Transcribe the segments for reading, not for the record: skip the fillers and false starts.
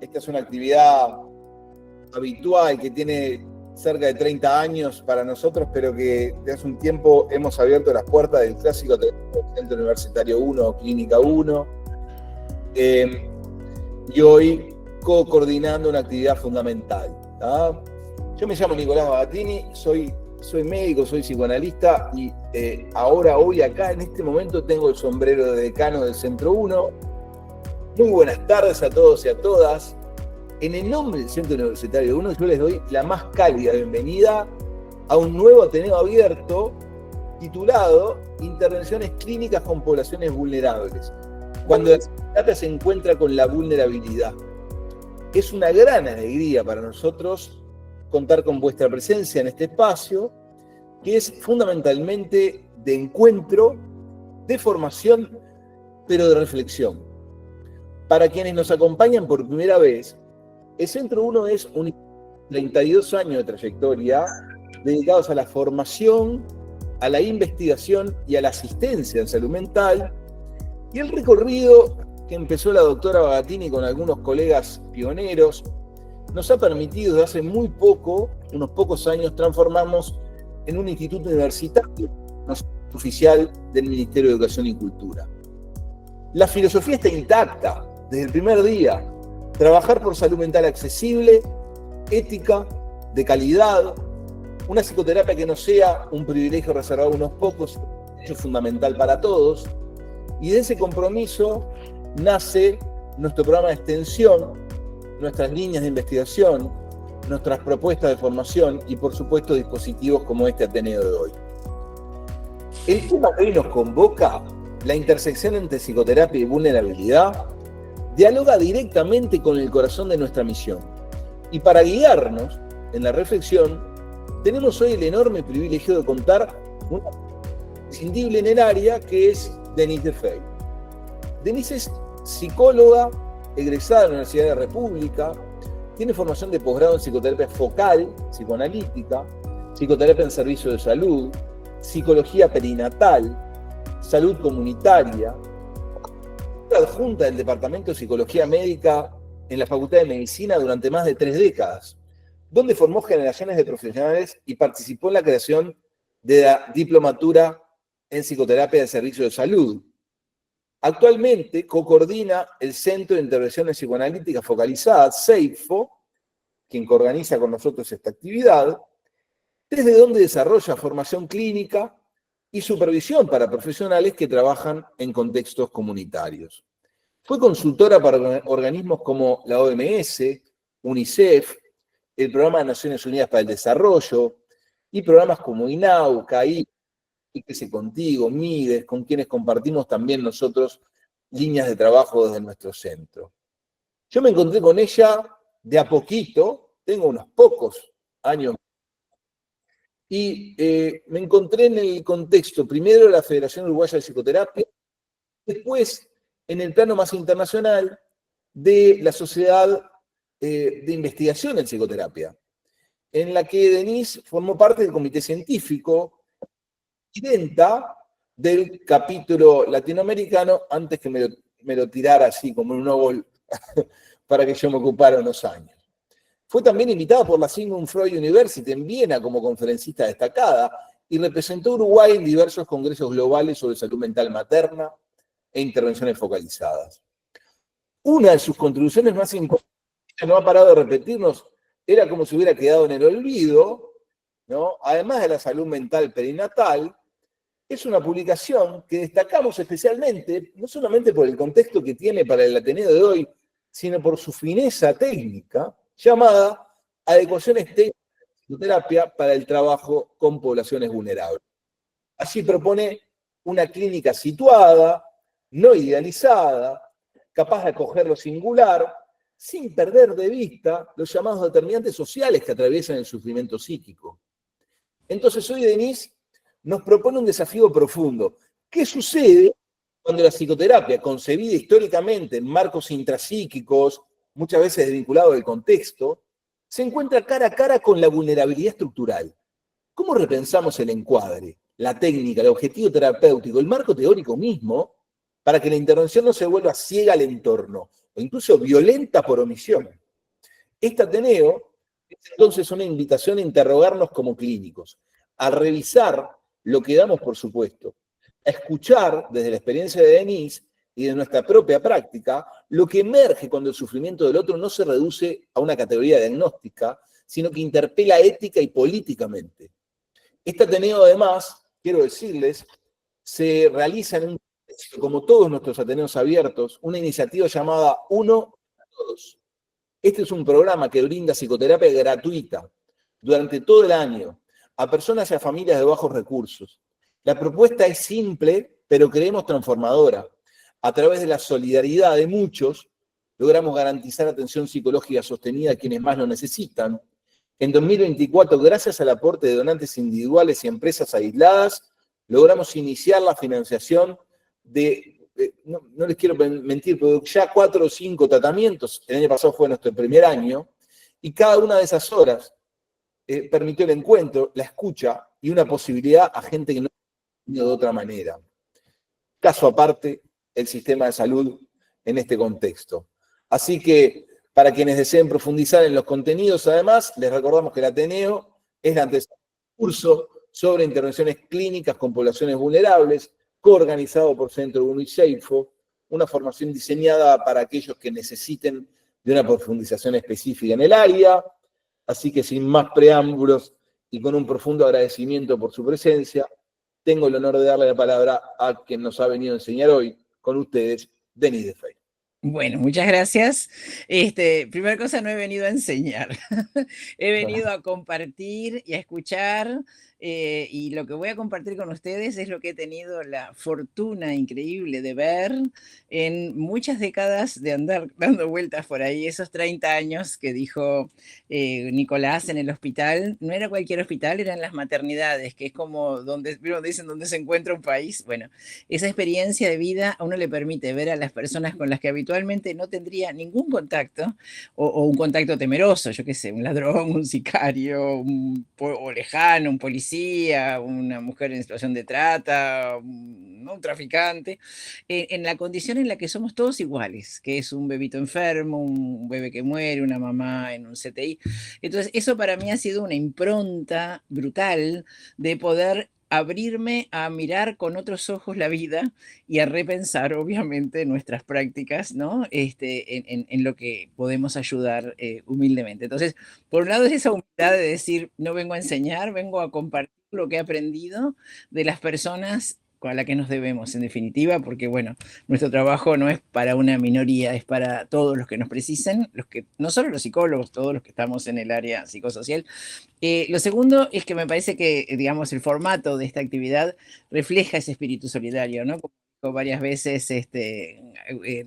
Esta es una actividad habitual que tiene cerca de 30 años para nosotros, pero que desde hace un tiempo hemos abierto las puertas del clásico Centro Universitario 1 o Clínica 1, y hoy co-coordinando una actividad fundamental. ¿tá? Yo me llamo Nicolás Bagatini, soy médico, soy psicoanalista y hoy acá en este momento tengo el sombrero de decano del Centro 1. Muy buenas tardes a todos y a todas. En el nombre del Centro Universitario 1 yo les doy la más cálida bienvenida a un nuevo Ateneo abierto titulado Intervenciones Clínicas con Poblaciones Vulnerables, cuando la psicoterapia se encuentra con la vulnerabilidad. Es una gran alegría para nosotros contar con vuestra presencia en este espacio, que es fundamentalmente de encuentro, de formación, pero de reflexión. Para quienes nos acompañan por primera vez, el Centro 1 es 32 años de trayectoria dedicados a la formación, a la investigación y a la asistencia en salud mental, y el recorrido que empezó la doctora Bagatini con algunos colegas pioneros nos ha permitido desde hace muy poco, unos pocos años, transformarnos en un instituto universitario oficial del Ministerio de Educación y Cultura. La filosofía está intacta desde el primer día: trabajar por salud mental accesible, ética, de calidad, una psicoterapia que no sea un privilegio reservado a unos pocos, es fundamental para todos. Y de ese compromiso nace nuestro programa de extensión, nuestras líneas de investigación, nuestras propuestas de formación y, por supuesto, dispositivos como este Ateneo de hoy. El tema que hoy nos convoca, la intersección entre psicoterapia y vulnerabilidad, dialoga directamente con el corazón de nuestra misión. Y para guiarnos en la reflexión, tenemos hoy el enorme privilegio de contar con una imprescindible en el área, que es Denise Defey. Denise es psicóloga, egresada de la Universidad de la República, tiene formación de posgrado en psicoterapia focal, psicoanalítica, psicoterapia en servicio de salud, psicología perinatal, salud comunitaria, adjunta del Departamento de Psicología Médica en la Facultad de Medicina durante más de 3 décadas, donde formó generaciones de profesionales y participó en la creación de la diplomatura en psicoterapia de servicio de salud. Actualmente co-coordina el Centro de Intervenciones Psicoanalíticas Focalizadas, CEIFO, quien coorganiza con nosotros esta actividad, desde donde desarrolla formación clínica y supervisión para profesionales que trabajan en contextos comunitarios. Fue consultora para organismos como la OMS, UNICEF, el Programa de Naciones Unidas para el Desarrollo y programas como INAU, CAI, IPC Contigo, MIDES, con quienes compartimos también nosotros líneas de trabajo desde nuestro centro. Yo me encontré con ella de a poquito, tengo unos pocos años, y me encontré en el contexto, primero de la Federación Uruguaya de Psicoterapia, después en el plano más internacional de la Sociedad de Investigación en Psicoterapia, en la que Denise formó parte del comité científico, presidenta del capítulo latinoamericano, antes que me lo tirara así como en un óvol para que yo me ocupara unos años. Fue también invitada por la Sigmund Freud University en Viena como conferencista destacada y representó a Uruguay en diversos congresos globales sobre salud mental materna e intervenciones focalizadas. Una de sus contribuciones más importantes, que no ha parado de repetirnos, era como si hubiera quedado en el olvido, ¿no? Además de la salud mental perinatal, es una publicación que destacamos especialmente, no solamente por el contexto que tiene para el Ateneo de hoy, sino por su fineza técnica, llamada Adecuaciones técnicas de psicoterapia para el trabajo con poblaciones vulnerables. Allí propone una clínica situada, no idealizada, capaz de acoger lo singular, sin perder de vista los llamados determinantes sociales que atraviesan el sufrimiento psíquico. Entonces hoy Denise nos propone un desafío profundo. ¿Qué sucede cuando la psicoterapia, concebida históricamente en marcos intrapsíquicos, muchas veces desvinculado del contexto, se encuentra cara a cara con la vulnerabilidad estructural? ¿Cómo repensamos el encuadre, la técnica, el objetivo terapéutico, el marco teórico mismo, para que la intervención no se vuelva ciega al entorno, o incluso violenta por omisión. Este Ateneo es entonces una invitación a interrogarnos como clínicos, a revisar lo que damos por supuesto, a escuchar desde la experiencia de Denise y de nuestra propia práctica lo que emerge cuando el sufrimiento del otro no se reduce a una categoría diagnóstica, sino que interpela ética y políticamente. Este Ateneo, además, quiero decirles, se realiza en un, como todos nuestros Ateneos abiertos, una iniciativa llamada Uno para Todos. Este es un programa que brinda psicoterapia gratuita durante todo el año a personas y a familias de bajos recursos. La propuesta es simple, pero creemos transformadora. A través de la solidaridad de muchos, logramos garantizar atención psicológica sostenida a quienes más lo necesitan. En 2024, gracias al aporte de donantes individuales y empresas aisladas, logramos iniciar la financiación de, no les quiero mentir, pero ya 4 o 5 tratamientos, el año pasado fue nuestro primer año, y cada una de esas horas permitió el encuentro, la escucha y una posibilidad a gente que no ha tenido de otra manera. Caso aparte, el sistema de salud en este contexto. Así que, para quienes deseen profundizar en los contenidos, además, les recordamos que el Ateneo es la antesala de un curso sobre intervenciones clínicas con poblaciones vulnerables, coorganizado por Centro Uno y Seifo, una formación diseñada para aquellos que necesiten de una profundización específica en el área. Así que sin más preámbulos y con un profundo agradecimiento por su presencia, tengo el honor de darle la palabra a quien nos ha venido a enseñar hoy, con ustedes, Denise Defey. Bueno, muchas gracias. Primera cosa, no he venido a enseñar. He venido a compartir y a escuchar, y lo que voy a compartir con ustedes es lo que he tenido la fortuna increíble de ver en muchas décadas de andar dando vueltas por ahí, esos 30 años que dijo Nicolás en el hospital. No era cualquier hospital, eran las maternidades, que es como donde dicen donde se encuentra un país. Bueno, esa experiencia de vida a uno le permite ver a las personas con las que habitualmente no tendría ningún contacto, o un contacto temeroso, yo qué sé, un ladrón, un sicario, o lejano, un policía, una mujer en situación de trata, un traficante, en la condición en la que somos todos iguales, que es un bebito enfermo, un bebé que muere, una mamá en un CTI. Entonces, eso para mí ha sido una impronta brutal de poder abrirme a mirar con otros ojos la vida y a repensar, obviamente, nuestras prácticas, ¿no? En lo que podemos ayudar humildemente. Entonces, por un lado es esa humildad de decir, no vengo a enseñar, vengo a compartir lo que he aprendido de las personas a las que nos debemos, en definitiva, porque, bueno, nuestro trabajo no es para una minoría, es para todos los que nos precisen, los que, no solo los psicólogos, todos los que estamos en el área psicosocial. Lo segundo es que me parece que, digamos, el formato de esta actividad refleja ese espíritu solidario, ¿no? Como dijo varias veces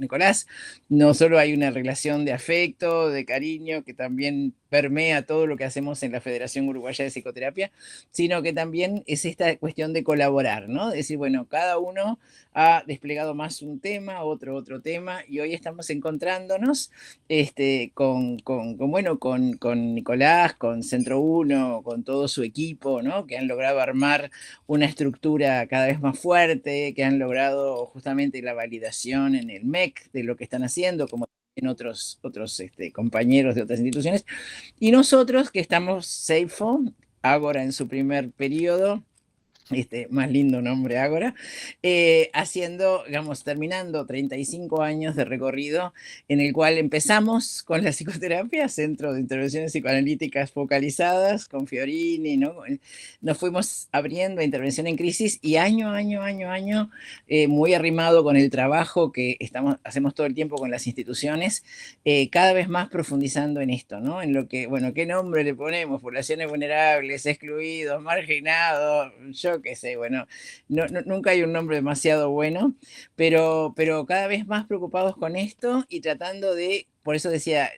Nicolás, no solo hay una relación de afecto, de cariño, que también permea todo lo que hacemos en la Federación Uruguaya de Psicoterapia, sino que también es esta cuestión de colaborar, ¿no? Es decir, bueno, cada uno ha desplegado más un tema, otro tema, y hoy estamos encontrándonos con Nicolás, con Centro Uno, con todo su equipo, ¿no? Que han logrado armar una estructura cada vez más fuerte, que han logrado justamente la validación en el MEC de lo que están haciendo, como en otros compañeros de otras instituciones, y nosotros que estamos Seifo, Ágora en su primer periodo, más lindo nombre Ágora, haciendo, digamos, terminando 35 años de recorrido en el cual empezamos con la psicoterapia, Centro de Intervenciones Psicoanalíticas Focalizadas, con Fiorini, ¿no? Nos fuimos abriendo a intervención en crisis y año, muy arrimado con el trabajo que hacemos todo el tiempo con las instituciones, cada vez más profundizando en esto, ¿no? En lo que, bueno, ¿qué nombre le ponemos? Poblaciones vulnerables, excluidos, marginados, yo qué sé, bueno, nunca hay un nombre demasiado bueno, pero cada vez más preocupados con esto y tratando de, por eso decía,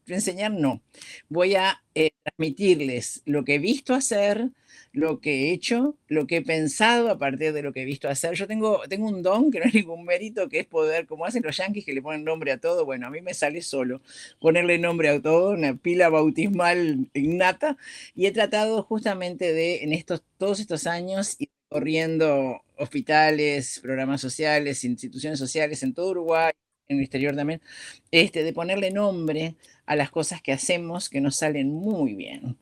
enseñar no, voy a transmitirles lo que he visto hacer, lo que he hecho, lo que he pensado a partir de lo que he visto hacer. Yo tengo un don que no es ningún mérito, que es poder, como hacen los yanquis que le ponen nombre a todo, bueno, a mí me sale solo ponerle nombre a todo, una pila bautismal innata, y he tratado justamente de, en todos estos años, ir corriendo hospitales, programas sociales, instituciones sociales en todo Uruguay, en el exterior también, de ponerle nombre a las cosas que hacemos que nos salen muy bien.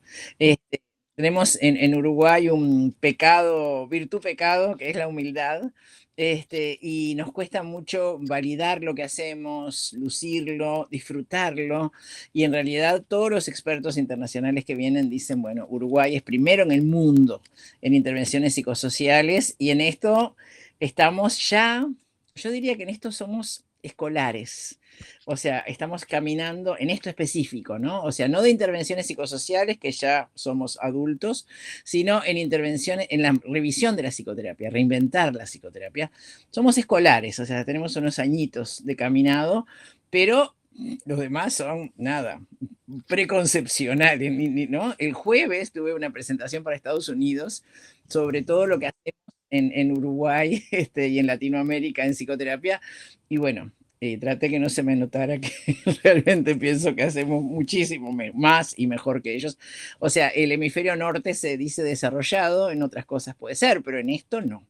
Tenemos en Uruguay un pecado, virtud pecado, que es la humildad, y nos cuesta mucho validar lo que hacemos, lucirlo, disfrutarlo, y en realidad todos los expertos internacionales que vienen dicen, bueno, Uruguay es primero en el mundo en intervenciones psicosociales, y en esto estamos ya, yo diría que en esto somos escolares. O sea, estamos caminando en esto específico, ¿no? O sea, no de intervenciones psicosociales, que ya somos adultos, sino en intervenciones, en la revisión de la psicoterapia, reinventar la psicoterapia. Somos escolares, o sea, tenemos unos añitos de caminado, pero los demás son nada, preconcepcionales, ¿no? El jueves tuve una presentación para Estados Unidos sobre todo lo que hacemos en Uruguay y en Latinoamérica en psicoterapia, y bueno, traté que no se me notara que realmente pienso que hacemos muchísimo más y mejor que ellos. O sea, el hemisferio norte se dice desarrollado, en otras cosas puede ser, pero en esto no.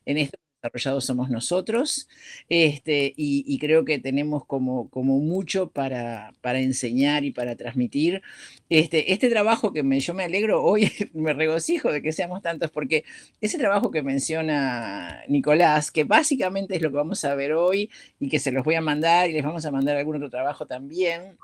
En esto desarrollados somos nosotros, y creo que tenemos como mucho para enseñar y para transmitir. Este trabajo que yo me alegro hoy, me regocijo de que seamos tantos, porque ese trabajo que menciona Nicolás, que básicamente es lo que vamos a ver hoy y que se los voy a mandar y les vamos a mandar algún otro trabajo también.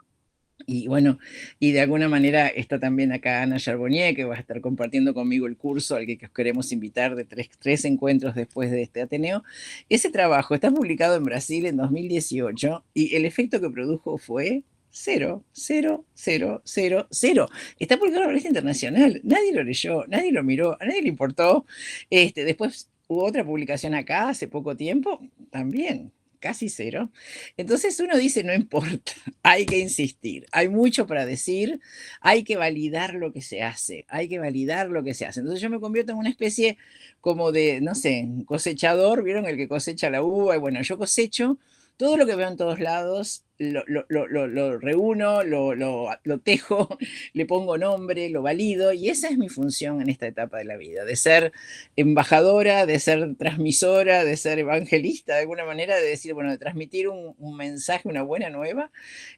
Y bueno, y de alguna manera está también acá Ana Charbonnier, que va a estar compartiendo conmigo el curso al que os queremos invitar de tres encuentros después de este Ateneo. Ese trabajo está publicado en Brasil en 2018 y el efecto que produjo fue cero, cero, cero, cero, cero. Está publicado en la revista internacional, nadie lo leyó, nadie lo miró, a nadie le importó. Después hubo otra publicación acá hace poco tiempo, también casi cero. Entonces uno dice, no importa, hay que insistir, hay mucho para decir, hay que validar lo que se hace, hay que validar lo que se hace. Entonces yo me convierto en una especie como de, no sé, cosechador, ¿vieron el que cosecha la uva? Y bueno, yo cosecho todo lo que veo en todos lados, lo reúno, lo tejo, le pongo nombre, lo valido, y esa es mi función en esta etapa de la vida, de ser embajadora, de ser transmisora, de ser evangelista, de alguna manera, de decir, bueno, de transmitir un mensaje, una buena nueva,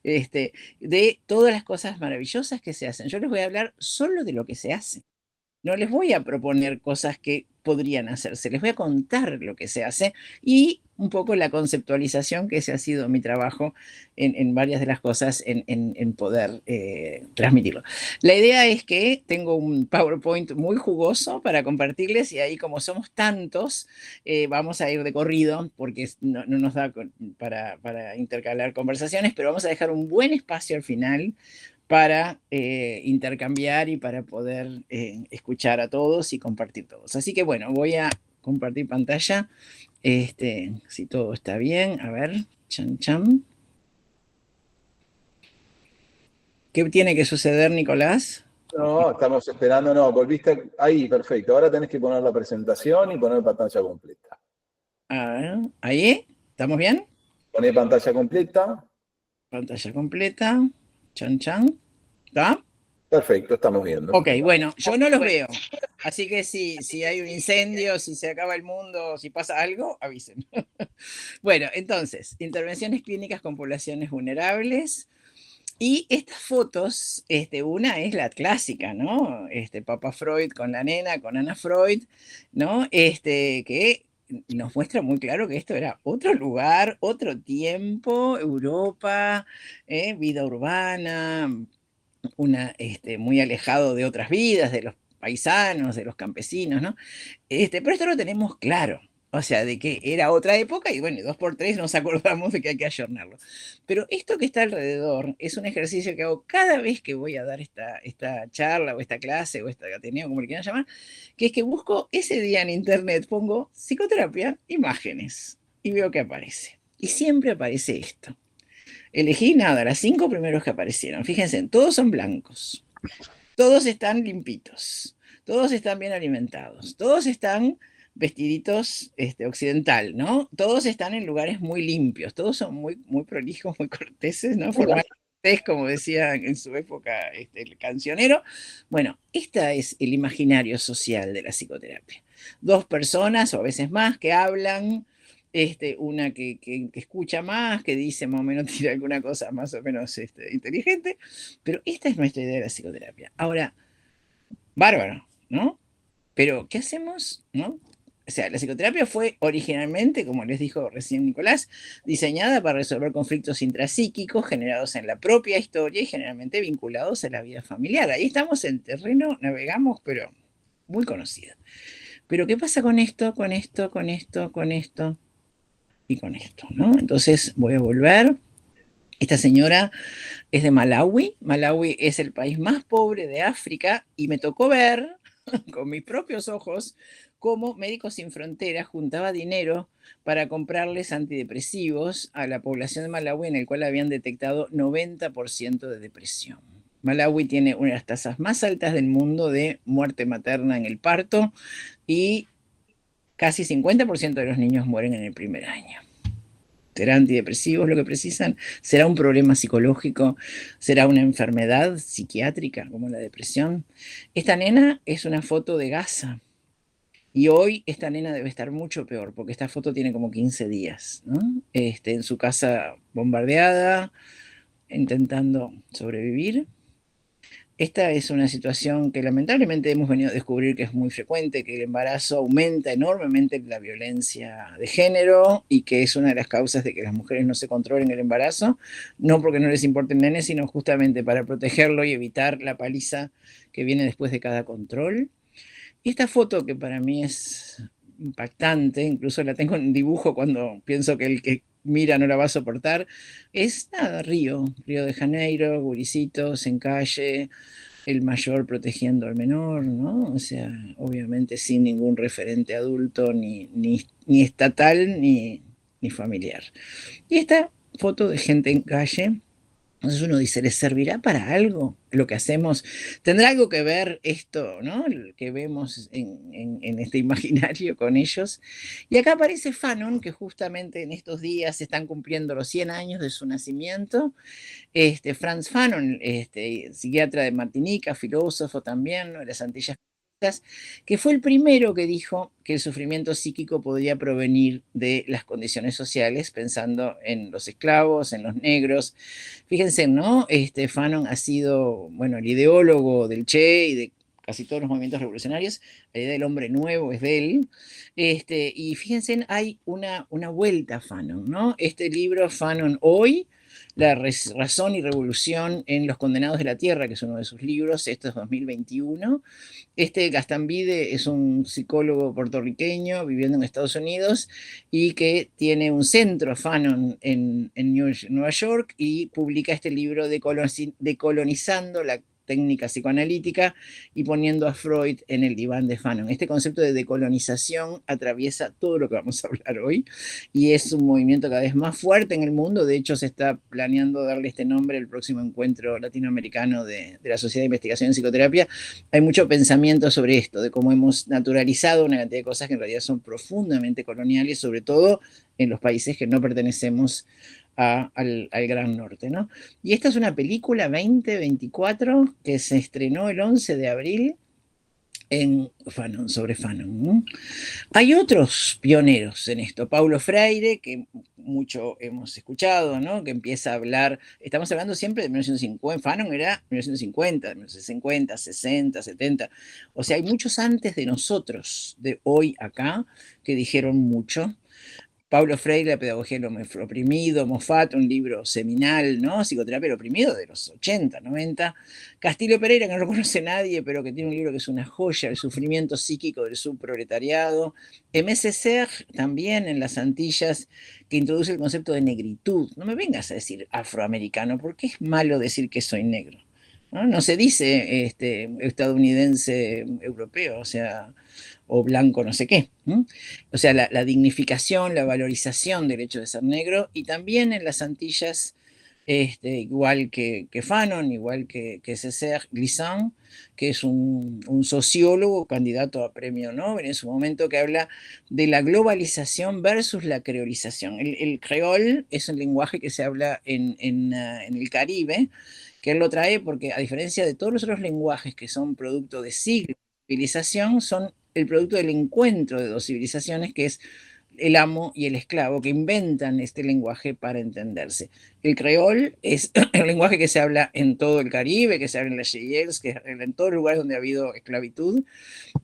de todas las cosas maravillosas que se hacen. Yo les voy a hablar solo de lo que se hace. No les voy a proponer cosas que podrían hacerse, les voy a contar lo que se hace y un poco la conceptualización, que ese ha sido mi trabajo en varias de las cosas, en poder transmitirlo. La idea es que tengo un PowerPoint muy jugoso para compartirles y ahí como somos tantos, vamos a ir de corrido porque no nos da para intercalar conversaciones, pero vamos a dejar un buen espacio al final para intercambiar y para poder escuchar a todos y compartir todos. Así que bueno, voy a compartir pantalla, si todo está bien. A ver, chan chan. ¿Qué tiene que suceder, Nicolás? No, estamos esperando, no, volviste ahí, perfecto. Ahora tenés que poner la presentación y poner pantalla completa. A ver, ahí, ¿estamos bien? Poné pantalla completa. Pantalla completa, chan chan, ¿está? Perfecto, estamos viendo. Ok, bueno, yo no los veo, así que si hay un incendio, si se acaba el mundo, si pasa algo, avisen. Bueno, entonces, intervenciones clínicas con poblaciones vulnerables. Y estas fotos, una es la clásica, ¿no? Papa Freud con la nena, con Ana Freud, ¿no? Que nos muestra muy claro que esto era otro lugar, otro tiempo, Europa, vida urbana, muy alejado de otras vidas, de los paisanos, de los campesinos, ¿no? Pero esto lo tenemos claro. O sea, de que era otra época y bueno, 2x3 nos acordamos de que hay que ayornarlo. Pero esto que está alrededor es un ejercicio que hago cada vez que voy a dar esta charla o esta clase o esta ateneo, como le quieran llamar, que es que busco ese día en internet, pongo psicoterapia, imágenes y veo que aparece. Y siempre aparece esto. Elegí nada, las 5 primeros que aparecieron. Fíjense, todos son blancos, todos están limpitos, todos están bien alimentados, todos están vestiditos occidental, ¿no? Todos están en lugares muy limpios, todos son muy prolijos, muy corteses, ¿no? Formal cortés, como decía en su época el cancionero. Bueno, este es el imaginario social de la psicoterapia. 2 personas, o a veces más, que hablan, una que escucha más, que dice más o menos, tira alguna cosa más o menos inteligente, pero esta es nuestra idea de la psicoterapia. Ahora, bárbaro, ¿no? Pero, ¿qué hacemos? ¿No? O sea, la psicoterapia fue originalmente, como les dijo recién Nicolás, diseñada para resolver conflictos intrapsíquicos generados en la propia historia y generalmente vinculados a la vida familiar. Ahí estamos en terreno, navegamos, pero muy conocido. Pero, ¿qué pasa con esto, con esto, con esto, con esto y con esto? ¿No? Entonces voy a volver. Esta señora es de Malawi. Malawi es el país más pobre de África y me tocó ver con mis propios ojos cómo Médicos Sin Fronteras juntaba dinero para comprarles antidepresivos a la población de Malawi, en el cual habían detectado 90% de depresión. Malawi tiene una de las tasas más altas del mundo de muerte materna en el parto y casi 50% de los niños mueren en el primer año. ¿Será antidepresivos lo que precisan? ¿Será un problema psicológico? ¿Será una enfermedad psiquiátrica como la depresión? Esta nena es una foto de Gaza. Y hoy esta nena debe estar mucho peor, porque esta foto tiene como 15 días, ¿no? En su casa bombardeada, intentando sobrevivir. Esta es una situación que lamentablemente hemos venido a descubrir que es muy frecuente, que el embarazo aumenta enormemente la violencia de género y que es una de las causas de que las mujeres no se controlen el embarazo, no porque no les importe el nene, sino justamente para protegerlo y evitar la paliza que viene después de cada control. Y esta foto que para mí es impactante, incluso la tengo en dibujo cuando pienso que el que mira no la va a soportar, es nada, Río de Janeiro, guricitos en calle, el mayor protegiendo al menor, ¿no? O sea, obviamente sin ningún referente adulto, ni estatal, ni familiar. Y esta foto de gente en calle, entonces uno dice, ¿les servirá para algo lo que hacemos? ¿Tendrá algo que ver esto, ¿no? Lo que vemos en este imaginario con ellos? Y acá aparece Fanon, que justamente en estos días se están cumpliendo los 100 años de su nacimiento. Frantz Fanon, psiquiatra de Martinica, filósofo también, ¿no?, de las Antillas, que fue el primero que dijo que el sufrimiento psíquico podía provenir de las condiciones sociales, pensando en los esclavos, en los negros. Fíjense, ¿no? Fanon ha sido, bueno, el ideólogo del Che y de casi todos los movimientos revolucionarios. La idea del hombre nuevo es de él. Y fíjense, hay una vuelta a Fanon, ¿no? Este libro, Fanon Hoy, la razón y revolución en Los Condenados de la Tierra, que es uno de sus libros, esto es 2021. Gastambide es un psicólogo puertorriqueño viviendo en Estados Unidos y que tiene un centro Fanon en Nueva York y publica este libro Decolonizando la técnica psicoanalítica y poniendo a Freud en el diván de Fanon. Este concepto de decolonización atraviesa todo lo que vamos a hablar hoy y es un movimiento cada vez más fuerte en el mundo. De hecho, se está planeando darle este nombre al próximo encuentro latinoamericano de la Sociedad de Investigación en Psicoterapia. Hay mucho pensamiento sobre esto, de cómo hemos naturalizado una cantidad de cosas que en realidad son profundamente coloniales, sobre todo en los países que no pertenecemos al Gran Norte, ¿no? Y esta es una película 2024 que se estrenó el 11 de abril en Fanon, sobre Fanon, ¿no? Hay otros pioneros en esto. Paulo Freire, que mucho hemos escuchado, ¿no? Que empieza a hablar, estamos hablando siempre de 1950, Fanon era 1950, 1950, 60, 70. O sea, hay muchos antes de nosotros, de hoy acá, que dijeron mucho. Paulo Freire, La pedagogía del oprimido, Moffat, un libro seminal, ¿no? Psicoterapia del oprimido de los 80, 90. Castillo Pereira, que no lo conoce nadie, pero que tiene un libro que es una joya, El sufrimiento psíquico del subproletariado. M.S. Serres, también en las Antillas, que introduce el concepto de negritud. No me vengas a decir afroamericano, porque es malo decir que soy negro. No se dice estadounidense europeo, o sea, o blanco no sé qué. O sea, la dignificación, la valorización del hecho de ser negro, y también en las Antillas, igual que Fanon, igual que César Glissant, que es un sociólogo candidato a premio Nobel en su momento, que habla de la globalización versus la creolización. El creol es un lenguaje que se habla en el Caribe, que él lo trae porque, a diferencia de todos los otros lenguajes que son producto de siglos de civilización, son el producto del encuentro de dos civilizaciones, que es el amo y el esclavo que inventan este lenguaje para entenderse. El creol es el lenguaje que se habla en todo el Caribe, que se habla en las Seychelles, que se habla en todos los lugares donde ha habido esclavitud.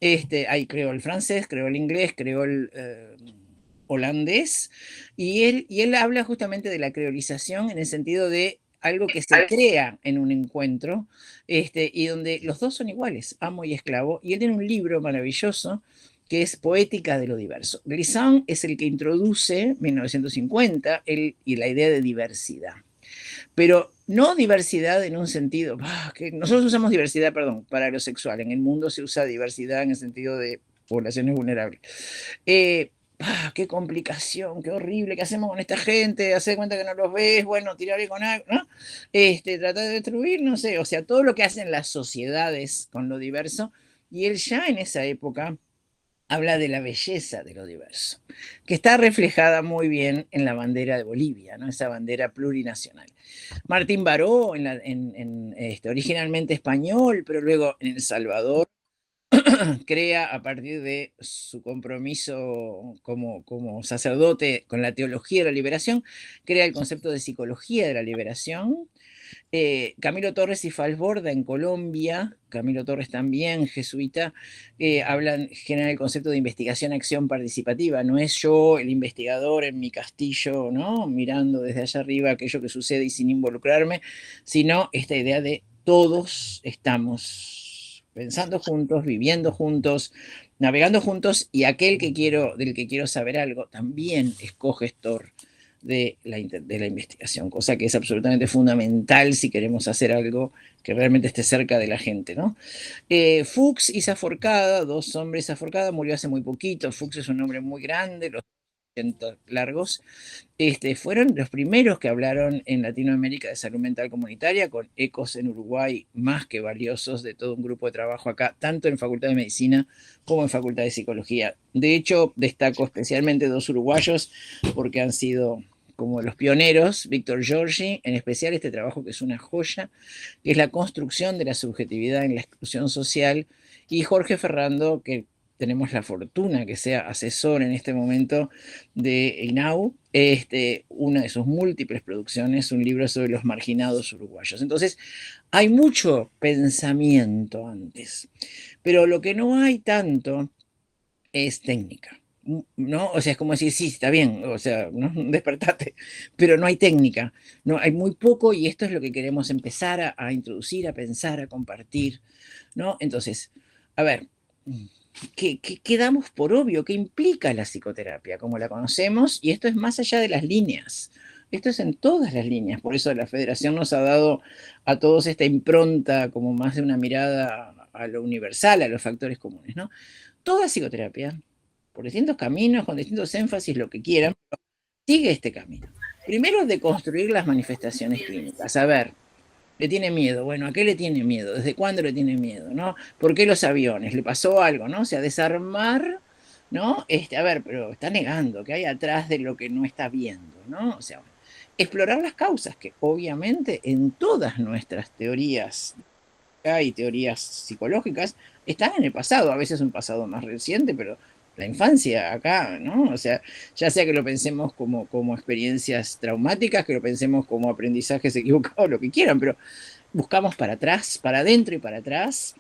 Hay creol francés, creol inglés, creol holandés, y él habla justamente de la creolización en el sentido de algo que se crea en un encuentro, y donde los dos son iguales, amo y esclavo, y él tiene un libro maravilloso que es Poética de lo Diverso. Glissant es el que introduce, 1950, y la idea de diversidad. Pero no diversidad en un sentido, que nosotros usamos diversidad, perdón, para lo sexual. En el mundo se usa diversidad en el sentido de poblaciones vulnerables. Qué complicación, qué horrible, ¿qué hacemos con esta gente? Hacer cuenta que no los ves, bueno, tirarle con algo, ¿no? Tratar de destruir, no sé, o sea, todo lo que hacen las sociedades con lo diverso. Y él ya en esa época habla de la belleza de lo diverso, que está reflejada muy bien en la bandera de Bolivia, ¿no? Esa bandera plurinacional. Martín Baró, originalmente español, pero luego en El Salvador, crea a partir de su compromiso como sacerdote con la teología de la liberación, crea el concepto de psicología de la liberación. Camilo Torres y Falborda en Colombia, Camilo Torres también, jesuita, generan el concepto de investigación-acción participativa. No es yo, el investigador, en mi castillo, ¿no? Mirando desde allá arriba aquello que sucede y sin involucrarme, sino esta idea de todos estamos pensando juntos, viviendo juntos, navegando juntos, y aquel del que quiero saber algo también es cogestor de la investigación, cosa que es absolutamente fundamental si queremos hacer algo que realmente esté cerca de la gente, ¿no? Fuchs y Saforcada, dos hombres. Saforcada murió hace muy poquito. Fuchs es un hombre muy grande, los 80 largos. Fueron los primeros que hablaron en Latinoamérica de salud mental comunitaria, con ecos en Uruguay más que valiosos de todo un grupo de trabajo acá, tanto en Facultad de Medicina como en Facultad de Psicología. De hecho, destaco especialmente dos uruguayos porque han sido como los pioneros, Víctor Giorgi, en especial este trabajo que es una joya, que es la construcción de la subjetividad en la exclusión social, y Jorge Ferrando, que tenemos la fortuna que sea asesor en este momento de INAU, una de sus múltiples producciones, un libro sobre los marginados uruguayos. Entonces, hay mucho pensamiento antes, pero lo que no hay tanto es técnica, ¿no? O sea, es como decir, sí, está bien, o sea, ¿no? Despertate, pero no hay técnica, no, hay muy poco, y esto es lo que queremos empezar a introducir, a pensar, a compartir, ¿no? Entonces, a ver, ¿qué damos por obvio? ¿Qué implica la psicoterapia? Como la conocemos, y esto es más allá de las líneas. Esto es en todas las líneas, por eso la Federación nos ha dado a todos esta impronta como más de una mirada a lo universal, a los factores comunes, ¿no? Toda psicoterapia, por distintos caminos, con distintos énfasis, lo que quieran, sigue este camino. Primero, de construir las manifestaciones clínicas. A ver, le tiene miedo. Bueno, ¿a qué le tiene miedo? ¿Desde cuándo le tiene miedo? ¿No? ¿Por qué los aviones? ¿Le pasó algo? ¿No? O sea, desarmar, ¿no? A ver, pero está negando que hay atrás de lo que no está viendo, ¿no? O sea, explorar las causas, que obviamente en todas nuestras teorías y teorías psicológicas están en el pasado, a veces un pasado más reciente, pero la infancia acá, ¿no? O sea, ya sea que lo pensemos como experiencias traumáticas, que lo pensemos como aprendizajes equivocados, lo que quieran, pero buscamos para atrás, para adentro y para atrás.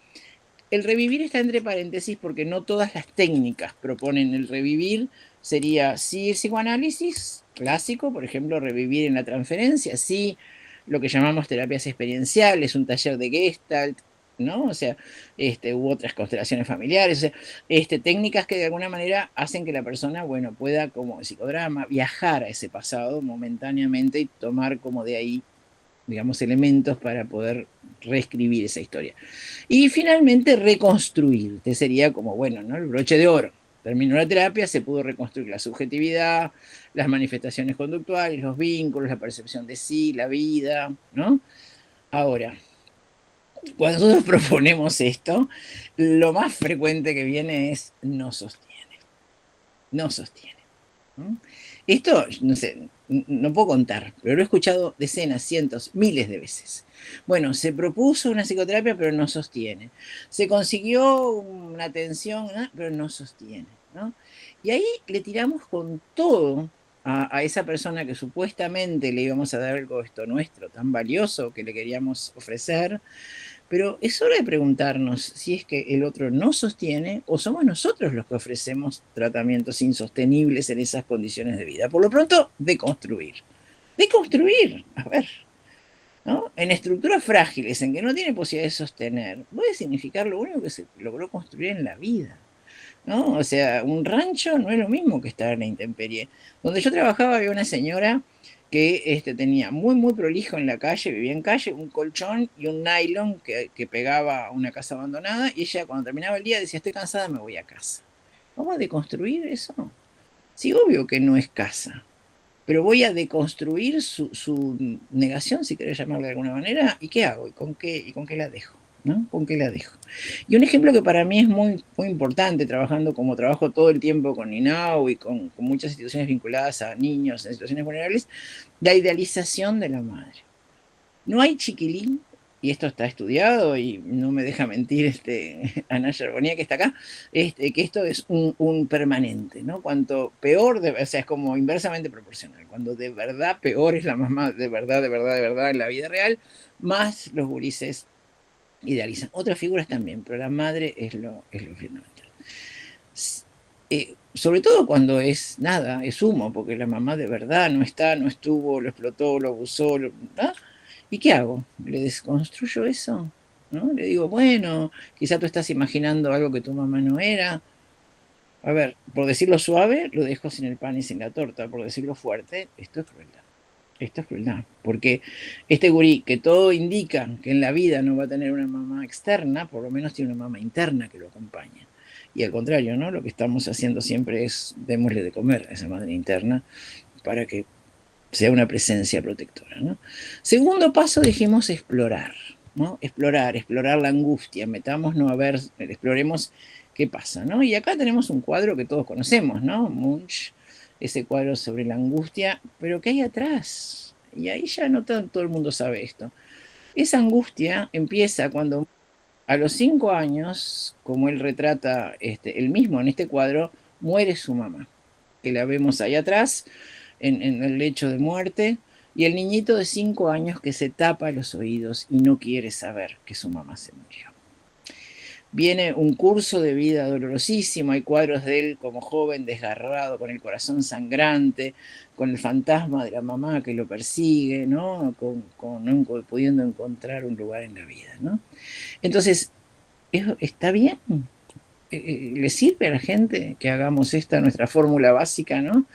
El revivir está entre paréntesis porque no todas las técnicas proponen el revivir. Sería sí el psicoanálisis clásico, por ejemplo, revivir en la transferencia, sí lo que llamamos terapias experienciales, un taller de Gestalt, ¿no? O sea, u otras constelaciones familiares, o sea, técnicas que de alguna manera hacen que la persona, bueno, pueda como psicodrama viajar a ese pasado momentáneamente y tomar como de ahí, digamos, elementos para poder reescribir esa historia. Y finalmente reconstruir, que sería como, bueno, ¿no? El broche de oro. Terminó la terapia, se pudo reconstruir la subjetividad, las manifestaciones conductuales, los vínculos, la percepción de sí, la vida, ¿no? Ahora, cuando nosotros proponemos esto, lo más frecuente que viene es no sostiene, no sostiene. ¿No? Esto, no sé, no puedo contar, pero lo he escuchado decenas, cientos, miles de veces. Bueno, se propuso una psicoterapia, pero no sostiene. Se consiguió una atención, ¿no? Pero no sostiene, ¿no? Y ahí le tiramos con todo a esa persona que supuestamente le íbamos a dar algo esto nuestro, tan valioso que le queríamos ofrecer, pero es hora de preguntarnos si es que el otro no sostiene o somos nosotros los que ofrecemos tratamientos insostenibles en esas condiciones de vida. Por lo pronto, deconstruir. Deconstruir, a ver, ¿no? En estructuras frágiles, en que no tiene posibilidad de sostener, puede significar lo único que se logró construir en la vida, ¿no? O sea, un rancho no es lo mismo que estar en la intemperie. Donde yo trabajaba había una señora que tenía muy prolijo en la calle, vivía en calle, un colchón y un nylon que pegaba a una casa abandonada, y ella cuando terminaba el día decía, estoy cansada, me voy a casa. ¿Vamos a deconstruir eso? Sí, obvio que no es casa, pero voy a deconstruir su negación, si querés llamarla de alguna manera, ¿y qué hago? ¿Y con qué la dejo? ¿No? ¿Con qué la dejo? Y un ejemplo que para mí es muy importante, trabajando como trabajo todo el tiempo con INAU y con muchas instituciones vinculadas a niños en situaciones vulnerables, la idealización de la madre. No hay chiquilín, y esto está estudiado y no me deja mentir Ana Yerbonía que está acá, que esto es un permanente, ¿no? Cuanto peor, o sea, es como inversamente proporcional. Cuando de verdad peor es la mamá, de verdad en la vida real, más los gurises idealizan. Otras figuras también, pero la madre es lo fundamental. Sobre todo cuando es nada, es humo, porque la mamá de verdad no está, no estuvo, lo explotó, lo abusó, ¿ah? ¿Y qué hago? ¿Le desconstruyo eso? ¿No? Le digo, bueno, quizá tú estás imaginando algo que tu mamá no era. A ver, por decirlo suave, lo dejo sin el pan y sin la torta. Por decirlo fuerte, esto es crueldad. Esto es crueldad. Porque este gurí, que todo indica que en la vida no va a tener una mamá externa, por lo menos tiene una mamá interna que lo acompaña. Y al contrario, ¿no? Lo que estamos haciendo siempre es démosle de comer a esa madre interna para que sea una presencia protectora, ¿no? Segundo paso, dijimos explorar, ¿no? Explorar la angustia, metámonos a ver, exploremos qué pasa, ¿no? Y acá tenemos un cuadro que todos conocemos, ¿no? Munch, ese cuadro sobre la angustia, pero ¿qué hay atrás? Y ahí ya no todo el mundo sabe esto. Esa angustia empieza cuando a los 5 años, como él retrata él mismo en este cuadro, muere su mamá, que la vemos ahí atrás, en el lecho de muerte, y el niñito de 5 años que se tapa los oídos y no quiere saber que su mamá se murió. Viene un curso de vida dolorosísimo, hay cuadros de él como joven, desgarrado, con el corazón sangrante, con el fantasma de la mamá que lo persigue, ¿no? No pudiendo encontrar un lugar en la vida, ¿no? Entonces, ¿está bien? ¿Le sirve a la gente que hagamos esta nuestra fórmula básica, ¿no?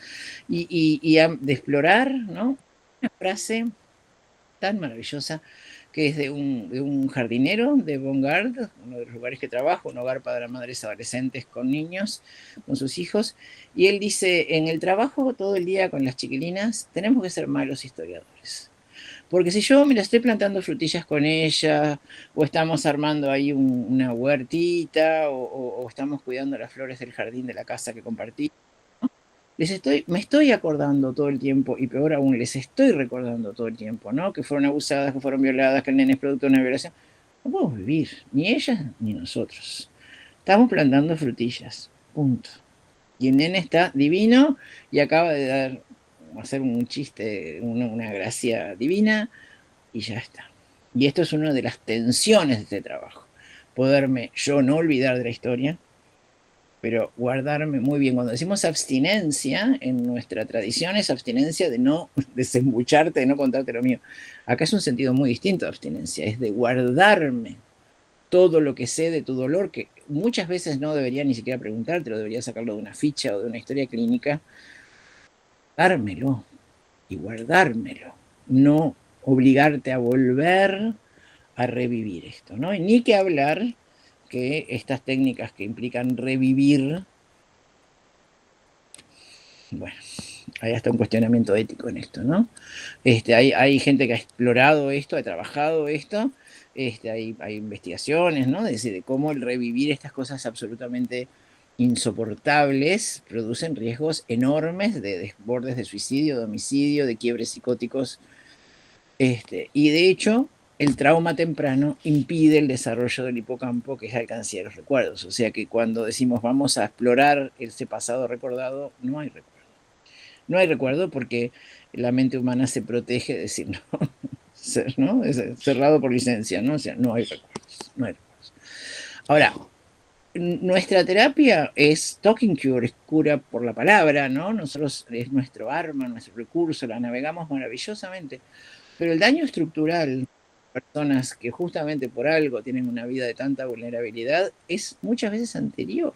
Y de explorar, ¿no? Una frase tan maravillosa que es de un jardinero de Bongard, uno de los lugares que trabajo, un hogar para madres adolescentes con niños, con sus hijos, y él dice, en el trabajo todo el día con las chiquilinas tenemos que ser malos historiadores. Porque si yo me la estoy plantando frutillas con ella, o estamos armando ahí una huertita, o estamos cuidando las flores del jardín de la casa que compartí, me estoy acordando todo el tiempo, y peor aún, les estoy recordando todo el tiempo, ¿no? Que fueron abusadas, que fueron violadas, que el nene es producto de una violación. No podemos vivir, ni ellas ni nosotros. Estamos plantando frutillas, punto. Y el nene está divino y acaba de hacer un chiste, una gracia divina, y ya está. Y esto es una de las tensiones de este trabajo. Poderme yo no olvidar de la historia, pero guardarme muy bien. Cuando decimos abstinencia, en nuestra tradición es abstinencia de no desembucharte, de no contarte lo mío. Acá es un sentido muy distinto de abstinencia, es de guardarme todo lo que sé de tu dolor, que muchas veces no debería ni siquiera preguntarte, lo debería sacarlo de una ficha o de una historia clínica, dármelo y guardármelo, no obligarte a volver a revivir esto, ¿no? Y ni que hablar que estas técnicas que implican revivir, bueno, hay hasta un cuestionamiento ético en esto, ¿no? Hay gente que ha explorado esto, ha trabajado esto, hay investigaciones, ¿no? De cómo el revivir estas cosas absolutamente insoportables producen riesgos enormes de desbordes de suicidio, de homicidio, de quiebres psicóticos. Y de hecho, el trauma temprano impide el desarrollo del hipocampo, que es la alcancía de los recuerdos. O sea que cuando decimos vamos a explorar ese pasado recordado, no hay recuerdo. No hay recuerdo porque la mente humana se protege de decir no, ¿no? Es cerrado por licencia, ¿no? O sea, no hay recuerdos, no hay recuerdos. Ahora, nuestra terapia es talking cure, es cura por la palabra, ¿no? Nosotros es nuestro arma, nuestro recurso, la navegamos maravillosamente. Pero el daño estructural, personas que justamente por algo tienen una vida de tanta vulnerabilidad, es muchas veces anterior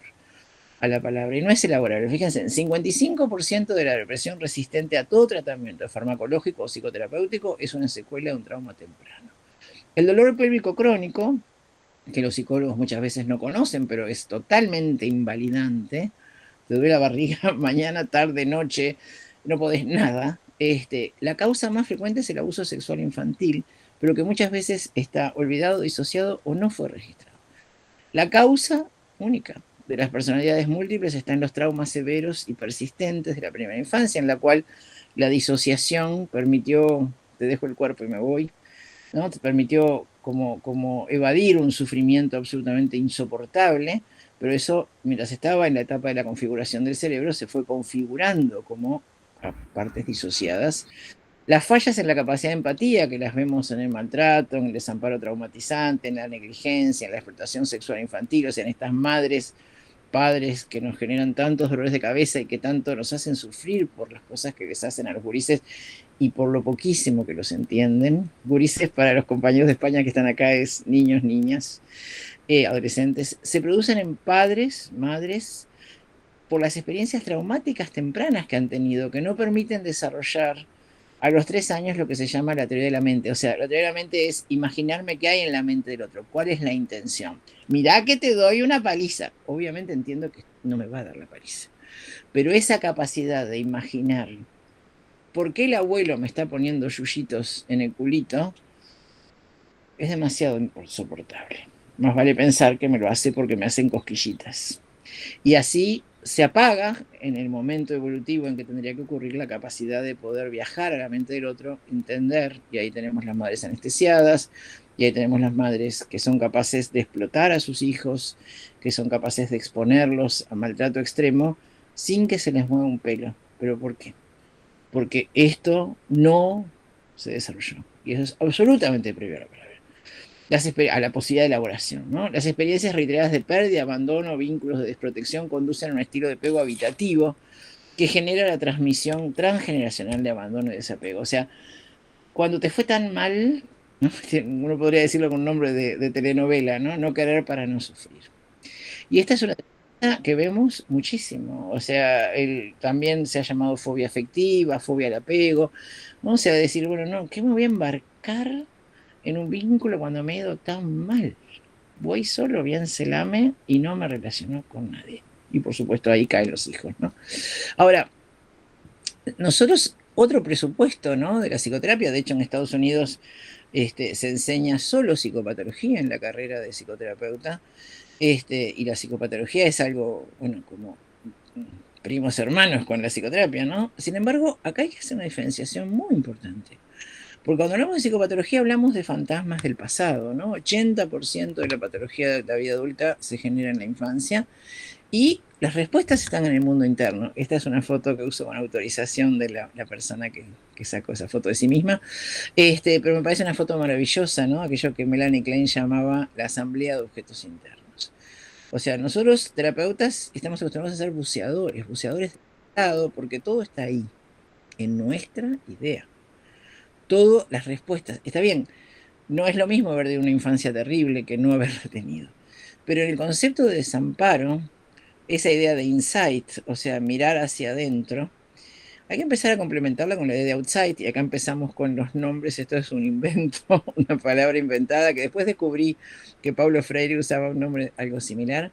a la palabra y no es elaborable. Fíjense, el 55% de la depresión resistente a todo tratamiento farmacológico o psicoterapéutico es una secuela de un trauma temprano. El dolor pélvico crónico, que los psicólogos muchas veces no conocen, pero es totalmente invalidante, te duele la barriga mañana, tarde, noche, no podés nada. La causa más frecuente es el abuso sexual infantil, pero que muchas veces está olvidado, disociado o no fue registrado. La causa única de las personalidades múltiples está en los traumas severos y persistentes de la primera infancia, en la cual la disociación permitió, te dejo el cuerpo y me voy, ¿no? Te permitió como evadir un sufrimiento absolutamente insoportable, pero eso, mientras estaba en la etapa de la configuración del cerebro, se fue configurando como partes disociadas. Las fallas en la capacidad de empatía, que las vemos en el maltrato, en el desamparo traumatizante, en la negligencia, en la explotación sexual infantil, o sea, en estas madres, padres que nos generan tantos dolores de cabeza y que tanto nos hacen sufrir por las cosas que les hacen a los gurises y por lo poquísimo que los entienden. Gurises, para los compañeros de España que están acá, es niños, niñas, adolescentes. Se producen en padres, madres, por las experiencias traumáticas tempranas que han tenido, que no permiten desarrollar a los 3 años lo que se llama la teoría de la mente. O sea, la teoría de la mente es imaginarme qué hay en la mente del otro, cuál es la intención. Mirá que te doy una paliza. Obviamente entiendo que no me va a dar la paliza, pero esa capacidad de imaginar por qué el abuelo me está poniendo yuyitos en el culito es demasiado insoportable. Más vale pensar que me lo hace porque me hacen cosquillitas. Y así se apaga en el momento evolutivo en que tendría que ocurrir la capacidad de poder viajar a la mente del otro, entender, y ahí tenemos las madres anestesiadas, y ahí tenemos las madres que son capaces de explotar a sus hijos, que son capaces de exponerlos a maltrato extremo sin que se les mueva un pelo. ¿Pero por qué? Porque esto no se desarrolló. Y eso es absolutamente previo a la palabra. A la posibilidad de elaboración, ¿no? Las experiencias reiteradas de pérdida, abandono, vínculos de desprotección conducen a un estilo de apego habitativo que genera la transmisión transgeneracional de abandono y desapego. O sea, cuando te fue tan mal, ¿no? Uno podría decirlo con un nombre de telenovela, ¿no? No querer para no sufrir. Y esta es una que vemos muchísimo. O sea, también se ha llamado fobia afectiva, fobia al apego. O sea, decir, bueno, no, ¿qué me voy a embarcar en un vínculo cuando me he ido tan mal? Voy solo, bien se lame y no me relaciono con nadie. Y por supuesto ahí caen los hijos, ¿no? Ahora, nosotros, otro presupuesto, ¿no? De la psicoterapia, de hecho en Estados Unidos se enseña solo psicopatología en la carrera de psicoterapeuta, y la psicopatología es algo, bueno, como primos hermanos con la psicoterapia, ¿no? Sin embargo, acá hay que hacer una diferenciación muy importante. Porque cuando hablamos de psicopatología hablamos de fantasmas del pasado, ¿no? 80% de la patología de la vida adulta se genera en la infancia y las respuestas están en el mundo interno. Esta es una foto que uso con autorización de la persona que sacó esa foto de sí misma, pero me parece una foto maravillosa, ¿no? Aquello que Melanie Klein llamaba la asamblea de objetos internos. O sea, nosotros terapeutas estamos acostumbrados a ser buceadores, buceadores del pasado, porque todo está ahí, en nuestra idea. Todas las respuestas. Está bien, no es lo mismo haber de una infancia terrible que no haberla tenido. Pero en el concepto de desamparo, esa idea de insight, o sea, mirar hacia adentro, hay que empezar a complementarla con la idea de outside, y acá empezamos con los nombres. Esto es un invento, una palabra inventada, que después descubrí que Paulo Freire usaba un nombre algo similar.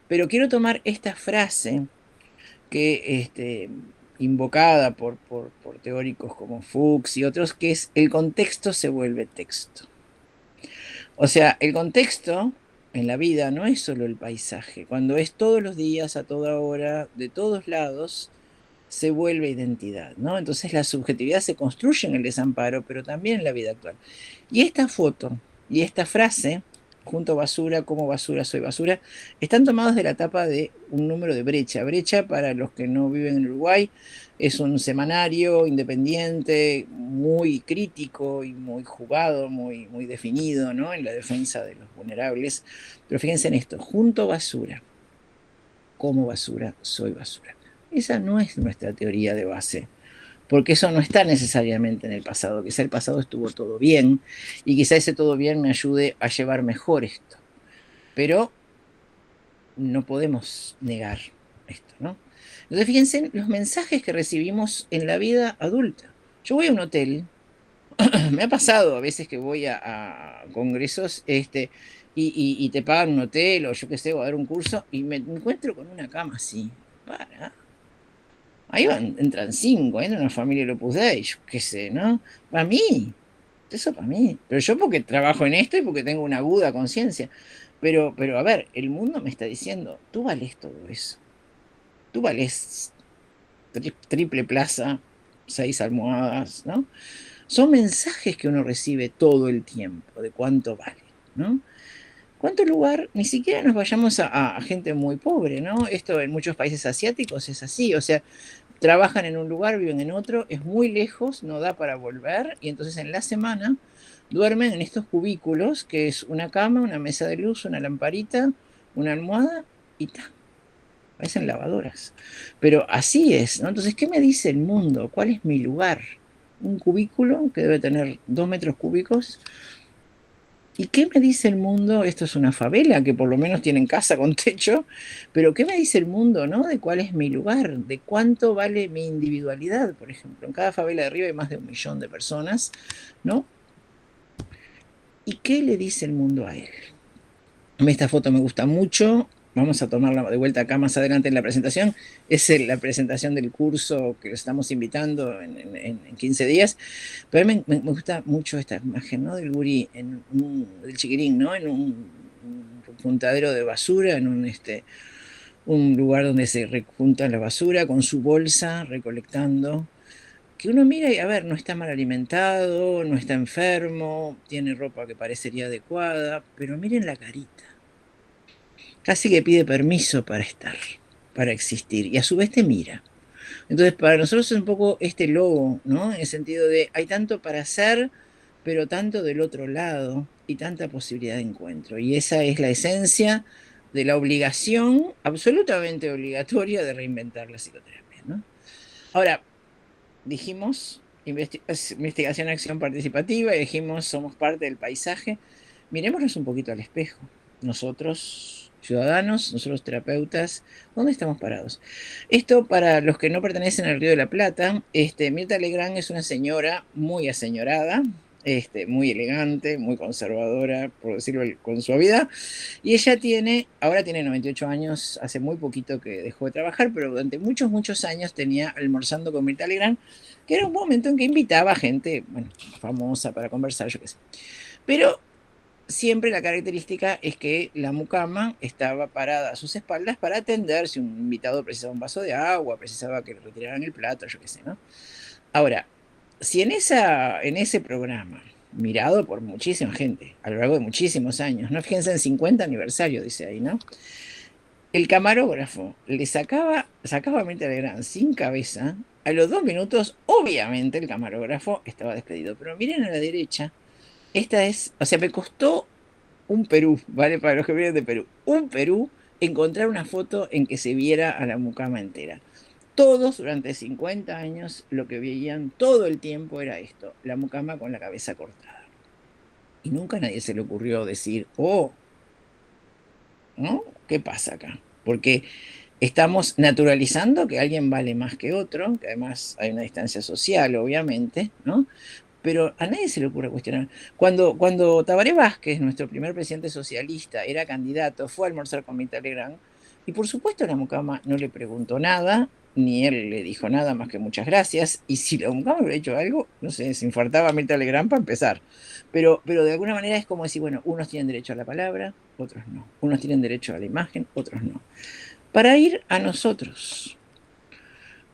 Pero quiero tomar esta frase que invocada por teóricos como Fuchs y otros, que es: el contexto se vuelve texto. O sea, el contexto en la vida no es solo el paisaje. Cuando es todos los días, a toda hora, de todos lados, se vuelve identidad, ¿no? Entonces la subjetividad se construye en el desamparo, pero también en la vida actual. Y esta foto y esta frase, junto basura, como basura, soy basura, están tomados de la tapa de un número de Brecha. Brecha, para los que no viven en Uruguay, es un semanario independiente, muy crítico y muy jugado, muy definido, ¿no? En la defensa de los vulnerables. Pero fíjense en esto, junto basura, como basura, soy basura. Esa no es nuestra teoría de base, porque eso no está necesariamente en el pasado. Quizá el pasado estuvo todo bien y quizá ese todo bien me ayude a llevar mejor esto. Pero no podemos negar esto, ¿no? Entonces fíjense los mensajes que recibimos en la vida adulta. Yo voy a un hotel, me ha pasado a veces que voy a congresos y te pagan un hotel o yo qué sé, o a dar un curso y me encuentro con una cama así. Para. Ahí van, entran 5, entra una familia de Opus Dei, yo qué sé, ¿no? Para mí, eso para mí. Pero yo porque trabajo en esto y porque tengo una aguda conciencia. Pero a ver, el mundo me está diciendo, tú vales todo eso. Tú vales triple plaza, 6 almohadas, ¿no? Son mensajes que uno recibe todo el tiempo de cuánto vale, ¿no? ¿Cuánto lugar? Ni siquiera nos vayamos a gente muy pobre, ¿no? Esto en muchos países asiáticos es así, o sea, trabajan en un lugar, viven en otro, es muy lejos, no da para volver, y entonces en la semana duermen en estos cubículos, que es una cama, una mesa de luz, una lamparita, una almohada y ta. Parecen lavadoras. Pero así es, ¿no? Entonces, ¿qué me dice el mundo? ¿Cuál es mi lugar? Un cubículo que debe tener 2 metros cúbicos. ¿Y qué me dice el mundo? Esto es una favela, que por lo menos tienen casa con techo, pero ¿qué me dice el mundo, no? De cuál es mi lugar, de cuánto vale mi individualidad, por ejemplo. En cada favela de arriba hay más de 1 millón de personas, ¿no? ¿Y qué le dice el mundo a él? A mí esta foto me gusta mucho. Vamos a tomarla de vuelta acá más adelante en la presentación. Es la presentación del curso que estamos invitando en 15 días. Pero a mí me gusta mucho esta imagen, ¿no? Del gurí, del chiquirín, ¿no? En un juntadero de basura, en un lugar donde se junta la basura con su bolsa recolectando. Que uno mira y, a ver, no está mal alimentado, no está enfermo, tiene ropa que parecería adecuada, pero miren la carita. Casi que pide permiso para estar, para existir, y a su vez te mira. Entonces, para nosotros es un poco este logo, ¿no? En el sentido de hay tanto para hacer, pero tanto del otro lado y tanta posibilidad de encuentro. Y esa es la esencia de la obligación absolutamente obligatoria de reinventar la psicoterapia, ¿no? Ahora, dijimos investigación, acción participativa, y dijimos somos parte del paisaje. Mirémonos un poquito al espejo. Nosotros, ciudadanos, nosotros terapeutas, ¿dónde estamos parados? Esto para los que no pertenecen al Río de la Plata, Mirta Legrand es una señora muy aseñorada, muy elegante, muy conservadora, por decirlo con suavidad, y ella ahora tiene 98 años, hace muy poquito que dejó de trabajar, pero durante muchos, muchos años tenía Almorzando con Mirta Legrand, que era un momento en que invitaba a gente, bueno, famosa para conversar, yo qué sé. Pero siempre la característica es que la mucama estaba parada a sus espaldas para atender si un invitado precisaba un vaso de agua, precisaba que le retiraran el plato, yo qué sé, ¿no? Ahora, si en ese programa, mirado por muchísima gente, a lo largo de muchísimos años, ¿no? Fíjense en 50 aniversario, dice ahí, ¿no? El camarógrafo le sacaba a Mirta Legrand sin cabeza, a los 2 minutos, obviamente el camarógrafo estaba despedido. Pero miren a la derecha, o sea, me costó un Perú, ¿vale? Para los que vienen de Perú, un Perú encontrar una foto en que se viera a la mucama entera. Todos durante 50 años lo que veían todo el tiempo era esto, la mucama con la cabeza cortada. Y nunca a nadie se le ocurrió decir, oh, ¿no? ¿Qué pasa acá? Porque estamos naturalizando que alguien vale más que otro, que además hay una distancia social, obviamente, ¿no? Pero a nadie se le ocurre cuestionar. Cuando Tabaré Vázquez, nuestro primer presidente socialista, era candidato, fue a almorzar con Mirta Legrand, y por supuesto la mucama no le preguntó nada, ni él le dijo nada más que muchas gracias, y si la mucama hubiera hecho algo, no sé, se infartaba a Mirta Legrand para empezar. Pero de alguna manera es como decir, bueno, unos tienen derecho a la palabra, otros no. Unos tienen derecho a la imagen, otros no. Para ir a nosotros,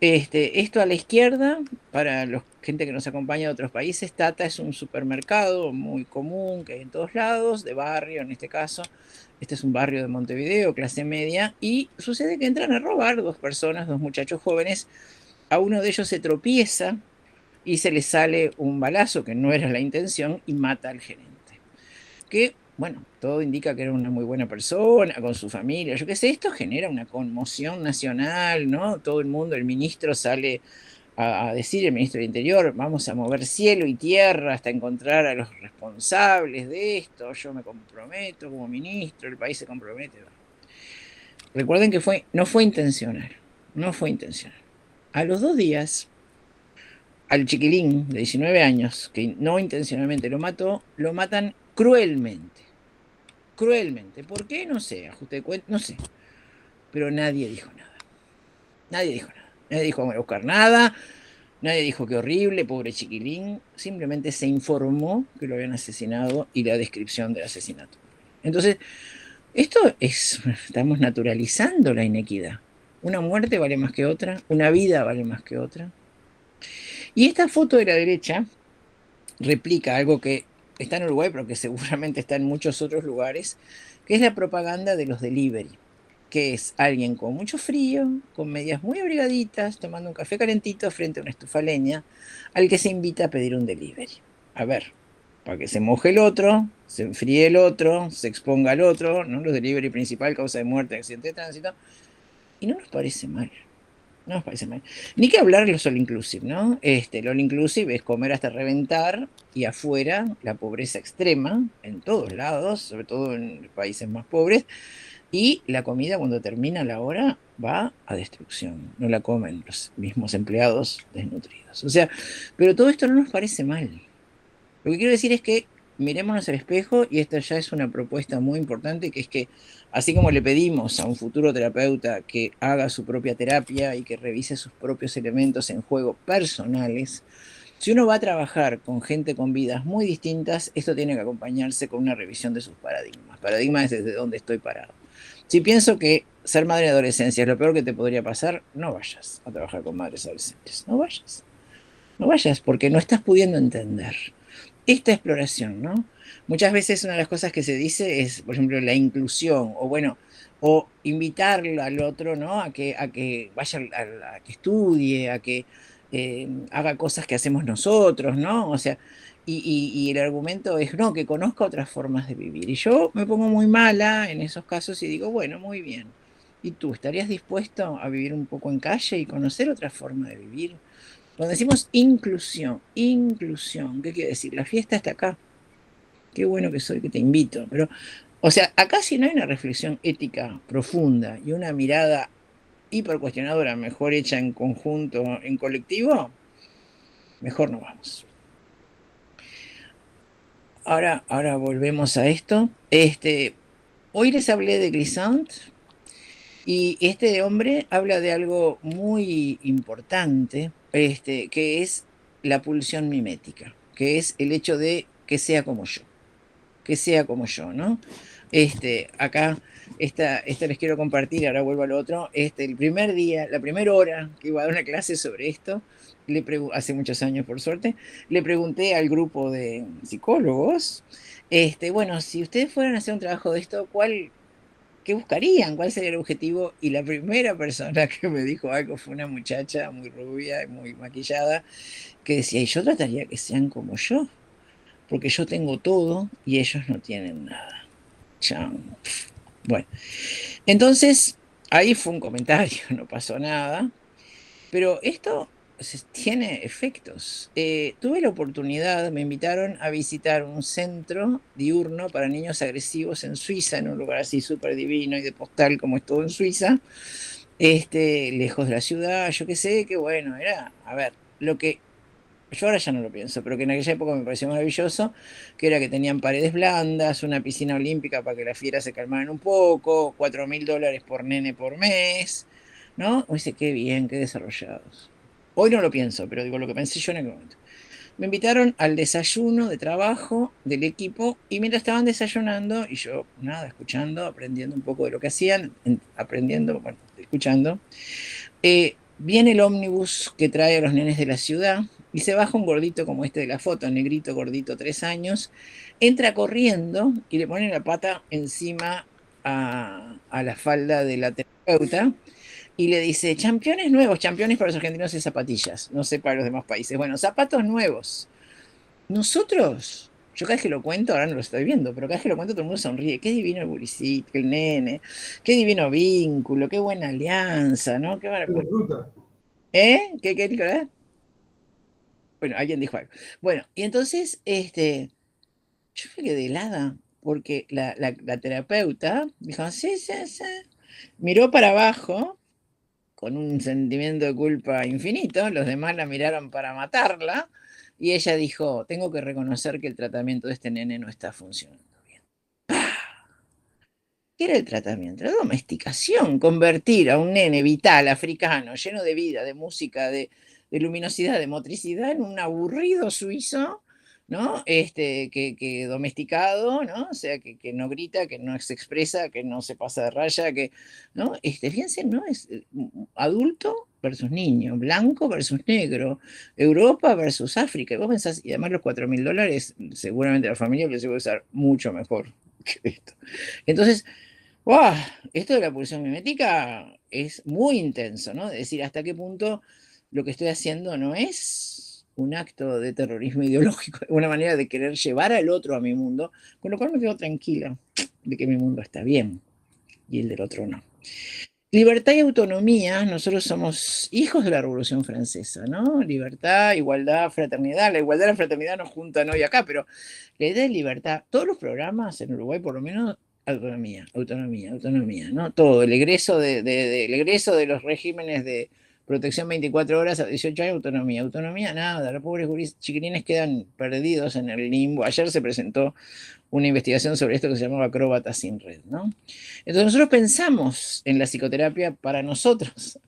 Esto a la izquierda, para la gente que nos acompaña de otros países, Tata es un supermercado muy común que hay en todos lados, de barrio en este caso. Este es un barrio de Montevideo, clase media, y sucede que entran a robar dos personas, dos muchachos jóvenes. A uno de ellos se tropieza y se le sale un balazo que no era la intención y mata al gerente. Que, bueno, todo indica que era una muy buena persona, con su familia, yo qué sé, esto genera una conmoción nacional, ¿no? Todo el mundo, el ministro sale a decir, el ministro del Interior, vamos a mover cielo y tierra hasta encontrar a los responsables de esto, yo me comprometo como ministro, el país se compromete. Recuerden que no fue intencional, no fue intencional. A los 2 días, al chiquilín de 19 años, que no intencionalmente lo mató, lo matan cruelmente. Cruelmente. ¿Por qué? No sé, ajuste de cuenta, no sé. Pero nadie dijo nada. Nadie dijo nada. Nadie dijo vamos a buscar nada. Nadie dijo qué horrible, pobre chiquilín. Simplemente se informó que lo habían asesinado y la descripción del asesinato. Entonces, estamos naturalizando la inequidad. Una muerte vale más que otra, una vida vale más que otra. Y esta foto de la derecha replica algo que está en Uruguay, pero que seguramente está en muchos otros lugares, que es la propaganda de los delivery, que es alguien con mucho frío, con medias muy abrigaditas, tomando un café calentito frente a una estufa leña, al que se invita a pedir un delivery. A ver, para que se moje el otro, se enfríe el otro, se exponga al otro, ¿no? Los delivery principal, causa de muerte, accidente de tránsito, y no nos parece mal. No nos parece mal. Ni que hablar de los all inclusive, ¿no? El all inclusive es comer hasta reventar y afuera la pobreza extrema en todos lados, sobre todo en los países más pobres, y la comida cuando termina la hora va a destrucción, no la comen los mismos empleados desnutridos. O sea, pero todo esto no nos parece mal. Lo que quiero decir es que mirémonos al espejo y esta ya es una propuesta muy importante, que es que así como le pedimos a un futuro terapeuta que haga su propia terapia y que revise sus propios elementos en juego personales, si uno va a trabajar con gente con vidas muy distintas, esto tiene que acompañarse con una revisión de sus paradigmas. Paradigmas es desde donde estoy parado. Si pienso que ser madre de adolescencia es lo peor que te podría pasar, no vayas a trabajar con madres adolescentes. No vayas. No vayas porque no estás pudiendo entender esta exploración, ¿no? Muchas veces una de las cosas que se dice es, por ejemplo, la inclusión, o bueno, o invitarlo al otro, ¿no? A que vaya, a que estudie, a que haga cosas que hacemos nosotros, ¿no? O sea, y el argumento es, no, que conozca otras formas de vivir. Y yo me pongo muy mala en esos casos y digo, bueno, muy bien. ¿Y tú estarías dispuesto a vivir un poco en calle y conocer otra forma de vivir? Cuando decimos inclusión, inclusión, ¿qué quiere decir? La fiesta está acá. Qué bueno que soy, que te invito. Pero, o sea, acá si no hay una reflexión ética profunda y una mirada hipercuestionadora, mejor hecha en conjunto, en colectivo, mejor no vamos. Ahora volvemos a esto. Hoy les hablé de Glissant y este hombre habla de algo muy importante, que es la pulsión mimética, que es el hecho de que sea como yo, que sea como yo, ¿no? Acá, esta les quiero compartir, ahora vuelvo al otro. El primer día, la primera hora que iba a dar una clase sobre esto, hace muchos años por suerte, le pregunté al grupo de psicólogos, bueno, si ustedes fueran a hacer un trabajo de esto, ¿qué buscarían? ¿Cuál sería el objetivo? Y la primera persona que me dijo algo fue una muchacha muy rubia y muy maquillada, que decía, y yo trataría que sean como yo, porque yo tengo todo y ellos no tienen nada. Chao. Bueno, entonces ahí fue un comentario, no pasó nada, pero esto tiene efectos. Tuve la oportunidad, me invitaron a visitar un centro diurno para niños agresivos en Suiza, en un lugar así súper divino y de postal como es todo en Suiza, lejos de la ciudad, yo qué sé, que bueno, era, a ver, lo que yo ahora ya no lo pienso, pero que en aquella época me pareció maravilloso, que era que tenían paredes blandas, una piscina olímpica para que las fieras se calmaran un poco, $4.000 por nene por mes, ¿no? O dice, qué bien, qué desarrollados. Hoy no lo pienso, pero digo lo que pensé yo en aquel momento. Me invitaron al desayuno de trabajo del equipo y mientras estaban desayunando, y yo, nada, escuchando, aprendiendo un poco de lo que hacían, aprendiendo, bueno, escuchando, viene el ómnibus que trae a los nenes de la ciudad y se baja un gordito como este de la foto, negrito, gordito, 3 años, entra corriendo y le pone la pata encima a la falda de la terapeuta y le dice, championes nuevos, championes para los argentinos y zapatillas, no sé para los demás países. Bueno, zapatos nuevos. Nosotros, yo cada vez que lo cuento, ahora no lo estoy viendo, pero cada vez que lo cuento todo el mundo sonríe. Qué divino el Bulicito, el nene, qué divino vínculo, qué buena alianza, ¿no? Qué Una maravilla. fruta. ¿Eh? ¿Qué, Nicolás? Bueno, alguien dijo algo. Bueno, y entonces, yo me quedé helada, porque la terapeuta dijo, sí, sí, sí. Miró para abajo con un sentimiento de culpa infinito, los demás la miraron para matarla, y ella dijo, tengo que reconocer que el tratamiento de este nene no está funcionando bien. ¿Qué era el tratamiento? La domesticación, convertir a un nene vital, africano, lleno de vida, de música, de luminosidad, de motricidad, en un aburrido suizo, ¿no? Que domesticado, ¿no? O sea, que no grita, que no se expresa, que no se pasa de raya, ¿no? Fíjense, ¿no? Es adulto versus niño, blanco versus negro, Europa versus África. Y vos pensás, y además los $4.000, seguramente la familia les iba a usar mucho mejor que esto. Entonces, ¡wow! Esto de la pulsión mimética es muy intenso, ¿no? Es decir, hasta qué punto lo que estoy haciendo no es un acto de terrorismo ideológico, una manera de querer llevar al otro a mi mundo, con lo cual me quedo tranquila de que mi mundo está bien y el del otro no. Libertad y autonomía, nosotros somos hijos de la Revolución Francesa, ¿no? Libertad, igualdad, fraternidad. La igualdad y la fraternidad nos juntan hoy acá, pero la idea de libertad, todos los programas en Uruguay, por lo menos, autonomía, autonomía, autonomía, ¿no? Todo, el egreso de los regímenes de protección 24 horas a 18 años, autonomía, autonomía, nada, los pobres chiquilines quedan perdidos en el limbo. Ayer se presentó una investigación sobre esto que se llamaba Acróbatas sin red, ¿no? Entonces nosotros pensamos en la psicoterapia para nosotros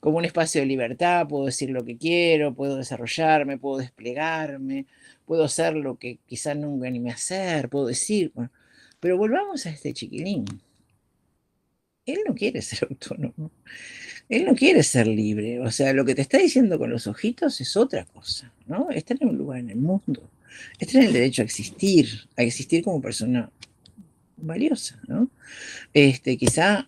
como un espacio de libertad, puedo decir lo que quiero, puedo desarrollarme, puedo desplegarme, puedo ser lo que quizás nunca animé a hacer, puedo decir, bueno, pero volvamos a este chiquilín. Él no quiere ser autónomo, él no quiere ser libre, o sea, lo que te está diciendo con los ojitos es otra cosa, ¿no? Está en un lugar en el mundo, está en el derecho a existir como persona valiosa, ¿no? Quizá,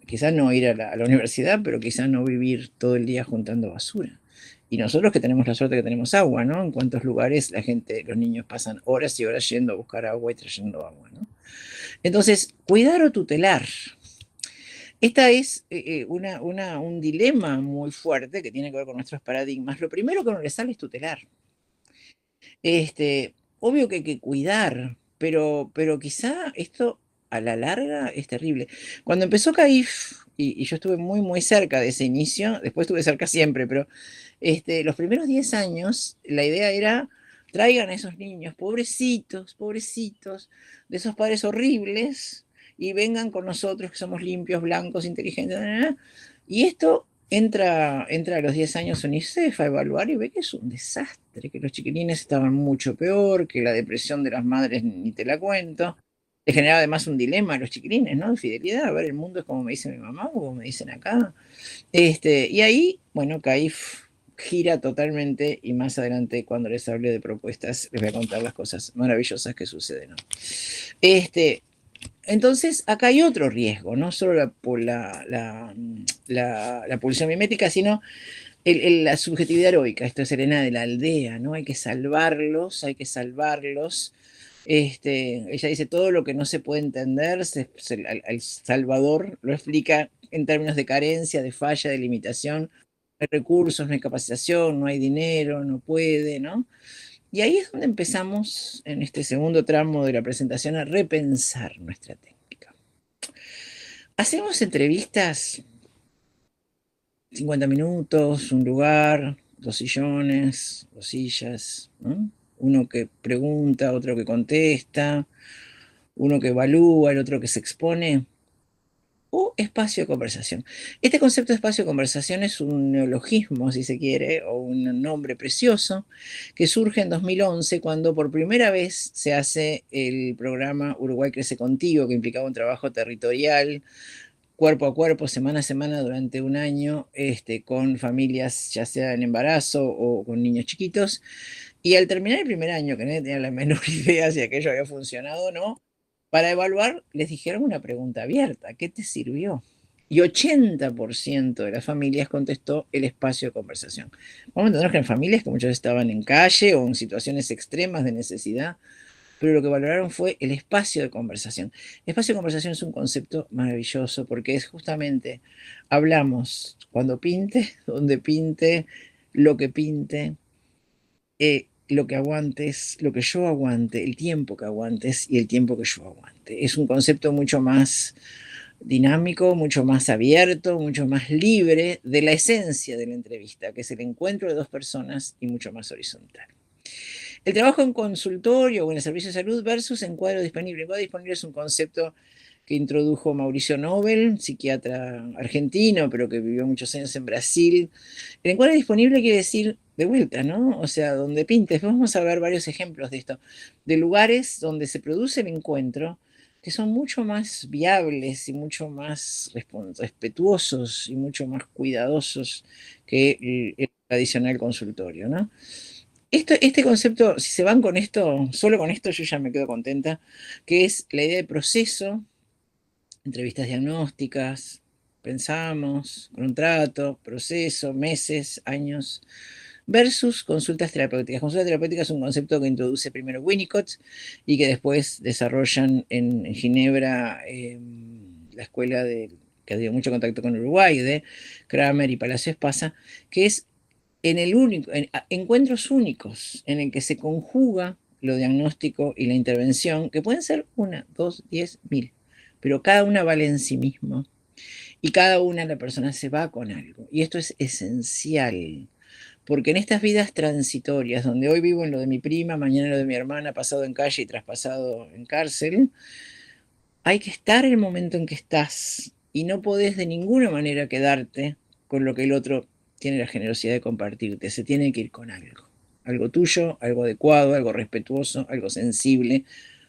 quizá no ir a la universidad, pero quizá no vivir todo el día juntando basura. Y nosotros que tenemos la suerte que tenemos agua, ¿no? En cuántos lugares la gente, los niños pasan horas y horas yendo a buscar agua y trayendo agua, ¿no? Entonces, cuidar o tutelar. Esta es un dilema muy fuerte que tiene que ver con nuestros paradigmas. Lo primero que uno le sale es tutelar. Obvio que hay que cuidar, pero quizá esto a la larga es terrible. Cuando empezó CAIF, y yo estuve muy, muy cerca de ese inicio, después estuve cerca siempre, pero los primeros 10 años, la idea era, traigan a esos niños, pobrecitos, pobrecitos, de esos padres horribles, y vengan con nosotros que somos limpios, blancos, inteligentes, y esto entra a los 10 años UNICEF a evaluar y ve que es un desastre, que los chiquilines estaban mucho peor, que la depresión de las madres ni te la cuento. Le generaba además un dilema a los chiquilines, ¿no? De fidelidad, a ver, el mundo es como me dice mi mamá o como me dicen acá. Y ahí, bueno, CAIF gira totalmente y más adelante cuando les hable de propuestas les voy a contar las cosas maravillosas que suceden, ¿no? Entonces, acá hay otro riesgo, no solo la pulsión mimética, sino la subjetividad heroica, esto es Elena de la Aldea, ¿no? Hay que salvarlos, hay que salvarlos. Ella dice, todo lo que no se puede entender, al Salvador lo explica en términos de carencia, de falla, de limitación. No hay recursos, no hay capacitación, no hay dinero, no puede, ¿no? Y ahí es donde empezamos, en este segundo tramo de la presentación, a repensar nuestra técnica. Hacemos entrevistas, 50 minutos, un lugar, 2 sillones, 2 sillas, ¿no? Uno que pregunta, otro que contesta, uno que evalúa, el otro que se expone, o espacio de conversación. Este concepto de espacio de conversación es un neologismo, si se quiere, o un nombre precioso, que surge en 2011 cuando por primera vez se hace el programa Uruguay Crece Contigo, que implicaba un trabajo territorial cuerpo a cuerpo, semana a semana, durante un año, con familias, ya sea en embarazo o con niños chiquitos. Y al terminar el primer año, que nadie tenía la menor idea si aquello había funcionado o no, para evaluar les dijeron una pregunta abierta: ¿qué te sirvió? Y 80% de las familias contestó el espacio de conversación. Vamos a entender que en familias que muchas veces estaban en calle o en situaciones extremas de necesidad, pero lo que valoraron fue el espacio de conversación. El espacio de conversación es un concepto maravilloso porque es justamente, hablamos cuando pinte, donde pinte, lo que pinte, lo que aguantes, lo que yo aguante, el tiempo que aguantes y el tiempo que yo aguante. Es un concepto mucho más dinámico, mucho más abierto, mucho más libre de la esencia de la entrevista, que es el encuentro de dos personas, y mucho más horizontal. El trabajo en consultorio o en el servicio de salud versus en cuadro disponible. El cuadro disponible es un concepto que introdujo Mauricio Nobel, psiquiatra argentino, pero que vivió muchos años en Brasil. El encuadre disponible quiere decir de vuelta, ¿no? O sea, donde pintes. Vamos a ver varios ejemplos de esto, de lugares donde se produce el encuentro, que son mucho más viables y mucho más respetuosos y mucho más cuidadosos que el tradicional consultorio, ¿no? Este concepto, si se van con esto, solo con esto yo ya me quedo contenta, que es la idea de proceso, entrevistas diagnósticas, pensamos, contrato, proceso, meses, años, versus consultas terapéuticas. Consulta terapéutica es un concepto que introduce primero Winnicott y que después desarrollan en Ginebra, la escuela que ha tenido mucho contacto con Uruguay, de Kramer y Palacio Espasa, que es encuentros únicos en el que se conjuga lo diagnóstico y la intervención, que pueden ser una, dos, 10, 1000, pero cada una vale en sí mismo y cada una la persona se va con algo. Y esto es esencial, porque en estas vidas transitorias, donde hoy vivo en lo de mi prima, mañana en lo de mi hermana, pasado en calle y traspasado en cárcel, hay que estar en el momento en que estás y no podés de ninguna manera quedarte con lo que el otro tiene la generosidad de compartirte. Se tiene que ir con algo. Algo tuyo, algo adecuado, algo respetuoso, algo sensible,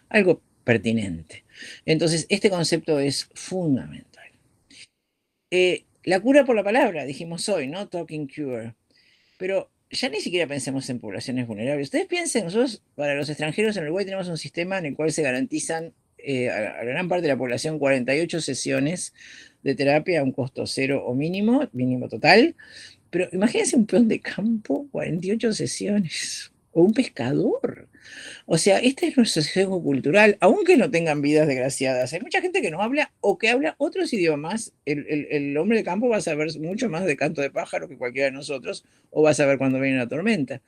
algo pertinente. Entonces, este concepto es fundamental. La cura por la palabra, dijimos hoy, ¿no? Talking cure. Pero ya ni siquiera pensemos en poblaciones vulnerables. Ustedes piensen, nosotros para los extranjeros en Uruguay tenemos un sistema en el cual se garantizan a la gran parte de la población 48 sesiones de terapia a un costo cero o mínimo, mínimo total. Pero imagínense un peón de campo, 48 sesiones, o un pescador. O sea, este es nuestro sesgo cultural, aunque no tengan vidas desgraciadas. Hay mucha gente que no habla o que habla otros idiomas. El hombre de campo va a saber mucho más de canto de pájaro que cualquiera de nosotros, o va a saber cuando viene una tormenta.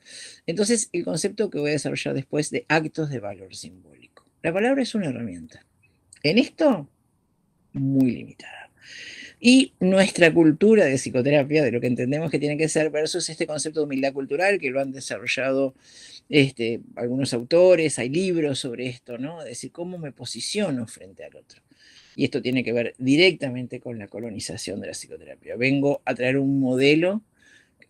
Entonces, el concepto que voy a desarrollar después de actos de valor simbólico. La palabra es una herramienta. En esto, muy limitada. Y nuestra cultura de psicoterapia, de lo que entendemos que tiene que ser, versus este concepto de humildad cultural que lo han desarrollado algunos autores, hay libros sobre esto, ¿no? Es decir, cómo me posiciono frente al otro. Y esto tiene que ver directamente con la colonización de la psicoterapia. Vengo a traer un modelo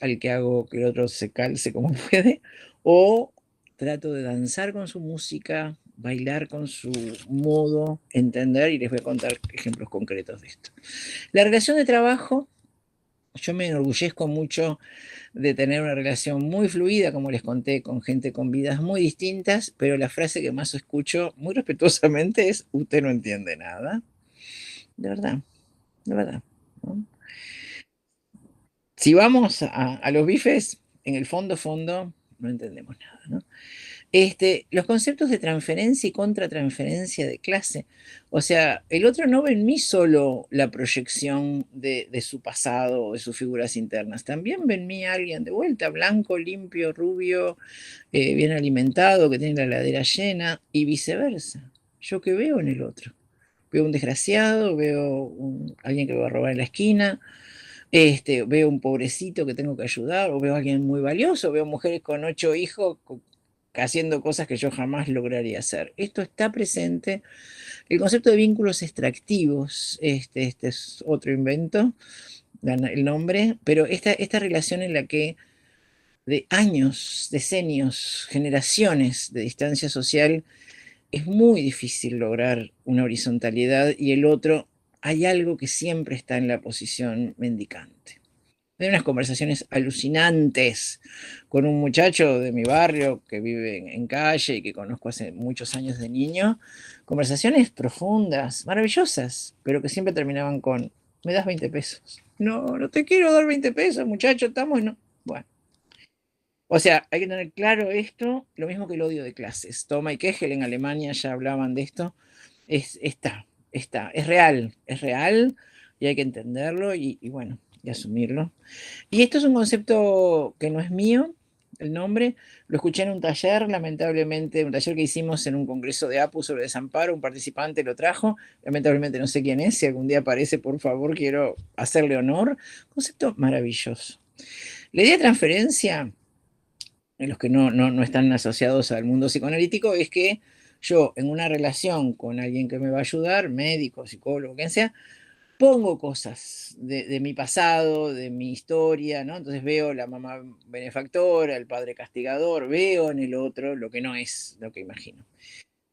al que hago que el otro se calce como puede, o trato de danzar con su música, bailar con su modo, entender, y les voy a contar ejemplos concretos de esto. La relación de trabajo, yo me enorgullezco mucho de tener una relación muy fluida, como les conté, con gente con vidas muy distintas, pero la frase que más escucho muy respetuosamente es: usted no entiende nada. De verdad, de verdad, ¿no? Si vamos a los bifes, en el fondo, no entendemos nada, ¿no? Los conceptos de transferencia y contratransferencia de clase. O sea, el otro no ve en mí solo la proyección de su pasado o de sus figuras internas, también ve en mí a alguien de vuelta, blanco, limpio, rubio, bien alimentado, que tiene la heladera llena, y viceversa. ¿Yo qué veo en el otro? Veo un desgraciado, veo alguien que me va a robar en la esquina, veo un pobrecito que tengo que ayudar, o veo a alguien muy valioso, veo mujeres con 8 hijos haciendo cosas que yo jamás lograría hacer. Esto está presente. El concepto de vínculos extractivos, este es otro invento, el nombre, pero esta relación en la que de años, decenios, generaciones de distancia social, es muy difícil lograr una horizontalidad, y el otro hay algo que siempre está en la posición mendicante. Hay unas conversaciones alucinantes con un muchacho de mi barrio que vive en calle y que conozco hace muchos años de niño. Conversaciones profundas, maravillosas, pero que siempre terminaban con, ¿me das 20 pesos? No, no te quiero dar 20 pesos, muchacho, estamos... No. Bueno. O sea, hay que tener claro esto, lo mismo que el odio de clases. Thoma y Kegel en Alemania ya hablaban de esto. Es real y hay que entenderlo y bueno, y asumirlo. Y esto es un concepto que no es mío, el nombre, lo escuché en un taller, lamentablemente, un taller que hicimos en un congreso de APU sobre desamparo, un participante lo trajo, lamentablemente no sé quién es, si algún día aparece, por favor, quiero hacerle honor. Concepto maravilloso. La idea de transferencia, en los que no están asociados al mundo psicoanalítico, es que yo en una relación con alguien que me va a ayudar, médico, psicólogo, quien sea, pongo cosas de mi pasado, de mi historia, ¿no? Entonces veo la mamá benefactora, el padre castigador, veo en el otro lo que no es lo que imagino.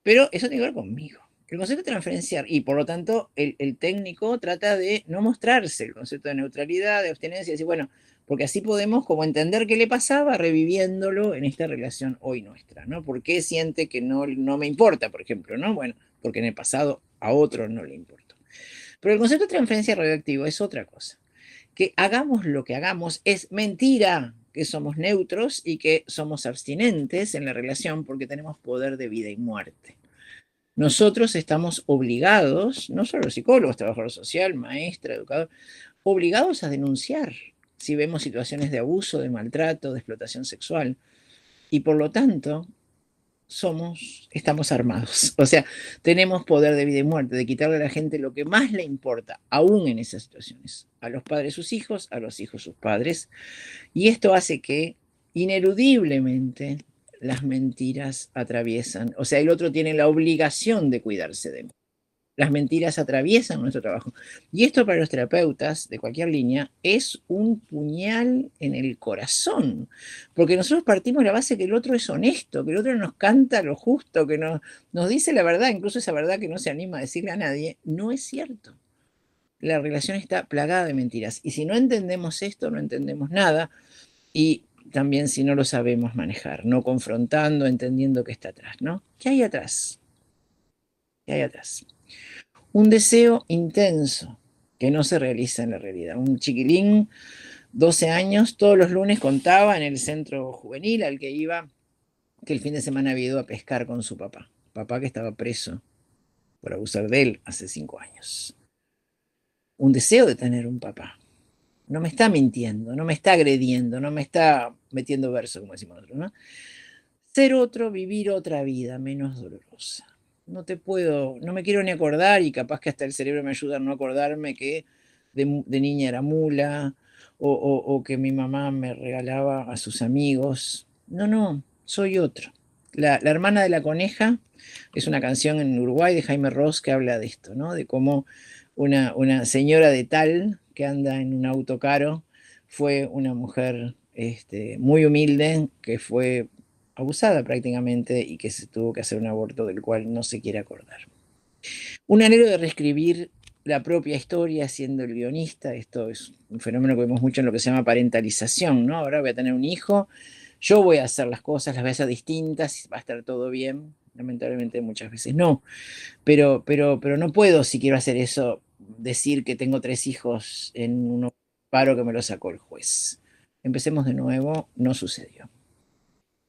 Pero eso tiene que ver conmigo. El concepto de transferenciar, y por lo tanto el técnico trata de no mostrarse el concepto de neutralidad, de abstinencia, y decir, bueno, porque así podemos como entender qué le pasaba reviviéndolo en esta relación hoy nuestra, ¿no? ¿Por qué siente que no me importa, por ejemplo, ¿no? Bueno, porque en el pasado a otro no le importa. Pero el concepto de transferencia radioactiva es otra cosa. Que hagamos lo que hagamos es mentira, que somos neutros y que somos abstinentes en la relación porque tenemos poder de vida y muerte. Nosotros estamos obligados, no solo psicólogos, trabajador social, maestra, educador, obligados a denunciar si vemos situaciones de abuso, de maltrato, de explotación sexual. Y por lo tanto, estamos armados. O sea, tenemos poder de vida y muerte, de quitarle a la gente lo que más le importa, aún en esas situaciones. A los padres sus hijos, a los hijos sus padres. Y esto hace que, ineludiblemente, las mentiras atraviesan. O sea, el otro tiene la obligación de cuidarse de mí. Las mentiras atraviesan nuestro trabajo. Y esto para los terapeutas de cualquier línea es un puñal en el corazón, porque nosotros partimos de la base que el otro es honesto, que el otro nos canta lo justo, que nos dice la verdad, incluso esa verdad que no se anima a decirle a nadie. No es cierto. La relación está plagada de mentiras. Y si no entendemos esto, no entendemos nada. Y también si no lo sabemos manejar, no confrontando, entendiendo qué está atrás, ¿no? ¿Qué hay atrás? ¿Qué hay atrás? Un deseo intenso que no se realiza en la realidad. Un chiquilín, 12 años, todos los lunes contaba en el centro juvenil al que iba que el fin de semana había ido a pescar con su papá. Papá que estaba preso por abusar de él hace 5 años. Un deseo de tener un papá. No me está mintiendo, no me está agrediendo, no me está metiendo verso, como decimos nosotros, ¿no? Ser otro, vivir otra vida menos dolorosa. No me quiero ni acordar, y capaz que hasta el cerebro me ayuda a no acordarme que de niña era mula, o que mi mamá me regalaba a sus amigos. No, soy otro. La hermana de la coneja es una canción en Uruguay de Jaime Ross que habla de esto, ¿no? De cómo una señora de tal que anda en un auto caro fue una mujer muy humilde que fue abusada prácticamente y que se tuvo que hacer un aborto del cual no se quiere acordar. Un anhelo de reescribir la propia historia siendo el guionista, esto es un fenómeno que vemos mucho en lo que se llama parentalización, ¿no? Ahora voy a tener un hijo, yo voy a hacer las cosas, las voy a hacer distintas, va a estar todo bien, lamentablemente muchas veces no, pero no puedo, si quiero hacer eso, decir que tengo 3 hijos en un paro que me lo sacó el juez. Empecemos de nuevo, no sucedió.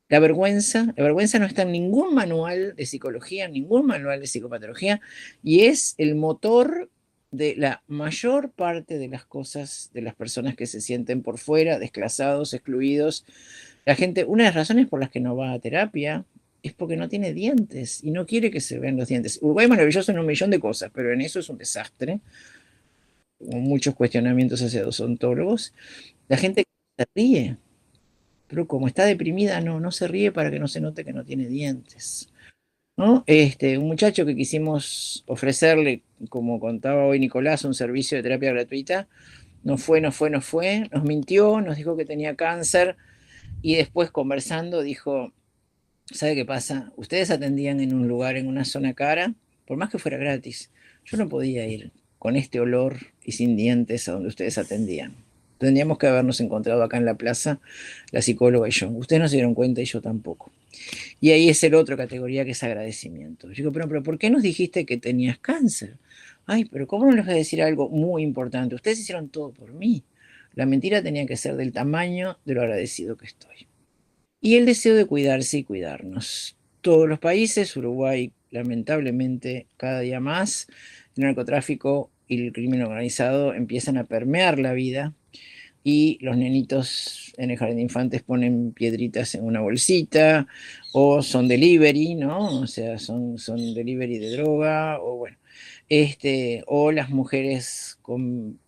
La vergüenza no está en ningún manual de psicología, en ningún manual de psicopatología, y es el motor de la mayor parte de las cosas de las personas que se sienten por fuera, desclasados, excluidos. La gente, una de las razones por las que no va a terapia es porque no tiene dientes y no quiere que se vean los dientes. Uruguay es maravilloso en un millón de cosas, pero en eso es un desastre, con muchos cuestionamientos hacia los odontólogos. La gente se ríe, pero como está deprimida, no se ríe para que no se note que no tiene dientes, ¿no? Un muchacho que quisimos ofrecerle, como contaba hoy Nicolás, un servicio de terapia gratuita, no fue, nos mintió, nos dijo que tenía cáncer y después conversando dijo, ¿sabe qué pasa? Ustedes atendían en un lugar, en una zona cara, por más que fuera gratis. Yo no podía ir con este olor y sin dientes a donde ustedes atendían. Tendríamos que habernos encontrado acá en la plaza, la psicóloga y yo. Ustedes no se dieron cuenta y yo tampoco. Y ahí es el otro categoría que es agradecimiento. Yo digo, pero ¿por qué nos dijiste que tenías cáncer? Ay, pero ¿cómo no les voy a decir algo muy importante? Ustedes hicieron todo por mí. La mentira tenía que ser del tamaño de lo agradecido que estoy. Y el deseo de cuidarse y cuidarnos. Todos los países, Uruguay, lamentablemente, cada día más, el narcotráfico y el crimen organizado empiezan a permear la vida y los nenitos en el jardín de infantes ponen piedritas en una bolsita o son delivery, ¿no? O sea, son delivery de droga o bueno, o las mujeres con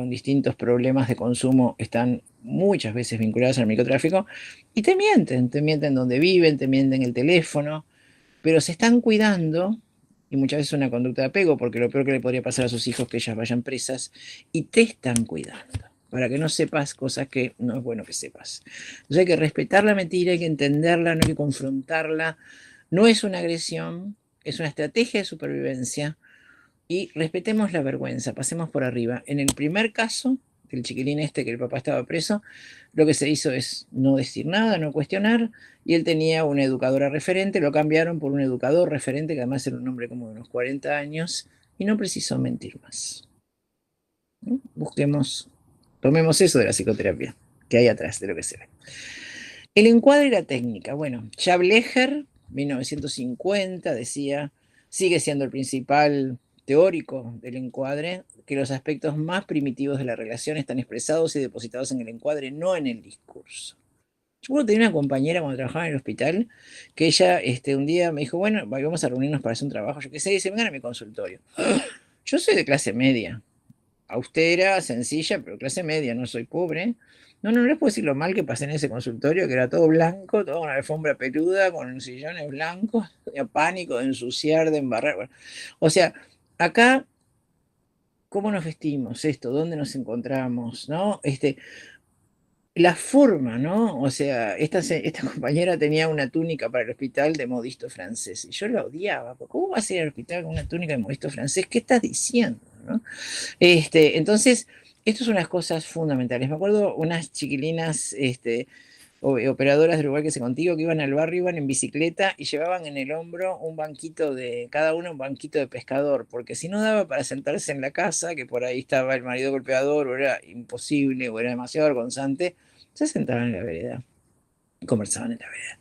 distintos problemas de consumo están muchas veces vinculadas al microtráfico y te mienten donde viven, te mienten el teléfono, pero se están cuidando y muchas veces una conducta de apego, porque lo peor que le podría pasar a sus hijos es que ellas vayan presas y te están cuidando para que no sepas cosas que no es bueno que sepas. Entonces hay que respetar la mentira, hay que entenderla, no hay que confrontarla. No es una agresión, es una estrategia de supervivencia y respetemos la vergüenza, pasemos por arriba. En el primer caso, el chiquilín que el papá estaba preso, lo que se hizo es no decir nada, no cuestionar, y él tenía una educadora referente, lo cambiaron por un educador referente, que además era un hombre como de unos 40 años, y no precisó mentir más. ¿No? Busquemos, tomemos eso de la psicoterapia, que hay atrás de lo que se ve. El encuadre y la técnica. Bueno, ya Blecher, 1950, decía, sigue siendo el principal teórico del encuadre, que los aspectos más primitivos de la relación están expresados y depositados en el encuadre, no en el discurso. Yo tenía una compañera cuando trabajaba en el hospital, que ella un día me dijo, bueno, vamos a reunirnos para hacer un trabajo, yo qué sé, y dice, vengan a mi consultorio. Yo soy de clase media, austera, sencilla, pero clase media, no soy pobre. No les puedo decir lo mal que pasé en ese consultorio, que era todo blanco, toda una alfombra peluda, con sillones blancos, tenía pánico de ensuciar, de embarrar. Bueno, o sea, acá, ¿cómo nos vestimos esto? ¿Dónde nos encontramos? ¿No? La forma, ¿no? O sea, esta compañera tenía una túnica para el hospital de modisto francés y yo la odiaba. ¿Cómo vas a ir al hospital con una túnica de modisto francés? ¿Qué estás diciendo? ¿No? Entonces, esto son unas cosas fundamentales. Me acuerdo unas chiquilinas operadoras del Uruguay que se contigo que iban al barrio, iban en bicicleta y llevaban en el hombro un banquito cada uno un banquito de pescador, porque si no daba para sentarse en la casa, que por ahí estaba el marido golpeador, o era imposible, o era demasiado vergonzante, se sentaban en la vereda y conversaban en la vereda.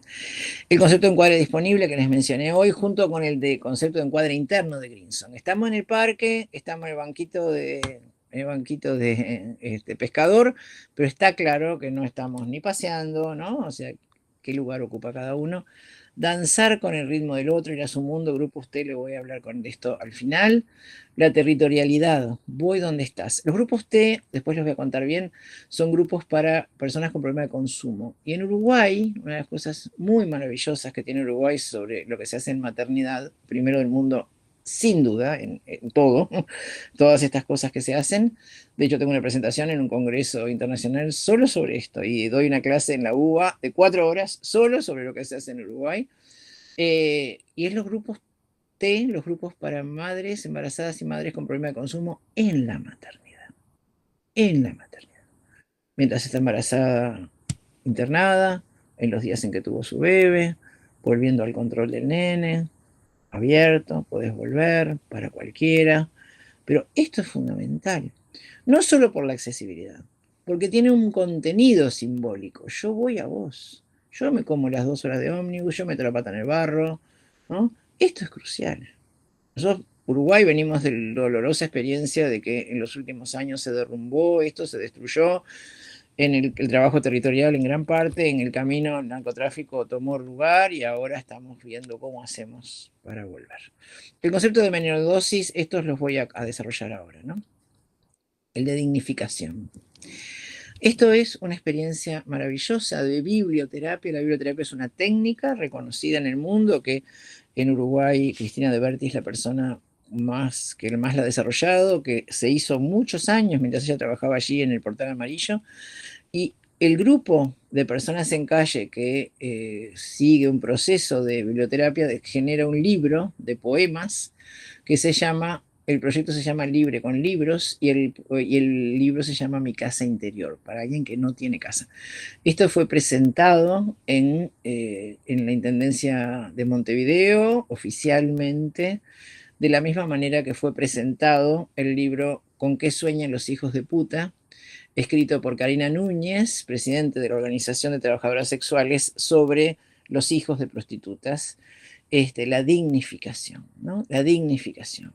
El concepto de encuadre disponible que les mencioné hoy, junto con el de concepto de encuadre interno de Grinson. Estamos en el parque, estamos en el banquito de pescador, pero está claro que no estamos ni paseando, ¿no? O sea, qué lugar ocupa cada uno. Danzar con el ritmo del otro, ir a su mundo, grupo usted, le voy a hablar de esto al final. La territorialidad, voy donde estás. Los grupos T, después les voy a contar bien, son grupos para personas con problemas de consumo. Y en Uruguay, una de las cosas muy maravillosas que tiene Uruguay sobre lo que se hace en maternidad, primero del mundo, sin duda, en todo, todas estas cosas que se hacen. De hecho, tengo una presentación en un congreso internacional solo sobre esto y doy una clase en la UBA de 4 horas solo sobre lo que se hace en Uruguay. Y es los grupos T, los grupos para madres embarazadas y madres con problema de consumo en la maternidad. En la maternidad. Mientras está embarazada, internada, en los días en que tuvo su bebé, volviendo al control del nene, abierto, podés volver para cualquiera. Pero esto es fundamental, no solo por la accesibilidad, porque tiene un contenido simbólico. Yo voy a vos, yo me como las 2 horas de ómnibus, yo meto la pata en el barro, ¿no? Esto es crucial. Nosotros, Uruguay, venimos de la dolorosa experiencia de que en los últimos años se derrumbó, esto se destruyó, en el trabajo territorial en gran parte, en el camino el narcotráfico tomó lugar y ahora estamos viendo cómo hacemos para volver. El concepto de menor dosis, estos los voy a desarrollar ahora, ¿no? El de dignificación. Esto es una experiencia maravillosa de biblioterapia. La biblioterapia es una técnica reconocida en el mundo que en Uruguay Cristina de Berti es la persona que más la ha desarrollado, que se hizo muchos años mientras ella trabajaba allí en el Portal Amarillo. Y el grupo de personas en calle que sigue un proceso de biblioterapia genera un libro de poemas que se llama El proyecto se llama Libre con Libros y el libro se llama Mi Casa Interior, para alguien que no tiene casa. Esto fue presentado en la Intendencia de Montevideo oficialmente, de la misma manera que fue presentado el libro Con qué sueñan los hijos de puta, escrito por Karina Núñez, presidente de la Organización de Trabajadoras Sexuales, sobre los hijos de prostitutas, la dignificación, ¿no? La dignificación,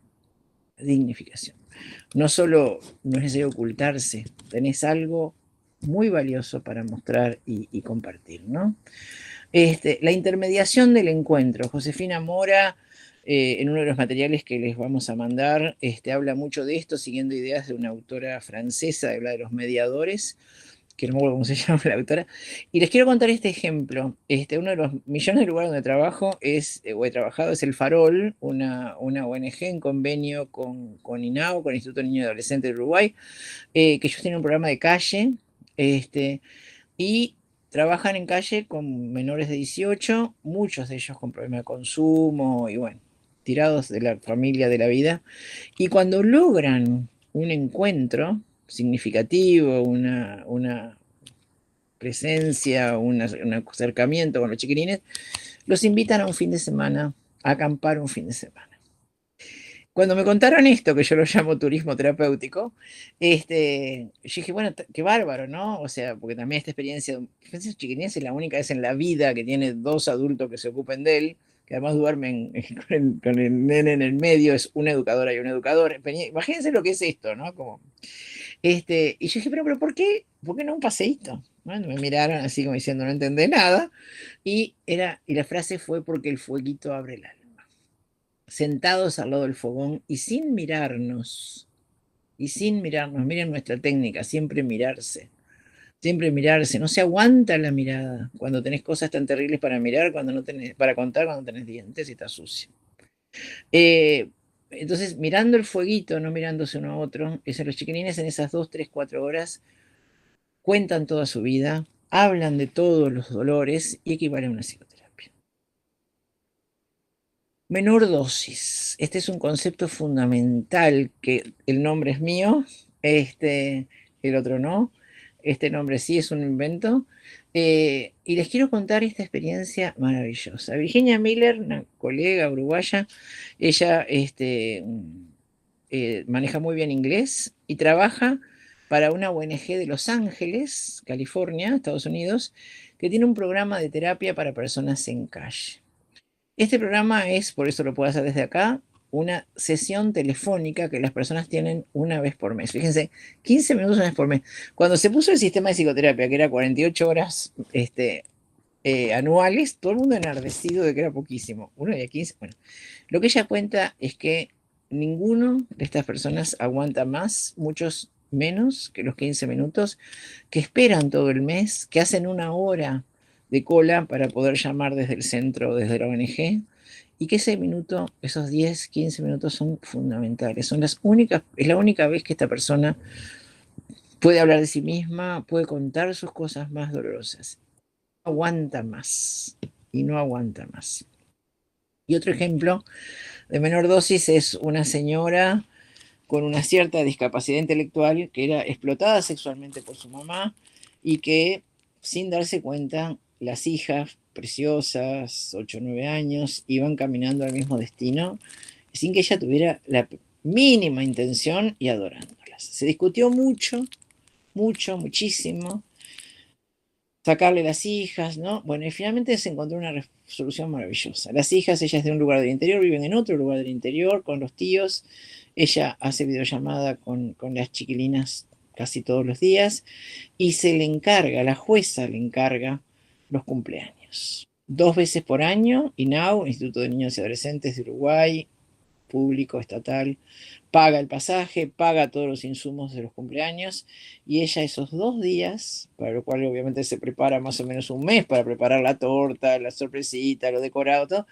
la dignificación. No solo no es necesario ocultarse, tenés algo muy valioso para mostrar y compartir, ¿no? La intermediación del encuentro. Josefina Mora, en uno de los materiales que les vamos a mandar, habla mucho de esto, siguiendo ideas de una autora francesa, habla de los mediadores, que no me acuerdo cómo se llama la autora, y les quiero contar este ejemplo. Uno de los millones de lugares donde trabajo o he trabajado es el Farol, una ONG en convenio con INAO, con el Instituto Niño y Adolescente de Uruguay, que ellos tienen un programa de calle, y trabajan en calle con menores de 18, muchos de ellos con problemas de consumo y bueno, tirados de la familia, de la vida. Y cuando logran un encuentro significativo, una presencia, un acercamiento con los chiquilines, los invitan a un fin de semana, a acampar un fin de semana. Cuando me contaron esto, que yo lo llamo turismo terapéutico, yo dije, bueno, qué bárbaro, ¿no? O sea, porque también esta experiencia, fíjense, chiquilines es la única vez en la vida que tiene dos adultos que se ocupen de él, que además duermen con el nene en el medio, es una educadora y un educador. Imagínense lo que es esto, ¿no? Y yo dije, pero ¿por qué no un paseíto? Bueno, me miraron así como diciendo, no entendés nada, y la frase fue porque el fueguito abre el alma. Sentados al lado del fogón y sin mirarnos, miren nuestra técnica, siempre mirarse, no se aguanta la mirada cuando tenés cosas tan terribles para mirar, para contar, cuando tenés dientes y estás sucio. Entonces, mirando el fueguito, no mirándose uno a otro, los chiquilines en esas 2, 3, 4 horas cuentan toda su vida, hablan de todos los dolores y equivale a una psicoterapia. Menor dosis. Este es un concepto fundamental, que el nombre es mío, el otro no. Este nombre sí es un invento. Y les quiero contar esta experiencia maravillosa. Virginia Miller, una colega uruguaya, ella maneja muy bien inglés y trabaja para una ONG de Los Ángeles, California, Estados Unidos, que tiene un programa de terapia para personas en calle. Este programa es, por eso lo puedo hacer desde acá, una sesión telefónica que las personas tienen una vez por mes. Fíjense, 15 minutos una vez por mes. Cuando se puso el sistema de psicoterapia, que era 48 horas anuales, todo el mundo enardecido de que era poquísimo. Uno de 15. Bueno, lo que ella cuenta es que ninguno de estas personas aguanta más, muchos menos que los 15 minutos, que esperan todo el mes, que hacen una hora de cola para poder llamar desde el centro, desde la ONG, y que esos 10, 15 minutos son fundamentales. Es la única vez que esta persona puede hablar de sí misma, puede contar sus cosas más dolorosas. No aguanta más, y no aguanta más. Y otro ejemplo de menor dosis es una señora con una cierta discapacidad intelectual que era explotada sexualmente por su mamá y que, sin darse cuenta, las hijas preciosas, 8 o 9 años, iban caminando al mismo destino sin que ella tuviera la mínima intención y adorándolas. Se discutió muchísimo, sacarle las hijas, ¿no? Bueno, y finalmente se encontró una resolución maravillosa. Las hijas, ellas de un lugar del interior, viven en otro lugar del interior con los tíos. Ella hace videollamada con las chiquilinas casi todos los días y la jueza le encarga los cumpleaños. 2 veces por año, INAU, Instituto de Niños y Adolescentes de Uruguay, público, estatal, paga el pasaje, paga todos los insumos de los cumpleaños y ella esos 2 días, para lo cual obviamente se prepara más o menos un mes para preparar la torta, la sorpresita, lo decorado, todo,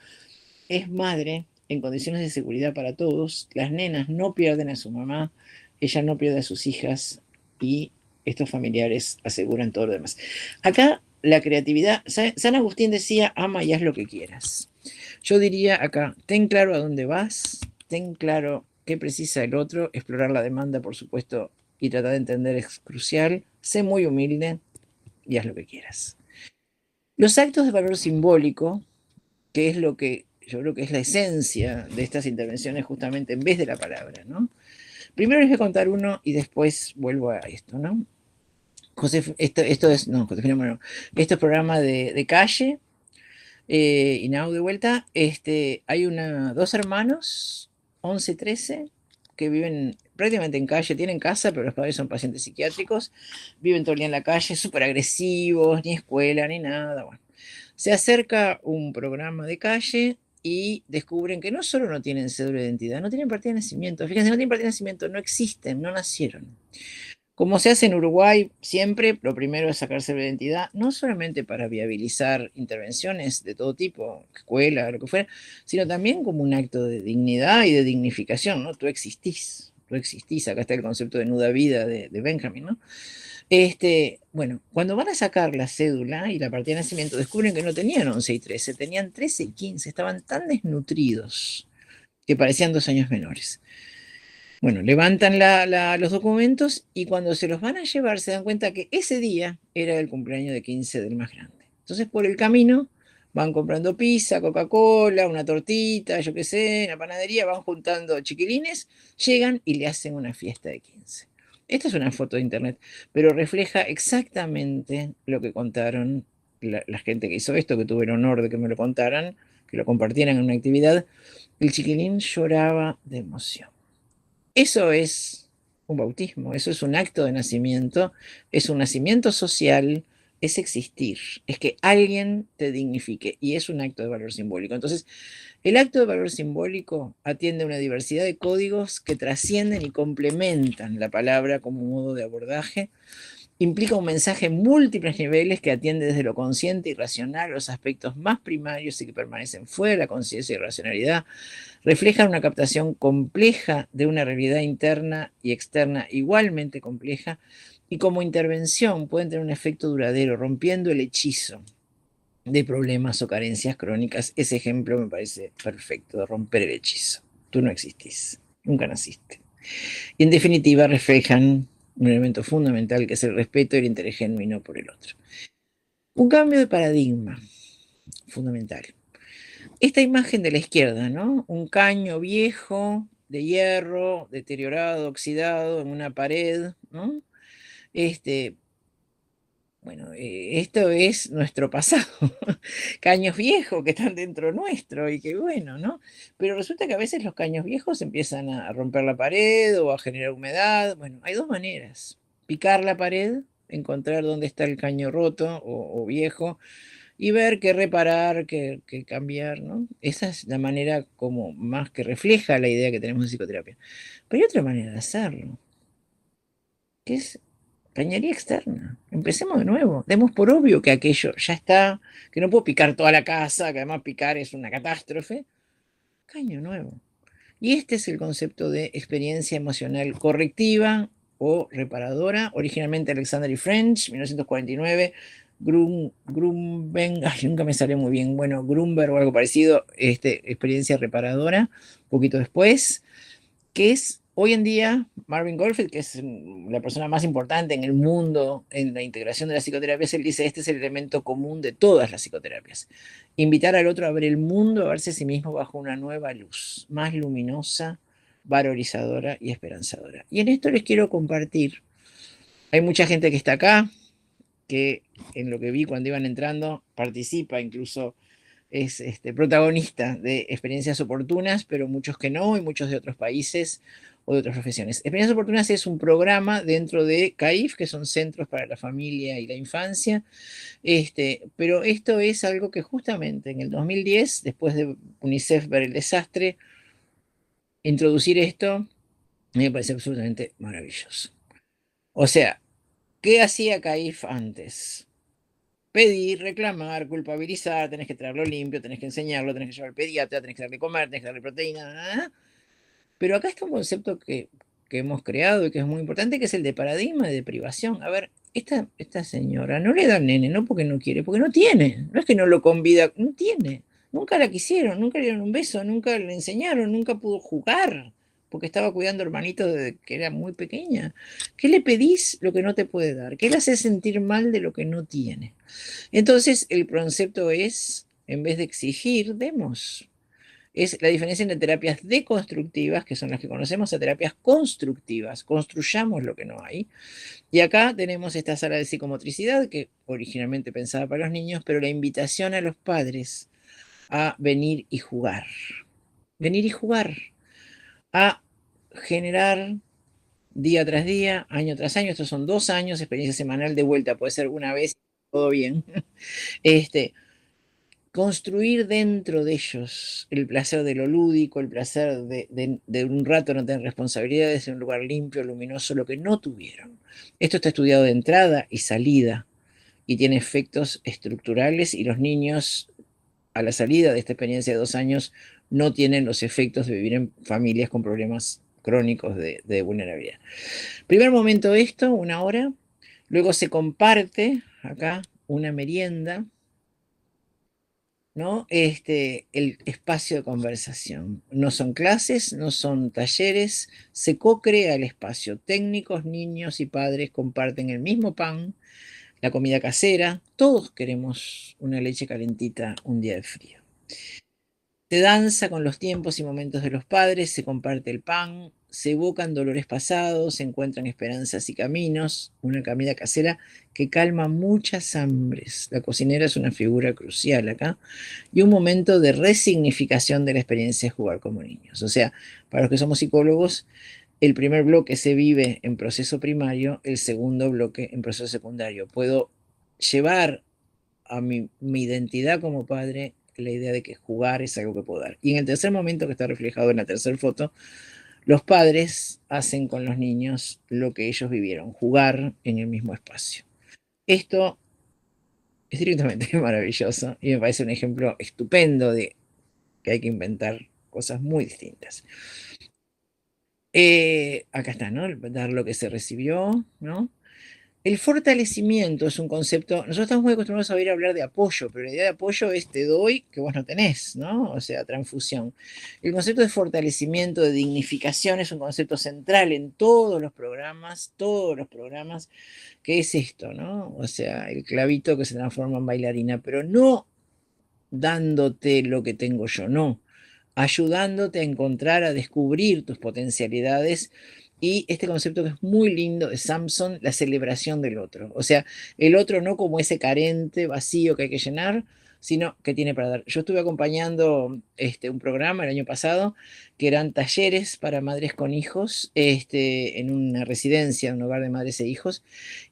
es madre en condiciones de seguridad para todos. Las nenas no pierden a su mamá, ella no pierde a sus hijas y estos familiares aseguran todo lo demás. Acá la creatividad, San Agustín decía, ama y haz lo que quieras. Yo diría acá, ten claro a dónde vas, ten claro qué precisa el otro, explorar la demanda, por supuesto, y tratar de entender es crucial. Sé muy humilde y haz lo que quieras. Los actos de valor simbólico, que es lo que yo creo que es la esencia de estas intervenciones justamente en vez de la palabra, ¿no? Primero les voy a contar uno y después vuelvo a esto, ¿no? Esto es, no, Josefina, bueno, esto es programa de calle, y now de vuelta, hay dos hermanos, 11 y 13, que viven prácticamente en calle, tienen casa, pero los padres son pacientes psiquiátricos, viven todo el día en la calle, súper agresivos, ni escuela, ni nada, bueno. Se acerca un programa de calle y descubren que no solo no tienen cédula de identidad, no tienen partida de nacimiento. Fíjense, no tienen partida de nacimiento, no existen, no nacieron. Como se hace en Uruguay, siempre lo primero es sacarse la identidad, no solamente para viabilizar intervenciones de todo tipo, escuela, lo que fuera, sino también como un acto de dignidad y de dignificación, ¿no? Tú existís, acá está el concepto de nuda vida de Benjamin, ¿no? Bueno, cuando van a sacar la cédula y la partida de nacimiento, descubren que no tenían 11 y 13, tenían 13 y 15, estaban tan desnutridos que parecían 2 años menores. Bueno, levantan los documentos y cuando se los van a llevar se dan cuenta que ese día era el cumpleaños de 15 del más grande. Entonces por el camino van comprando pizza, Coca-Cola, una tortita, yo qué sé, en la panadería, van juntando chiquilines, llegan y le hacen una fiesta de 15. Esta es una foto de internet, pero refleja exactamente lo que contaron la gente que hizo esto, que tuve el honor de que me lo contaran, que lo compartieran en una actividad. El chiquilín lloraba de emoción. Eso es un bautismo, eso es un acto de nacimiento, es un nacimiento social, es existir, es que alguien te dignifique y es un acto de valor simbólico. Entonces, el acto de valor simbólico atiende a una diversidad de códigos que trascienden y complementan la palabra como modo de abordaje. Implica un mensaje en múltiples niveles que atiende desde lo consciente y racional a los aspectos más primarios y que permanecen fuera de la conciencia y racionalidad. Reflejan una captación compleja de una realidad interna y externa igualmente compleja, y como intervención pueden tener un efecto duradero, rompiendo el hechizo de problemas o carencias crónicas. Ese ejemplo me parece perfecto, de romper el hechizo. Tú no existís, nunca naciste. Y en definitiva reflejan un elemento fundamental que es el respeto y el interés genuino por el otro. Un cambio de paradigma fundamental. Esta imagen de la izquierda, ¿no? Un caño viejo de hierro, deteriorado, oxidado en una pared, ¿no? Bueno, esto es nuestro pasado, caños viejos que están dentro nuestro y que bueno, ¿no? Pero resulta que a veces los caños viejos empiezan a romper la pared o a generar humedad. Bueno, hay dos maneras: picar la pared, encontrar dónde está el caño roto o viejo, y ver qué reparar, qué cambiar, ¿no? Esa es la manera como más que refleja la idea que tenemos de psicoterapia. Pero hay otra manera de hacerlo, que es cañería externa. Empecemos de nuevo. Demos por obvio que aquello ya está, que no puedo picar toda la casa, que además picar es una catástrofe. Caño nuevo. Y este es el concepto de experiencia emocional correctiva o reparadora. Originalmente Alexander y French, 1949. Grunberg, nunca me salió muy bien, bueno, Grunberg o algo parecido, experiencia reparadora, un poquito después, que es hoy en día Marvin Goldfield, que es la persona más importante en el mundo en la integración de las psicoterapias. Él dice, este es el elemento común de todas las psicoterapias: invitar al otro a ver el mundo, a verse a sí mismo bajo una nueva luz, más luminosa, valorizadora y esperanzadora. Y en esto les quiero compartir, hay mucha gente que está acá, que en lo que vi cuando iban entrando participa, incluso es protagonista de experiencias oportunas, pero muchos que no, y muchos de otros países o de otras profesiones. Experiencias oportunas es un programa dentro de CAIF, que son Centros para la Familia y la Infancia, pero esto es algo que justamente en el 2010, después de UNICEF ver el desastre, introducir esto me parece absolutamente maravilloso. O sea, ¿qué hacía CAIF antes? Pedir, reclamar, culpabilizar, tenés que traerlo limpio, tenés que enseñarlo, tenés que llevar al pediatra, tenés que darle comer, tenés que darle proteína. Pero acá está un concepto que hemos creado y que es muy importante, que es el de paradigma de privación. A ver, esta señora no le da al nene, no porque no quiere, porque no tiene. No es que no lo convida, no tiene. Nunca la quisieron, nunca le dieron un beso, nunca le enseñaron, nunca pudo jugar, porque estaba cuidando hermanito desde que era muy pequeña. ¿Qué le pedís lo que no te puede dar? ¿Qué le hace sentir mal de lo que no tiene? Entonces, el concepto es, en vez de exigir, demos. Es la diferencia entre terapias deconstructivas, que son las que conocemos, a terapias constructivas. Construyamos lo que no hay. Y acá tenemos esta sala de psicomotricidad, que originalmente pensaba para los niños, pero la invitación a los padres a venir y jugar. Venir y jugar. A generar día tras día, año tras año. Estos son 2 años, experiencia semanal de vuelta. Puede ser una vez, todo bien. Este, construir dentro de ellos el placer de lo lúdico, el placer de un rato no tener responsabilidades en un lugar limpio, luminoso, lo que no tuvieron. Esto está estudiado de entrada y salida y tiene efectos estructurales y los niños a la salida de esta experiencia de 2 años no tienen los efectos de vivir en familias con problemas crónicos de vulnerabilidad. Primer momento esto, 1 hora, luego se comparte acá una merienda, ¿no? El espacio de conversación. No son clases, no son talleres, se co-crea el espacio. Técnicos, niños y padres comparten el mismo pan, la comida casera. Todos queremos una leche calentita un día de frío. Se danza con los tiempos y momentos de los padres, se comparte el pan, se evocan dolores pasados, se encuentran esperanzas y caminos, una comida casera que calma muchas hambres. La cocinera es una figura crucial acá, y un momento de resignificación de la experiencia de jugar como niños. O sea, para los que somos psicólogos, el primer bloque se vive en proceso primario, el segundo bloque en proceso secundario. Puedo llevar a mi identidad como padre la idea de que jugar es algo que puedo dar. Y en el tercer momento, que está reflejado en la tercera foto, los padres hacen con los niños lo que ellos vivieron, jugar en el mismo espacio. Esto es directamente maravilloso y me parece un ejemplo estupendo de que hay que inventar cosas muy distintas. Acá está, ¿no? Dar lo que se recibió, ¿no? El fortalecimiento es un concepto, nosotros estamos muy acostumbrados a oír hablar de apoyo, pero la idea de apoyo es te doy que vos no tenés, ¿no? O sea, transfusión. El concepto de fortalecimiento, de dignificación es un concepto central en todos los programas, que es esto, ¿no? O sea, el clavito que se transforma en bailarina, pero no dándote lo que tengo yo, no, ayudándote a encontrar, a descubrir tus potencialidades. Y este concepto que es muy lindo de Samson, la celebración del otro. O sea, el otro no como ese carente, vacío que hay que llenar, sino que tiene para dar. Yo estuve acompañando un programa el año pasado que eran talleres para madres con hijos en una residencia, un hogar de madres e hijos,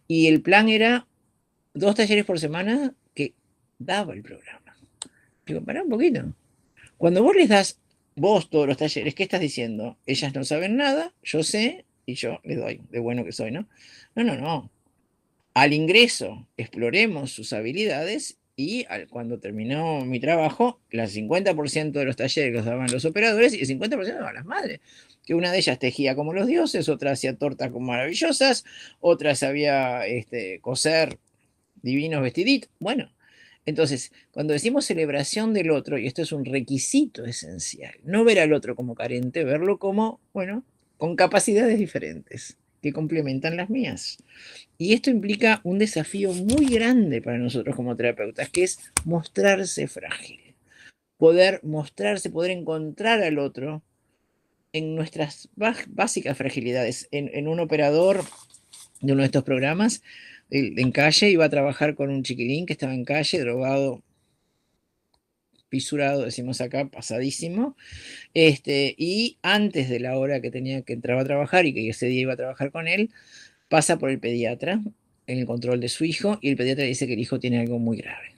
y el plan era 2 talleres por semana que daba el programa. Digo, pará un poquito. Cuando vos les das vos todos los talleres, ¿qué estás diciendo? Ellas no saben nada, yo sé y yo les doy, de bueno que soy, ¿no? No, no, no. Al ingreso, exploremos sus habilidades y cuando terminó mi trabajo, el 50% de los talleres los daban los operadores y el 50% daban las madres. Que una de ellas tejía como los dioses, otra hacía tortas como maravillosas, otra sabía coser divinos vestiditos. Bueno, entonces, cuando decimos celebración del otro, y esto es un requisito esencial, no ver al otro como carente, verlo como, bueno, con capacidades diferentes que complementan las mías. Y esto implica un desafío muy grande para nosotros como terapeutas, que es mostrarse frágil. Poder mostrarse, poder encontrar al otro en nuestras básicas fragilidades. En un operador de uno de estos programas, en calle, iba a trabajar con un chiquilín que estaba en calle, drogado, fisurado, decimos acá, pasadísimo, y antes de la hora que tenía que entrar a trabajar y que ese día iba a trabajar con él, pasa por el pediatra en el control de su hijo y el pediatra dice que el hijo tiene algo muy grave.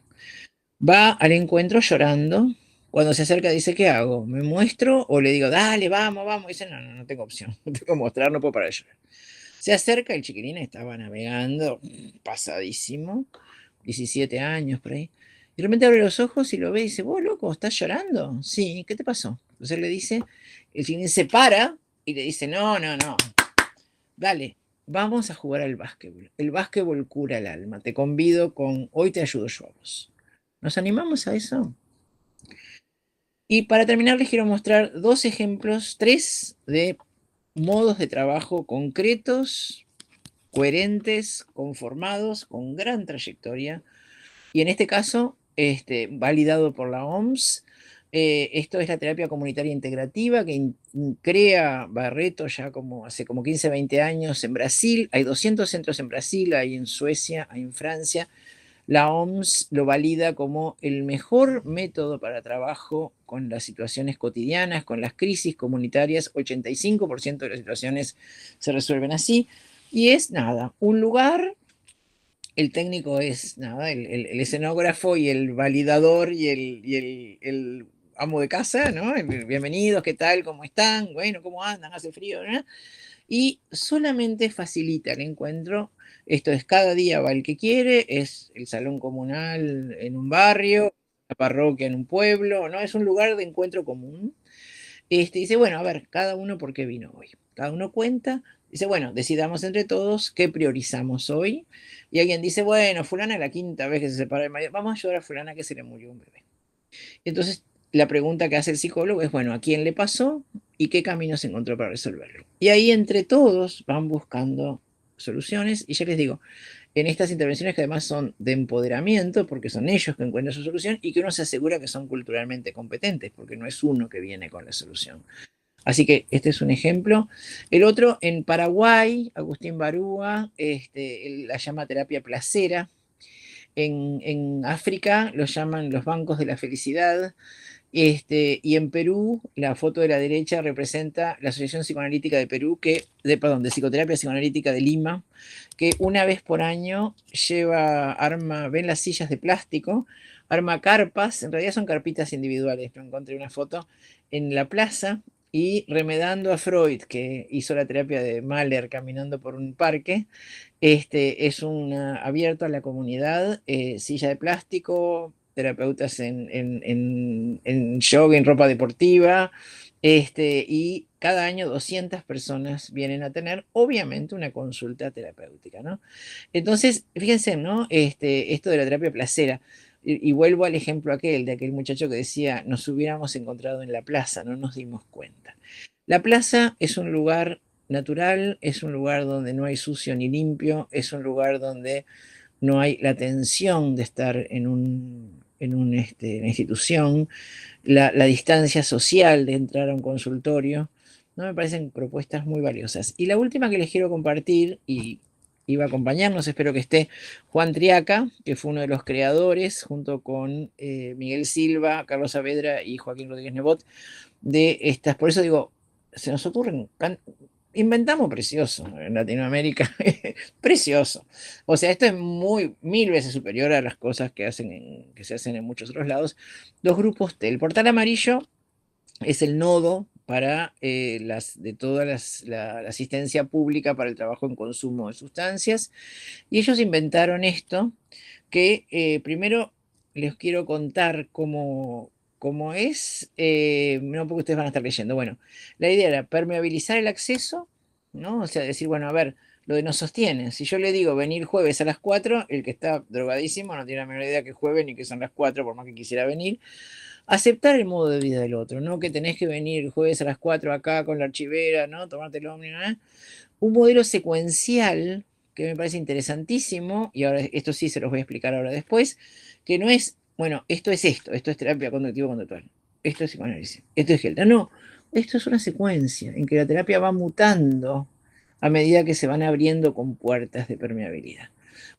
Va al encuentro llorando. Cuando se acerca dice, ¿qué hago? ¿Me muestro o le digo, dale, vamos, vamos? Dice, no, no, no tengo opción, no tengo que mostrar, no puedo parar de llorar. Se acerca, el chiquilín estaba navegando, pasadísimo, 17 años por ahí. Y de repente abre los ojos y lo ve y dice, vos, loco, ¿estás llorando? Sí, ¿qué te pasó? Entonces le dice, el chiquilín se para y le dice, no, no, no, dale, vamos a jugar al básquetbol. El básquetbol cura el alma. Te convido con, hoy te ayudo yo a vos. ¿Nos animamos a eso? Y para terminar les quiero mostrar 2 ejemplos, 3 de modos de trabajo concretos, coherentes, conformados, con gran trayectoria, y en este caso, validado por la OMS. Esto es la terapia comunitaria integrativa que crea Barreto ya como hace como 15, 20 años en Brasil. Hay 200 centros en Brasil, hay en Suecia, hay en Francia. La OMS lo valida como el mejor método para trabajo con las situaciones cotidianas, con las crisis comunitarias. 85% de las situaciones se resuelven así. Y es nada, un lugar, el técnico es nada, el escenógrafo y el validador y el amo de casa, ¿no? Bienvenidos, ¿qué tal? ¿Cómo están? Bueno, ¿cómo andan? ¿Hace frío? ¿No? Y solamente facilita el encuentro. Esto es cada día va el que quiere, es el salón comunal en un barrio, la parroquia en un pueblo, ¿no? Es un lugar de encuentro común. Dice, bueno, a ver, cada uno por qué vino hoy. Cada uno cuenta, dice, bueno, decidamos entre todos qué priorizamos hoy. Y alguien dice, bueno, fulana es la quinta vez que se separa de marido, vamos a ayudar a fulana que se le murió un bebé. Entonces, la pregunta que hace el psicólogo es, bueno, ¿a quién le pasó y qué camino se encontró para resolverlo? Y ahí entre todos van buscando soluciones. Y ya les digo, en estas intervenciones que además son de empoderamiento, porque son ellos que encuentran su solución y que uno se asegura que son culturalmente competentes, porque no es uno que viene con la solución. Así que este es un ejemplo. El otro, en Paraguay, Agustín Barúa, él la llama terapia placera. En África lo llaman los bancos de la felicidad. Y en Perú, la foto de la derecha representa la Asociación Psicoanalítica de Perú, perdón, de Psicoterapia Psicoanalítica de Lima, que una vez por año ven las sillas de plástico, arma carpas, en realidad son carpitas individuales, pero encontré una foto en la plaza y remedando a Freud, que hizo la terapia de Mahler caminando por un parque. Es abierto a la comunidad, silla de plástico, terapeutas en yoga, en ropa deportiva, y cada año 200 personas vienen a tener, obviamente, una consulta terapéutica, ¿no? Entonces, fíjense, ¿no? Esto de la terapia placera, y vuelvo al ejemplo aquel, de aquel muchacho que decía, nos hubiéramos encontrado en la plaza, no nos dimos cuenta. La plaza es un lugar natural, es un lugar donde no hay sucio ni limpio, es un lugar donde no hay la tensión de estar en una institución, la distancia social de entrar a un consultorio. No me parecen propuestas muy valiosas. Y la última que les quiero compartir, y iba a acompañarnos, espero que esté Juan Triaca, que fue uno de los creadores, junto con Miguel Silva, Carlos Saavedra y Joaquín Rodríguez Nebot, de estas. Por eso digo, se nos ocurren, inventamos precioso en Latinoamérica, precioso. O sea, esto es mil veces superior a las cosas que se hacen en muchos otros lados. Los grupos T. El portal amarillo es el nodo para de toda la asistencia pública para el trabajo en consumo de sustancias. Y ellos inventaron esto, que primero les quiero contar cómo es, no porque ustedes van a estar leyendo. Bueno, la idea era permeabilizar el acceso, ¿no? O sea, decir, bueno, a ver, lo de nos sostiene. Si yo le digo venir jueves a las 4, el que está drogadísimo no tiene la menor idea que es jueves ni que son las 4, por más que quisiera venir. Aceptar el modo de vida del otro, ¿no? Que tenés que venir jueves a las 4 acá con la archivera, ¿no? Tomarte el ómnibus, ¿no? Un modelo secuencial que me parece interesantísimo, y ahora esto sí se los voy a explicar ahora después, que no es, bueno, esto es terapia conductivo-conductual, esto es psicoanálisis, esto es Gelda. No, esto es una secuencia en que la terapia va mutando a medida que se van abriendo con puertas de permeabilidad.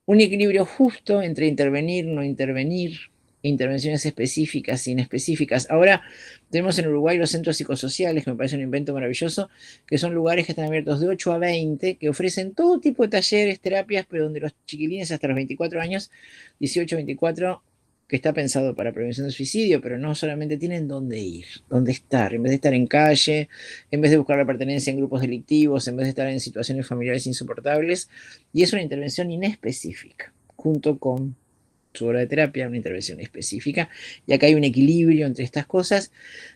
Un equilibrio justo entre intervenir, no intervenir, intervenciones específicas, inespecíficas. Ahora tenemos en Uruguay los centros psicosociales, que me parece un invento maravilloso, que son lugares que están abiertos de 8 a 20, que ofrecen todo tipo de talleres, terapias, pero donde los chiquilines hasta los 24 años, 18, 24, que está pensado para prevención de suicidio, pero no solamente tienen dónde ir, dónde estar, en vez de estar en calle, en vez de buscar la pertenencia en grupos delictivos, en vez de estar en situaciones familiares insoportables, y es una intervención inespecífica, junto con su hora de terapia, una intervención específica, y acá hay un equilibrio entre estas cosas.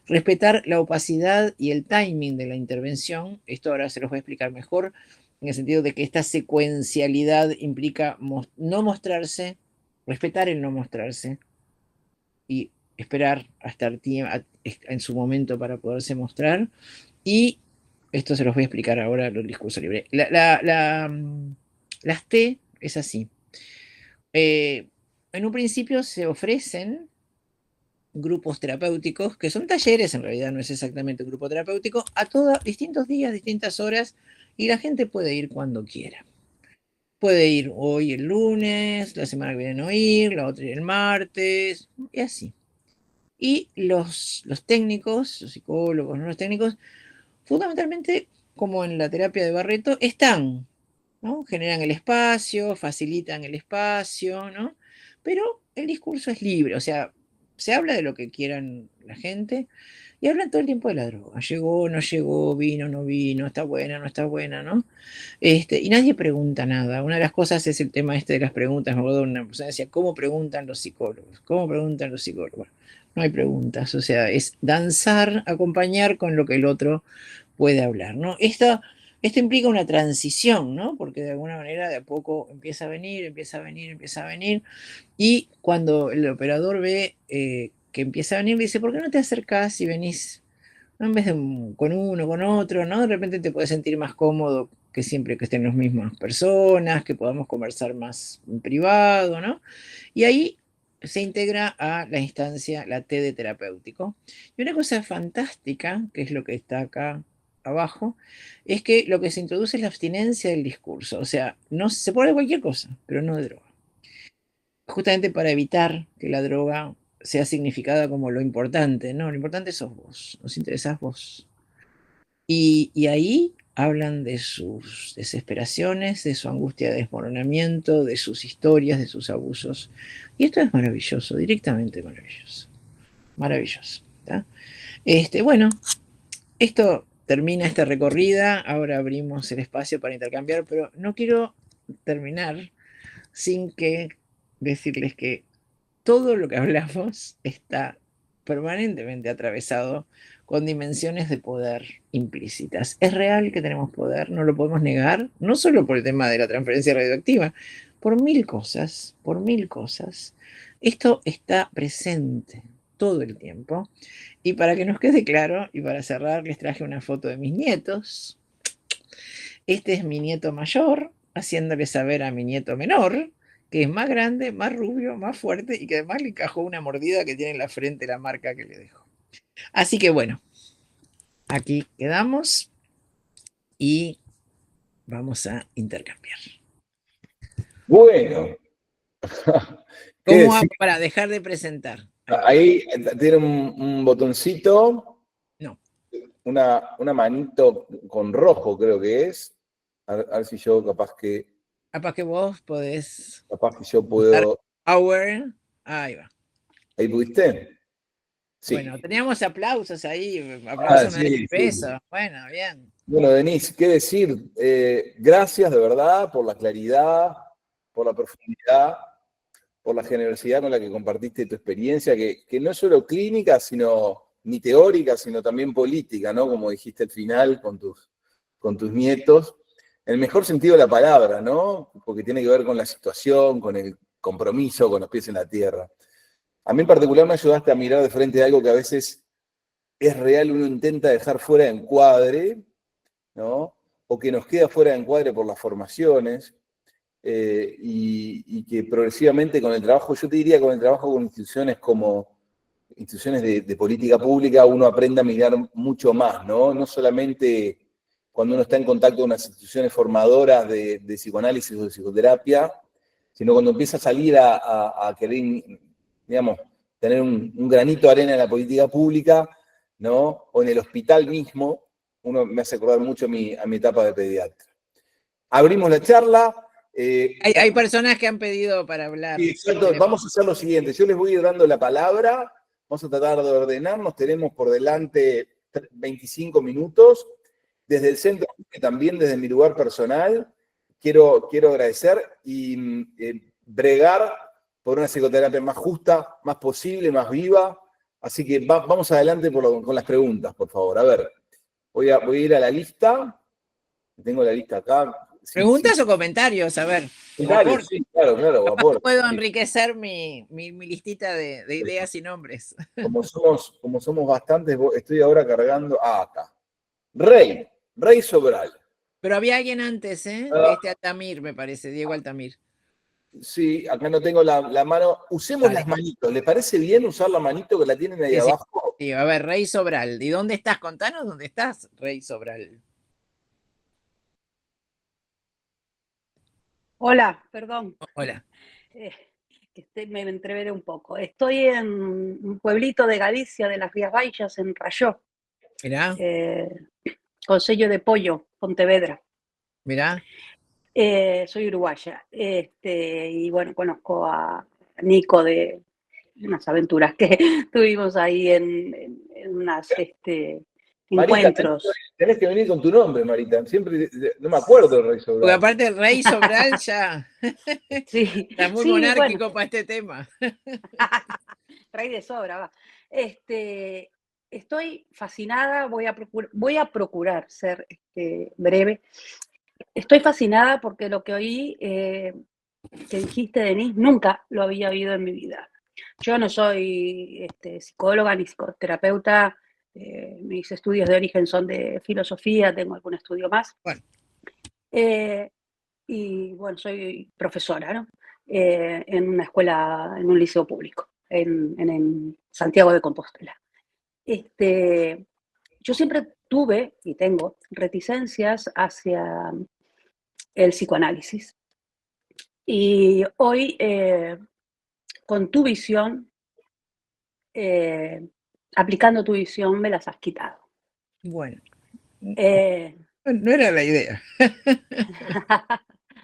Respetar la opacidad y el timing de la intervención, esto ahora se los voy a explicar mejor, en el sentido de que esta secuencialidad implica no mostrarse, respetar el no mostrarse y esperar a estar en su momento para poderse mostrar, y esto se los voy a explicar ahora, el discurso libre. Las T es así. En un principio se ofrecen grupos terapéuticos, que son talleres, en realidad no es exactamente un grupo terapéutico, a distintos días, distintas horas, y la gente puede ir cuando quiera. Puede ir hoy el lunes, la semana que viene no ir, la otra el martes, y así. Y los técnicos, los psicólogos, ¿no? Los técnicos, fundamentalmente, como en la terapia de Barreto, están, ¿no? Generan el espacio, facilitan el espacio, ¿no? Pero el discurso es libre, o sea, se habla de lo que quieran la gente y hablan todo el tiempo de la droga. Llegó, no llegó, vino, no vino, está buena, no está buena, ¿no? Y nadie pregunta nada. Una de las cosas es el tema este de las preguntas. Me acuerdo de una persona que decía, ¿cómo preguntan los psicólogos? ¿Cómo preguntan los psicólogos? No hay preguntas, o sea, es danzar, acompañar con lo que el otro puede hablar, ¿no? Esto implica una transición, ¿no? Porque de alguna manera de a poco empieza a venir, empieza a venir, empieza a venir, y cuando el operador ve que empieza a venir, dice, ¿por qué no te acercás y venís, ¿no? En vez de con uno, con otro, ¿no? De repente te puedes sentir más cómodo que siempre que estén las mismas personas, que podamos conversar más en privado, ¿no? Y ahí se integra a la instancia, la T de terapéutico. Y una cosa fantástica, que es lo que está acá abajo, es que lo que se introduce es la abstinencia del discurso. O sea, no se puede cualquier cosa, pero no de droga. Justamente para evitar que la droga sea significada como lo importante. No, lo importante sos vos, nos interesás vos. Y ahí hablan de sus desesperaciones, de su angustia de desmoronamiento, de sus historias, de sus abusos. Y esto es maravilloso, directamente maravilloso. Maravilloso. ¿Tá? Bueno, esto termina esta recorrida, ahora abrimos el espacio para intercambiar, pero no quiero terminar sin que decirles que todo lo que hablamos está permanentemente atravesado con dimensiones de poder implícitas. Es real que tenemos poder, no lo podemos negar, no solo por el tema de la transferencia radioactiva, por mil cosas, por mil cosas. Esto está presente todo el tiempo. Y para que nos quede claro, y para cerrar, les traje una foto de mis nietos. Este es mi nieto mayor, haciéndole saber a mi nieto menor que es más grande, más rubio, más fuerte y que además le encajó una mordida que tiene en la frente la marca que le dejó. Así que bueno, aquí quedamos y vamos a intercambiar. Bueno, ¿qué ¿Cómo hago decir? para dejar de presentar? Ahí tiene un botoncito, No, una manito con rojo, creo que es. A ver si yo capaz que vos podés capaz que yo usar puedo. Power. Ahí va. ¿Ahí pudiste? Sí. Bueno, teníamos aplausos ahí, Ah, aplausos no de sí, sí. peso. Bueno, bien. Bueno, Denise, ¿qué decir? Gracias de verdad por la claridad, por la profundidad, por la generosidad con la que compartiste tu experiencia, que no es solo clínica, sino ni teórica, sino también política, ¿no? Como dijiste al final con tus nietos. En el mejor sentido de la palabra, ¿no? Porque tiene que ver con la situación, con el compromiso, con los pies en la tierra. A mí en particular me ayudaste a mirar de frente a algo que a veces es real, uno intenta dejar fuera de encuadre, ¿no? O que nos queda fuera de encuadre por las formaciones, y que progresivamente con el trabajo, yo te diría con el trabajo con instituciones como instituciones de política pública, uno aprende a mirar mucho más, ¿no? No solamente cuando uno está en contacto con las instituciones formadoras de psicoanálisis o de psicoterapia, sino cuando empieza a salir a querer, digamos, tener un granito de arena en la política pública, ¿no? O en el hospital mismo, uno me hace acordar mucho a mi etapa de pediatra. Abrimos la charla. Hay personas que han pedido para hablar. Sí, exacto. Vamos a hacer lo siguiente. Yo les voy a ir dando la palabra. Vamos a tratar de ordenarnos. Tenemos por delante 25 minutos. Desde el centro, también desde mi lugar personal, quiero agradecer y bregar por una psicoterapia más justa, más posible, más viva. Así que vamos adelante con las preguntas, por favor. A ver, voy a ir a la lista. Tengo la lista acá. ¿Preguntas o comentarios? A ver, o Comentarios, aportes. sí, claro, Capaz que aporte. puedo enriquecer mi listita de ideas y nombres. Como somos bastantes, estoy ahora cargando. Ah, acá. Rey, Rey Sobral. Pero había alguien antes, ¿eh? Ah, Altamir, me parece, Diego Altamir. sí, acá no tengo la mano. Usemos Dale. las manitos. ¿Le parece bien usar la manito que la tienen ahí Sí, sí. abajo? Sí, a ver, Rey Sobral. ¿Y dónde estás? Contanos dónde estás, Rey Sobral. Hola, perdón, Hola. eh, me entreveré un poco. Estoy en un pueblito de Galicia, de las Rías Baixas, en Rayó, Mirá, eh, Concello de Pollo, Pontevedra. mirá. Soy uruguaya. Y bueno, conozco a Nico de unas aventuras que tuvimos ahí en unas Marita, encuentros. tenés que venir con tu nombre, Marita. Siempre, no me acuerdo del Rey Porque Sobral. aparte Rey Sobral ya Sí, está muy sí, bueno, monárquico para este tema. rey de sobra, va. Estoy fascinada, voy a procurar ser breve. Estoy fascinada porque lo que oí, que dijiste, Denise, nunca lo había oído en mi vida. Yo no soy psicóloga ni psicoterapeuta, mis estudios de origen son de filosofía, tengo algún estudio más. Bueno, Eh, y bueno, soy profesora, ¿no? En una escuela, en un liceo público, en Santiago de Compostela. Yo siempre tuve y tengo reticencias hacia el psicoanálisis. Y hoy, con tu visión, eh, aplicando tu visión, me las has quitado. bueno. Eh, No era la idea.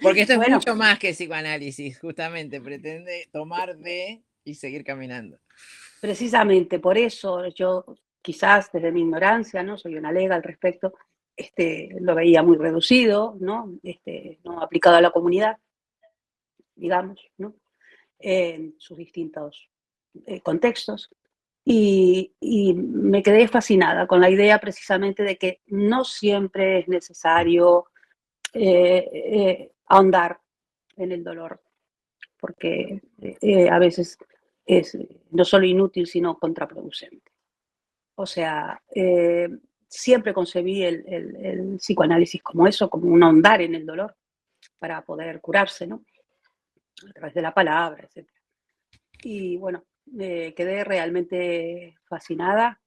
Porque esto es bueno, mucho más que psicoanálisis, justamente. Pretende tomar de y seguir caminando. precisamente por eso yo, quizás desde mi ignorancia, ¿no? Soy una lega al respecto, lo veía muy reducido, ¿no? No aplicado a la comunidad, digamos, ¿no? En sus distintos contextos. Y me quedé fascinada con la idea precisamente de que no siempre es necesario ahondar en el dolor, porque a veces es no solo inútil, sino contraproducente. O sea, siempre concebí el psicoanálisis como eso, como un ahondar en el dolor para poder curarse, ¿no? A través de la palabra, etc. Y bueno, quedé realmente fascinada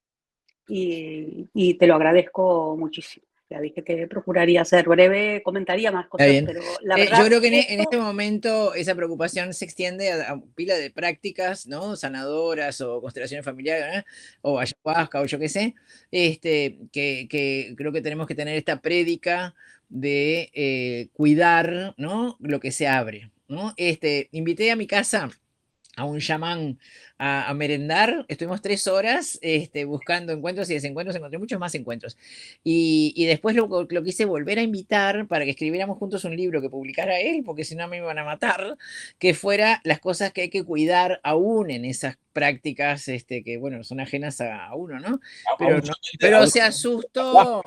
y te lo agradezco muchísimo. Ya dije que procuraría ser breve, comentaría más Está cosas, bien. pero la Yo verdad, creo que en este esto, momento esa preocupación se extiende a pila de prácticas, ¿no? Sanadoras o constelaciones familiares, ¿eh? O ayahuasca o yo qué sé, que creo que tenemos que tener esta prédica de cuidar, ¿no? Lo que se abre, ¿no? Invité a mi casa a un chamán a merendar. Estuvimos 3 horas buscando encuentros y desencuentros, encontré muchos más encuentros. Y después lo quise volver a invitar para que escribiéramos juntos un libro que publicara él, porque si no me iban a matar, que fuera las cosas que hay que cuidar aún en esas prácticas que, bueno, son ajenas a uno, ¿no? A un, Pero, no, a pero un, se asustó,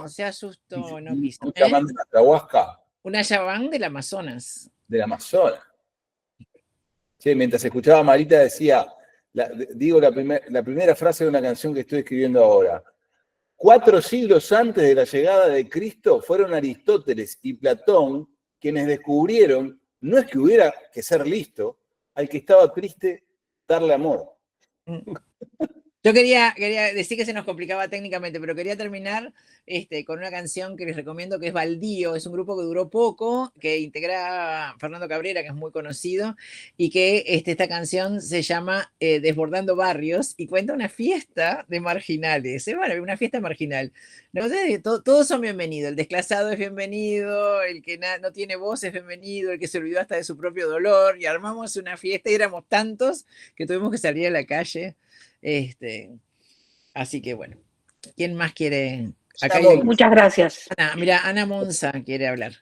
no quiso. un chamán de la ayahuasca Una chamán del Amazonas. del Amazonas. Sí, mientras escuchaba a Marita decía, digo la primera frase de una canción que estoy escribiendo ahora. 4 siglos antes de la llegada de Cristo fueron Aristóteles y Platón quienes descubrieron, no es que hubiera que ser listo, al que estaba triste darle amor. Yo quería decir que se nos complicaba técnicamente, pero quería terminar con una canción que les recomiendo que es Baldío. Es un grupo que duró poco, que integra Fernando Cabrera, que es muy conocido, y que esta canción se llama Desbordando Barrios y cuenta una fiesta de marginales. Bueno, una fiesta marginal. No sé, todos son bienvenidos. El desclasado es bienvenido, el que no tiene voz es bienvenido, el que se olvidó hasta de su propio dolor. Y armamos una fiesta y éramos tantos que tuvimos que salir a la calle. Así que bueno, ¿quién más quiere? Acá hay muchas gracias. Ana, mira, Ana Monza quiere hablar.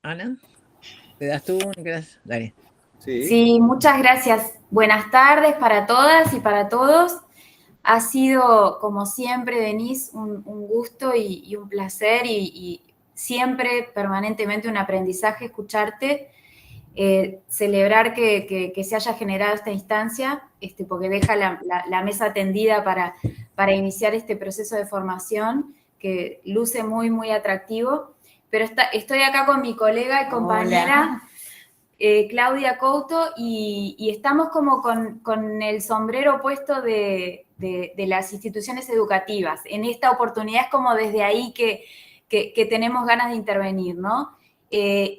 Ana, ¿te das tú? Nicolás? Dale. Sí. Sí, muchas gracias. Buenas tardes para todas y para todos. Ha sido, como siempre, Denise, un gusto y un placer y siempre, permanentemente, un aprendizaje escucharte. Celebrar que se haya generado esta instancia, porque deja la mesa tendida para iniciar este proceso de formación que luce muy, muy atractivo. Pero estoy acá con mi colega y compañera Claudia Couto y estamos como con el sombrero puesto de las instituciones educativas. En esta oportunidad es como desde ahí que tenemos ganas de intervenir, ¿no?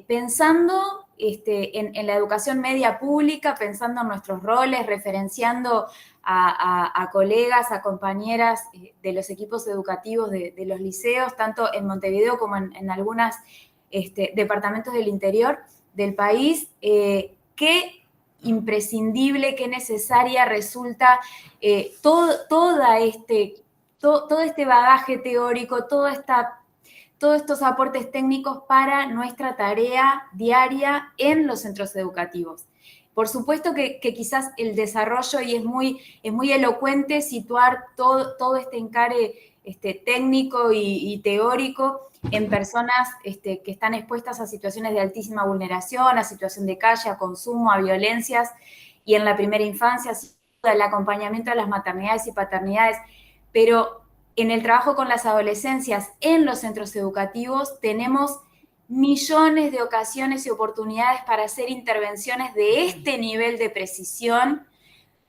Pensando en la educación media pública, pensando en nuestros roles, referenciando a colegas, a compañeras de los equipos educativos de los liceos, tanto en Montevideo como en algunos departamentos del interior del país, qué imprescindible, qué necesaria resulta todo este bagaje teórico, todos estos aportes técnicos para nuestra tarea diaria en los centros educativos. Por supuesto que quizás el desarrollo, y es muy elocuente situar todo este encare técnico y teórico en personas que están expuestas a situaciones de altísima vulneración, a situación de calle, a consumo, a violencias, y en la primera infancia, el acompañamiento de las maternidades y paternidades, pero en el trabajo con las adolescencias en los centros educativos tenemos millones de ocasiones y oportunidades para hacer intervenciones de este nivel de precisión,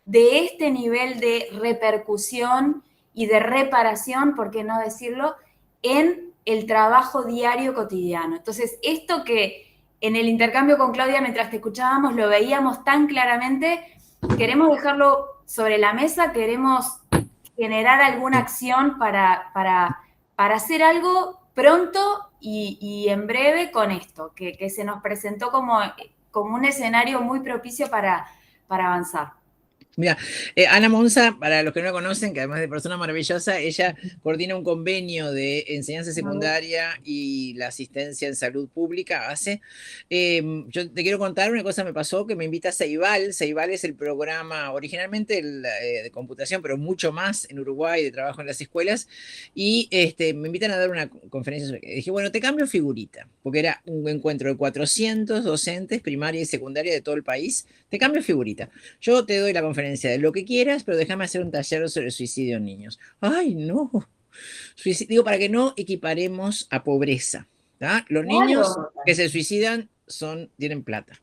de este nivel de repercusión y de reparación, por qué no decirlo, en el trabajo diario cotidiano. Entonces, esto que en el intercambio con Claudia, mientras te escuchábamos, lo veíamos tan claramente, queremos dejarlo sobre la mesa, queremos generar alguna acción para hacer algo pronto y en breve con esto, que se nos presentó como un escenario muy propicio para avanzar. Mira, Ana Monza, para los que no la conocen, que además de persona maravillosa, ella coordina un convenio de enseñanza secundaria y la asistencia en salud pública. Yo te quiero contar una cosa, me pasó que me invita a Ceibal. Ceibal es el programa originalmente de computación, pero mucho más en Uruguay, de trabajo en las escuelas, y me invitan a dar una conferencia. Dije, bueno, te cambio figurita, porque era un encuentro de 400 docentes, primaria y secundaria de todo el país. Te cambio figurita. Yo te doy la conferencia de lo que quieras, pero déjame hacer un taller sobre suicidio en niños. ¡Ay, no! Digo, para que no equiparemos a pobreza. ¿tá? Los niños que se suicidan tienen plata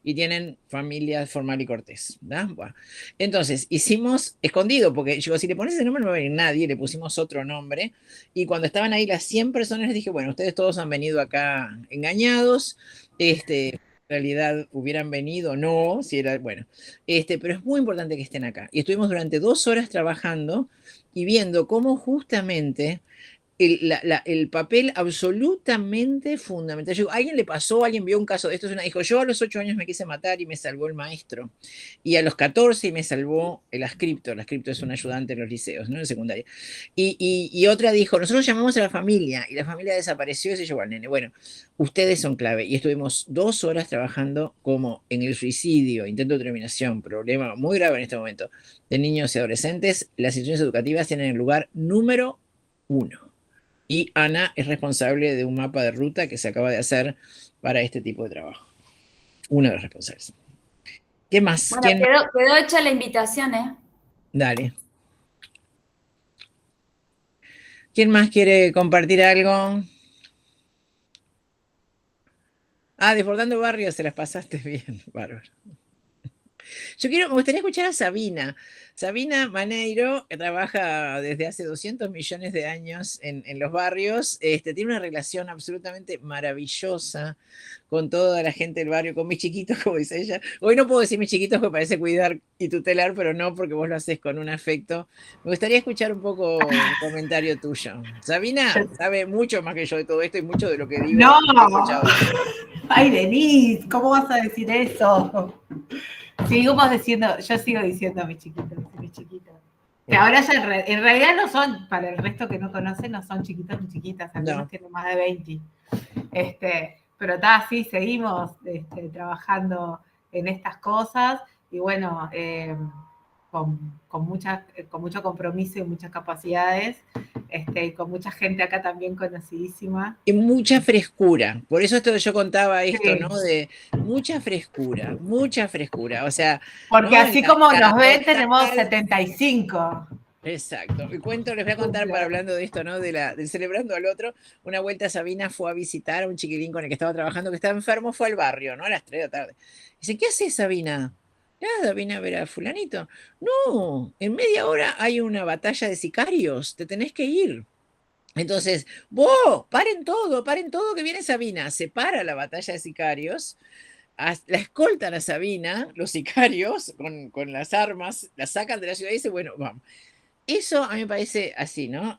y tienen familia formal y cortés. Bueno. Entonces, hicimos escondido, porque digo, si le pones ese nombre no va a venir nadie, le pusimos otro nombre, y cuando estaban ahí las 100 personas les dije, bueno, ustedes todos han venido acá engañados, en realidad hubieran venido, no, si era, bueno, pero es muy importante que estén acá. Y estuvimos durante 2 horas trabajando y viendo cómo justamente el papel absolutamente fundamental. Yo, ¿alguien le pasó? ¿Alguien vio un caso de esto? Dijo, yo a los 8 años me quise matar y me salvó el maestro. Y a los 14 me salvó el ascripto. El ascripto es un ayudante en los liceos, ¿no? En secundaria. Y otra dijo, nosotros llamamos a la familia y la familia desapareció y se llevó al nene. Bueno, ustedes son clave. Y estuvimos 2 horas trabajando como en el suicidio, intento de terminación, problema muy grave en este momento de niños y adolescentes. Las instituciones educativas tienen el lugar número 1. Y Ana es responsable de un mapa de ruta que se acaba de hacer para este tipo de trabajo. Una de las responsables. ¿Qué más? Bueno, quedó hecha la invitación, ¿eh? Dale. ¿Quién más quiere compartir algo? Desbordando barrios, se las pasaste bien, bárbaro. Me gustaría escuchar a Sabina. Sabina Maneiro, que trabaja desde hace 200 millones de años en los barrios, tiene una relación absolutamente maravillosa con toda la gente del barrio, con mis chiquitos, como dice ella. Hoy no puedo decir mis chiquitos, porque parece cuidar y tutelar, pero no, porque vos lo haces con un afecto. Me gustaría escuchar un poco un comentario tuyo. Sabina sabe mucho más que yo de todo esto y mucho de lo que digo. No, ay, Denise, ¿cómo vas a decir eso? Seguimos diciendo, yo sigo diciendo mis chiquitos. Que ahora ya en realidad no son, para el resto que no conocen, no son chiquitos ni chiquitas, algunos tienen más de 20. Pero sí, seguimos trabajando en estas cosas y bueno, con mucho compromiso y muchas capacidades, con mucha gente acá también conocidísima. Y mucha frescura, por eso yo contaba esto, sí. ¿no? De mucha frescura, o sea... Porque ¿no? Así como nos ven, tenemos 75. Exacto. Y cuento, les voy a contar para hablando de esto, ¿no? Del celebrando al otro. Una vuelta Sabina fue a visitar a un chiquilín con el que estaba trabajando, que estaba enfermo, fue al barrio, ¿no? A las 3 de la tarde. Dice, ¿qué haces, Sabina? Nada, vine a ver a fulanito. No, en media hora hay una batalla de sicarios, te tenés que ir. Entonces, vos, paren todo, que viene Sabina. Se para la batalla de sicarios, la escoltan a Sabina, los sicarios, con las armas, la sacan de la ciudad y dice, bueno, vamos. Eso a mí me parece así, ¿no?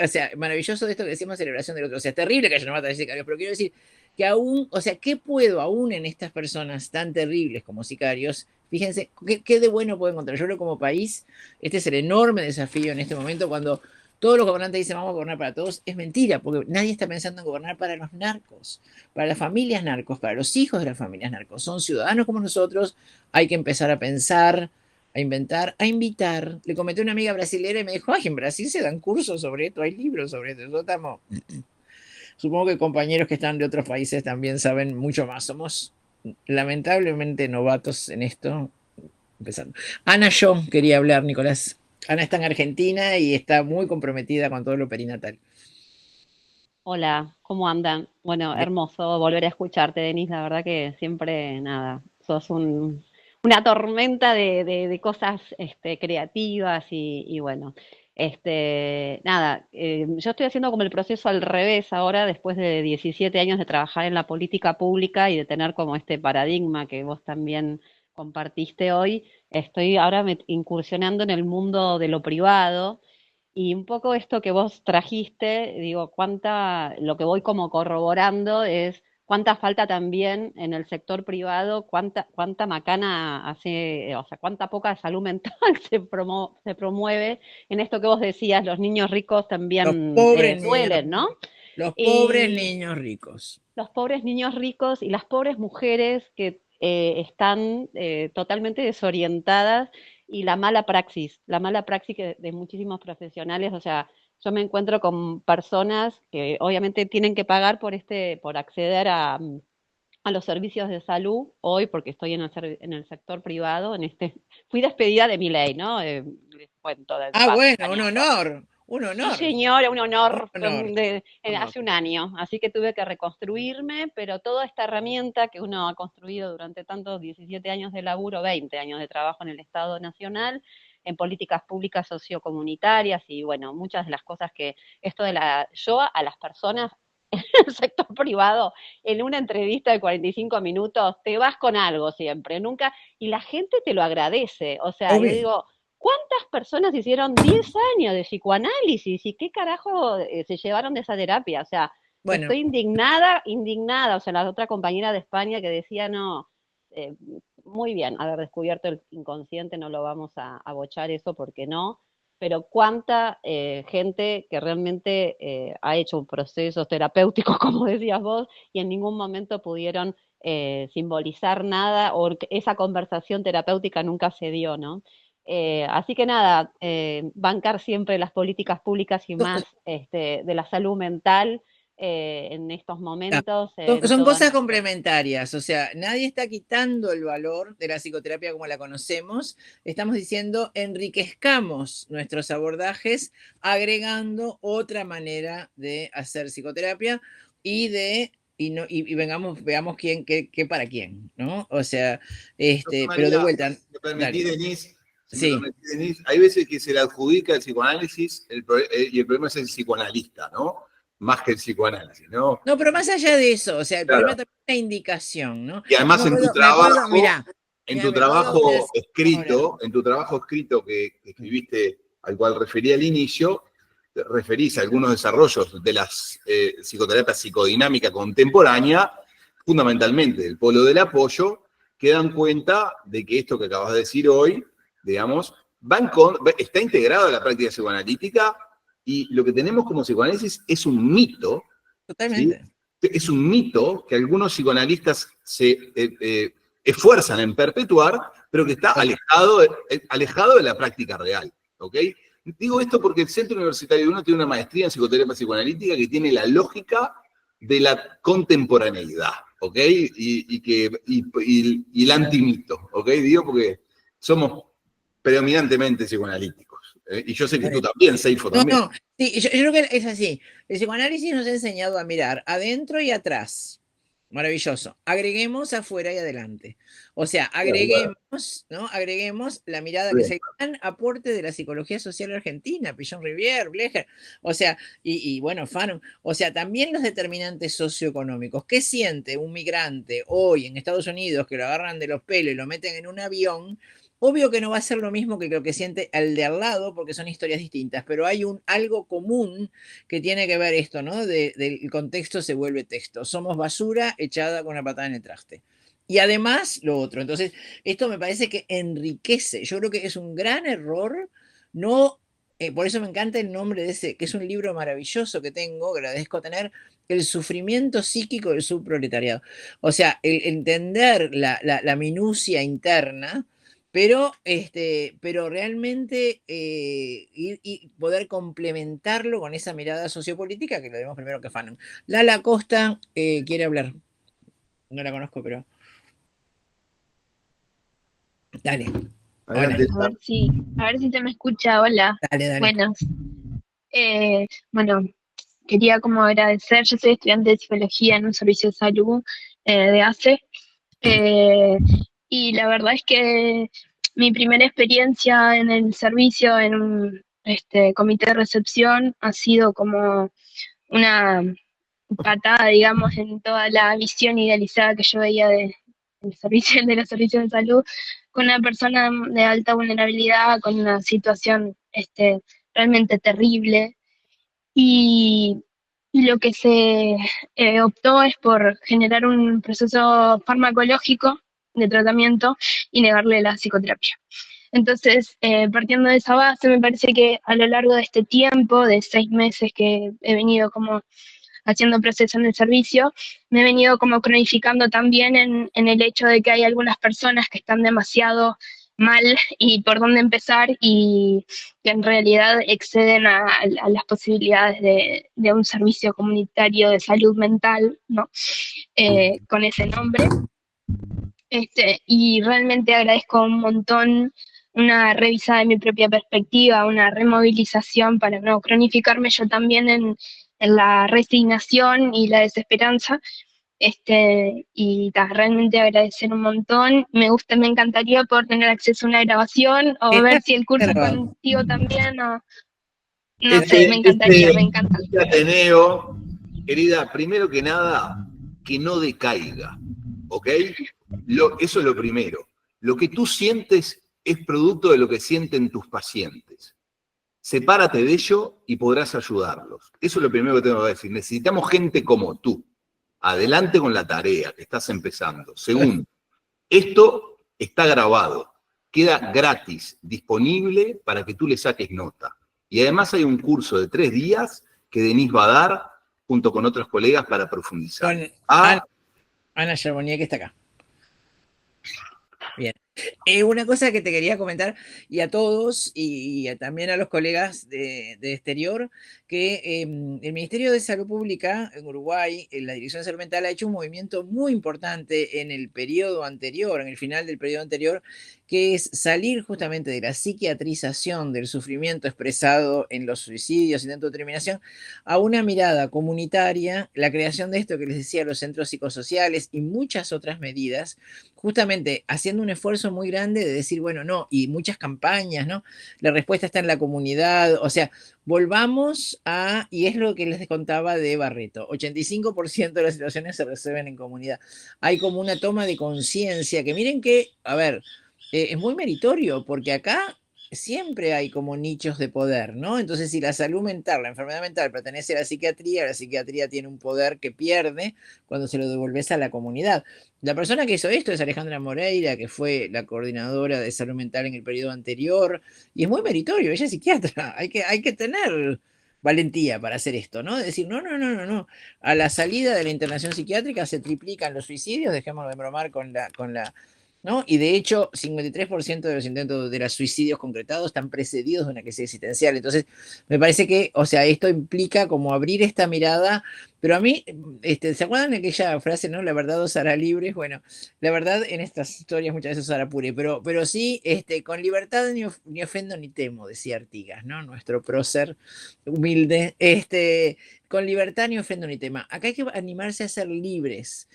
O sea, maravilloso de esto que decimos celebración del otro. O sea, es terrible que haya una batalla de sicarios, pero quiero decir que aún, o sea, ¿qué puedo aún en estas personas tan terribles como sicarios? Fíjense, ¿qué de bueno puedo encontrar? Yo creo que como país, este es el enorme desafío en este momento cuando todos los gobernantes dicen vamos a gobernar para todos. Es mentira, porque nadie está pensando en gobernar para los narcos, para las familias narcos, para los hijos de las familias narcos. Son ciudadanos como nosotros, hay que empezar a pensar, a inventar, a invitar. Le comenté a una amiga brasilera y me dijo, ay, en Brasil se dan cursos sobre esto, hay libros sobre esto. Nosotros estamos... Supongo que compañeros que están de otros países también saben mucho más. Somos lamentablemente novatos en esto. Empezando. Ana, yo quería hablar, Nicolás. Ana está en Argentina y está muy comprometida con todo lo perinatal. Hola, ¿cómo andan? Bueno, hermoso volver a escucharte, Denis. La verdad que siempre, nada, sos una tormenta de cosas creativas y bueno, nada, yo estoy haciendo como el proceso al revés ahora, después de 17 años de trabajar en la política pública y de tener como este paradigma que vos también compartiste hoy. Estoy ahora incursionando en el mundo de lo privado. Y un poco esto que vos trajiste, digo, lo que voy como corroborando es cuánta falta también en el sector privado, cuánta macana hace, o sea, cuánta poca salud mental se promueve en esto que vos decías, los niños ricos también duelen, ¿no? Los pobres niños ricos. Los pobres niños ricos y las pobres mujeres que están totalmente desorientadas y la mala praxis de muchísimos profesionales. O sea, yo me encuentro con personas que obviamente tienen que pagar por acceder a los servicios de salud hoy, porque estoy en el sector privado, fui despedida de mi ley, ¿no? Les cuento bueno, un honor. Un honor. Sí, señora, un honor. Hace un año, así que tuve que reconstruirme, pero toda esta herramienta que uno ha construido durante tantos 17 años de laburo, 20 años de trabajo en el Estado Nacional, en políticas públicas sociocomunitarias y bueno, muchas de las cosas que yo a las personas en el sector privado, en una entrevista de 45 minutos, te vas con algo siempre, nunca, y la gente te lo agradece. O sea, yo digo, ¿cuántas personas hicieron 10 años de psicoanálisis y qué carajo se llevaron de esa terapia? O sea, bueno, estoy indignada. O sea, la otra compañera de España que decía, no, muy bien haber descubierto el inconsciente, no lo vamos a bochar eso porque no, pero cuánta gente que realmente ha hecho procesos terapéuticos, como decías vos, y en ningún momento pudieron simbolizar nada, o esa conversación terapéutica nunca se dio, ¿no? Así que nada, bancar siempre las políticas públicas y más de la salud mental en estos momentos. Son cosas complementarias, o sea, nadie está quitando el valor de la psicoterapia como la conocemos, estamos diciendo enriquezcamos nuestros abordajes agregando otra manera de hacer psicoterapia y veamos qué para quién, ¿no? O sea, María, pero de vuelta. ¿me permitís, Denise? Sí. Denise, hay veces que se le adjudica el psicoanálisis y el problema es el psicoanalista, ¿no? Más que el psicoanálisis, ¿no? No, pero más allá de eso, o sea, el problema también es la indicación, ¿no? Y además en tu trabajo, en tu trabajo escrito que escribiste, al cual referí al inicio, te referís a algunos desarrollos de la psicoterapia psicodinámica contemporánea, fundamentalmente del polo del apoyo, que dan cuenta de que esto que acabas de decir hoy, digamos, está integrado a la práctica psicoanalítica. Y lo que tenemos como psicoanálisis es un mito. Totalmente. ¿Sí? Es un mito que algunos psicoanalistas se esfuerzan en perpetuar, pero que está alejado de la práctica real. ¿Ok? Digo esto porque el Centro Universitario 1 tiene una maestría en psicoterapia psicoanalítica que tiene la lógica de la contemporaneidad. ¿Ok? Y el antimito. ¿Ok? Digo porque somos predominantemente psicoanalíticos. Y yo sé que tú también, Seifo también. No, sí, yo creo que es así. El psicoanálisis nos ha enseñado a mirar adentro y atrás. Maravilloso. Agreguemos afuera y adelante. O sea, agreguemos, ¿no? Agreguemos la mirada que es el gran aporte de la psicología social argentina, Pillon Rivière, Blecher, o sea, y bueno, Fanon, o sea, también los determinantes socioeconómicos. ¿Qué siente un migrante hoy en Estados Unidos que lo agarran de los pelos y lo meten en un avión? Obvio que no va a ser lo mismo que lo que siente el de al lado, porque son historias distintas, pero hay algo común que tiene que ver esto, ¿no? Del contexto se vuelve texto. Somos basura echada con una patada en el traste. Y además, lo otro. Entonces, esto me parece que enriquece. Yo creo que es un gran error. No, por eso me encanta el nombre de ese, que es un libro maravilloso que tengo, agradezco tener, El sufrimiento psíquico del subproletariado. O sea, el entender la minucia interna, pero realmente y poder complementarlo con esa mirada sociopolítica que lo vemos primero que Fanon. Lala Costa quiere hablar. No la conozco, pero. Dale. Adelante. A ver si se me escucha. Hola. Dale. Buenas. Bueno, quería como agradecer, yo soy estudiante de psicología en un servicio de salud de ACE. Y la verdad es que mi primera experiencia en el servicio, en un comité de recepción, ha sido como una patada, digamos, en toda la visión idealizada que yo veía de los servicios de salud, con una persona de alta vulnerabilidad, con una situación realmente terrible. Y lo que se optó es por generar un proceso farmacológico de tratamiento y negarle la psicoterapia. Entonces, partiendo de esa base, me parece que a lo largo de este tiempo, de 6 meses que he venido como haciendo proceso en el servicio, me he venido como cronificando también en el hecho de que hay algunas personas que están demasiado mal y por dónde empezar y que en realidad exceden a las posibilidades de un servicio comunitario de salud mental, ¿no? Con ese nombre. Y realmente agradezco un montón una revisada de mi propia perspectiva, una removilización para no cronificarme yo también en la resignación y la desesperanza. Realmente agradecer un montón. Me encantaría poder tener acceso a una grabación o ver si el curso contigo también o no sé, me encantaría, me encanta. Ateneo, querida, primero que nada, que no decaiga, ¿ok? Eso es lo primero. Lo que tú sientes es producto de lo que sienten tus pacientes. Sepárate de ello y podrás ayudarlos. Eso es lo primero que tengo que decir. Necesitamos gente como tú. Adelante con la tarea que estás empezando. Segundo, esto está grabado. Queda gratis, disponible para que tú le saques nota. Y además hay un curso de 3 días que Denise va a dar junto con otros colegas para profundizar. Con Ana Charbonnier, que está acá. Bien. Una cosa que te quería comentar, y a todos, y también a los colegas de exterior, que el Ministerio de Salud Pública en Uruguay, la Dirección de Salud Mental, ha hecho un movimiento muy importante en el periodo anterior, en el final del periodo anterior, que es salir justamente de la psiquiatrización del sufrimiento expresado en los suicidios, intentos de terminación, a una mirada comunitaria, la creación de esto que les decía, los centros psicosociales y muchas otras medidas, justamente haciendo un esfuerzo muy grande de decir, bueno, no, y muchas campañas, ¿no? La respuesta está en la comunidad, o sea, volvamos a, y es lo que les contaba de Barreto, 85% de las situaciones se resuelven en comunidad. Hay como una toma de conciencia que miren que, a ver, es muy meritorio, porque acá siempre hay como nichos de poder, ¿no? Entonces, si la salud mental, la enfermedad mental pertenece a la psiquiatría tiene un poder que pierde cuando se lo devolves a la comunidad. La persona que hizo esto es Alejandra Moreira, que fue la coordinadora de salud mental en el periodo anterior, y es muy meritorio, ella es psiquiatra, hay que tener valentía para hacer esto, ¿no? Decir, no, a la salida de la internación psiquiátrica se triplican los suicidios, dejémonos de bromar con ¿no? Y de hecho, 53% de los intentos de los suicidios concretados están precedidos de una crisis existencial. Entonces, me parece que, o sea, esto implica como abrir esta mirada, pero a mí, ¿se acuerdan de aquella frase, no? La verdad os hará libres. Bueno, la verdad en estas historias muchas veces os hará pure, pero sí, con libertad ni ofendo ni temo, decía Artigas, ¿no? Nuestro prócer humilde, con libertad ni ofendo ni tema. Acá hay que animarse a ser libres,